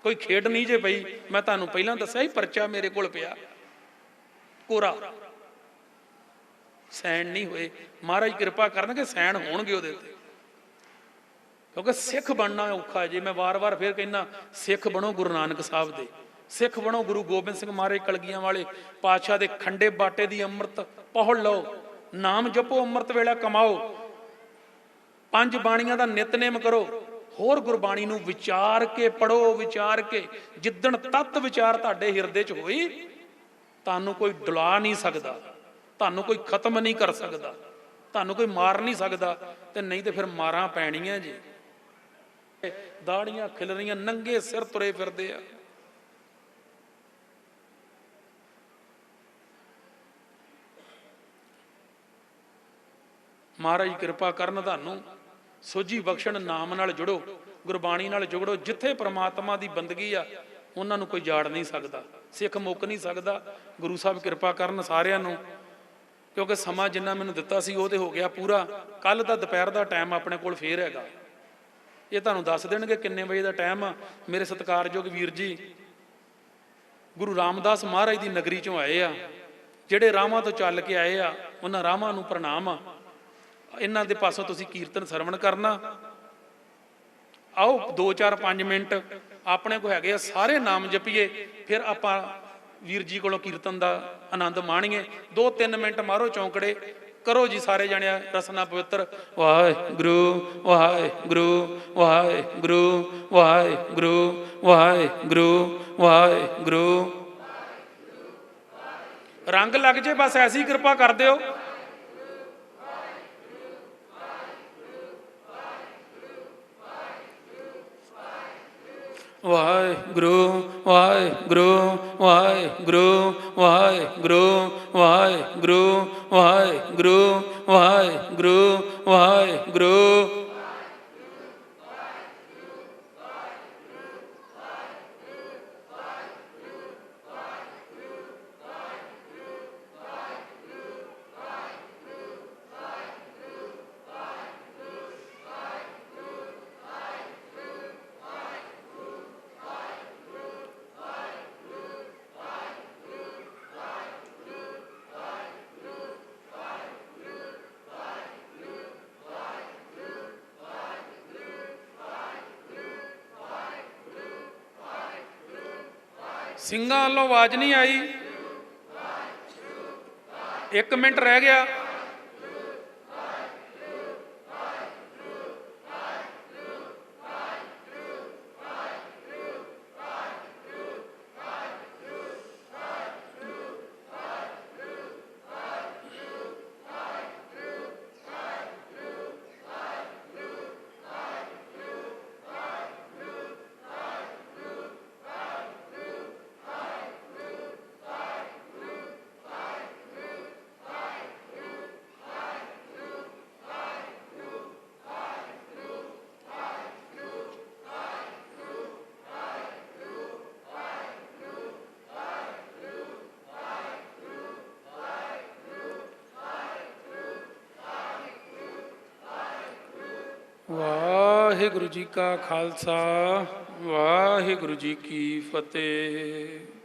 ਕੋਈ ਖੇਡ ਨਹੀਂ ਜੇ ਪਈ। ਮੈਂ ਤੁਹਾਨੂੰ ਪਹਿਲਾਂ ਦੱਸਿਆ ਹੀ, ਪਰਚਾ ਮੇਰੇ ਕੋਲ ਪਿਆ ਕੋਰਾ, ਸੈਨ ਨਹੀਂ ਹੋਏ। ਮਹਾਰਾਜ ਕਿਰਪਾ ਕਰਨਗੇ ਸੈਨ ਹੋਣਗੇ ਉਹਦੇ ਤੇ, ਕਿਉਂਕਿ ਸਿੱਖ ਬਣਨਾ ਔਖਾ ਜੇ। ਮੈਂ ਵਾਰ-ਵਾਰ ਫਿਰ ਕਹਿੰਦਾ, ਸਿੱਖ ਬਣੋ ਗੁਰੂ ਨਾਨਕ ਸਾਹਿਬ ਦੇ, ਸਿੱਖ ਬਣੋ ਗੁਰੂ ਗੋਬਿੰਦ ਸਿੰਘ ਮਹਾਰਾਜ ਕਲਗੀਆਂ ਵਾਲੇ ਪਾਤਸ਼ਾਹ ਦੇ ਖੰਡੇ ਬਾਟੇ ਦੀ ਅੰਮ੍ਰਿਤ ਪਹੁੜ ਲਓ, ਨਾਮ ਜਪੋ, ਅੰਮ੍ਰਿਤ ਵੇਲਾ ਕਮਾਓ, 5 ਬਾਣੀਆਂ ਦਾ ਨਿਤਨੇਮ ਕਰੋ, ਹੋਰ ਗੁਰਬਾਣੀ ਨੂੰ ਵਿਚਾਰ ਕੇ ਪੜੋ, ਵਿਚਾਰ ਕੇ। ਜਿੱਦਣ ਤਤ ਵਿਚਾਰ ਤੁਹਾਡੇ ਹਿਰਦੇ 'ਚ ਹੋਈ, ਤੁਹਾਨੂੰ ਕੋਈ ਡੁਲਾ ਨਹੀਂ ਸਕਦਾ, ਤੁਹਾਨੂੰ ਕੋਈ ਖਤਮ ਨਹੀਂ ਕਰ ਸਕਦਾ, ਤੁਹਾਨੂੰ ਕੋਈ ਮਾਰ ਨਹੀਂ ਸਕਦਾ। ਤੇ ਨਹੀਂ ਤੇ ਫਿਰ ਮਾਰਾਂ ਪੈਣੀਆਂ ਜੀ। ਦਾੜੀਆਂ ਖਿਲ ਰਹੀਆਂ, ਨੰਗੇ ਸਿਰ ਤੁਰੇ ਫਿਰਦੇ ਆ। ਮਹਾਰਾਜ ਕਿਰਪਾ ਕਰਨ, ਤੁਹਾਨੂੰ ਸੋਝੀ ਬਖਸ਼ਣ, ਨਾਮ ਨਾਲ ਜੁੜੋ, ਗੁਰਬਾਣੀ ਨਾਲ ਜੁੜੋ। ਜਿੱਥੇ ਪ੍ਰਮਾਤਮਾ ਦੀ ਬੰਦਗੀ ਆ, ਉਹਨਾਂ ਨੂੰ ਕੋਈ ਜਾੜ ਨਹੀਂ ਸਕਦਾ, ਸਿੱਖ ਮੁੱਕ ਨਹੀਂ ਸਕਦਾ। ਗੁਰੂ ਸਾਹਿਬ ਕਿਰਪਾ ਕਰਨ ਸਾਰਿਆਂ ਨੂੰ, ਕਿਉਂਕਿ ਸਮਾਂ ਜਿੰਨਾ ਮੈਨੂੰ ਦਿੱਤਾ ਸੀ ਉਹ ਤੇ ਹੋ ਗਿਆ ਪੂਰਾ। ਕੱਲ ਦਾ ਦੁਪਹਿਰ ਦਾ ਟਾਈਮ ਆਪਣੇ ਕੋਲ ਫੇਰ ਹੈਗਾ, ਇਹ ਤੁਹਾਨੂੰ ਦੱਸ ਦੇਣਗੇ ਕਿੰਨੇ ਵਜੇ ਦਾ ਟਾਈਮ ਆ। ਮੇਰੇ ਸਤਿਕਾਰਯੋਗ ਵੀਰ ਜੀ ਗੁਰੂ ਰਾਮਦਾਸ ਮਹਾਰਾਜ ਦੀ ਨਗਰੀ ਚੋਂ ਆਏ ਆ, ਜਿਹੜੇ ਰਾਹਾਂ ਤੋਂ ਚੱਲ ਕੇ ਆਏ ਆ, ਉਹਨਾਂ ਰਾਹਾਂ ਨੂੰ ਪ੍ਰਣਾਮ ਆ। ਇਹਨਾਂ ਦੇ ਪਾਸੋਂ ਤੁਸੀਂ ਕੀਰਤਨ ਸਰਵਣ ਕਰਨਾ। ਆਓ 2 4 5 ਮਿੰਟ ਆਪਣੇ ਕੋਲ ਹੈਗੇ ਆ, ਸਾਰੇ ਨਾਮ ਜਪੀਏ, ਫਿਰ ਆਪਾਂ ਵੀਰ ਜੀ ਕੋਲੋਂ ਕੀਰਤਨ ਦਾ ਆਨੰਦ ਮਾਣੀਏ। 2 3 ਮਿੰਟ ਮਾਰੋ ਚੌਂਕੜੇ, ਕਰੋ ਜੀ ਸਾਰੇ ਜਣਿਆ ਰਸਨਾ ਪਵਿੱਤਰ। ਵਾਹਿਗੁਰੂ ਵਾਹਿਗੁਰੂ ਵਾਹਿਗੁਰੂ ਵਾਹਿਗੁਰੂ ਵਾਹਿਗੁਰੂ ਵਾਹਿਗੁਰੂ। ਰੰਗ ਲੱਗ ਜੇ ਬਸ, ਐਸੀ ਕਿਰਪਾ ਕਰ ਦਿਓ। ਵਾਹਿਗੁਰੂ ਵਾਹਿਗੁਰੂ ਵਾਹਿਗੁਰੂ ਵਾਹਿਗੁਰੂ ਵਾਹਿਗੁਰੂ ਵਾਹਿਗੁਰੂ ਵਾਹਿਗੁਰੂ ਵਾਹਿਗੁਰੂ। ਸਿੰਘਾਂ ਵੱਲੋਂ ਆਵਾਜ਼ ਨਹੀਂ ਆਈ, 1 ਮਿੰਟ ਰਹਿ ਗਿਆ। ਵਾਹਿਗੁਰੂ ਜੀ ਕਾ ਖਾਲਸਾ, ਵਾਹਿਗੁਰੂ ਜੀ ਕੀ ਫਤਿਹ।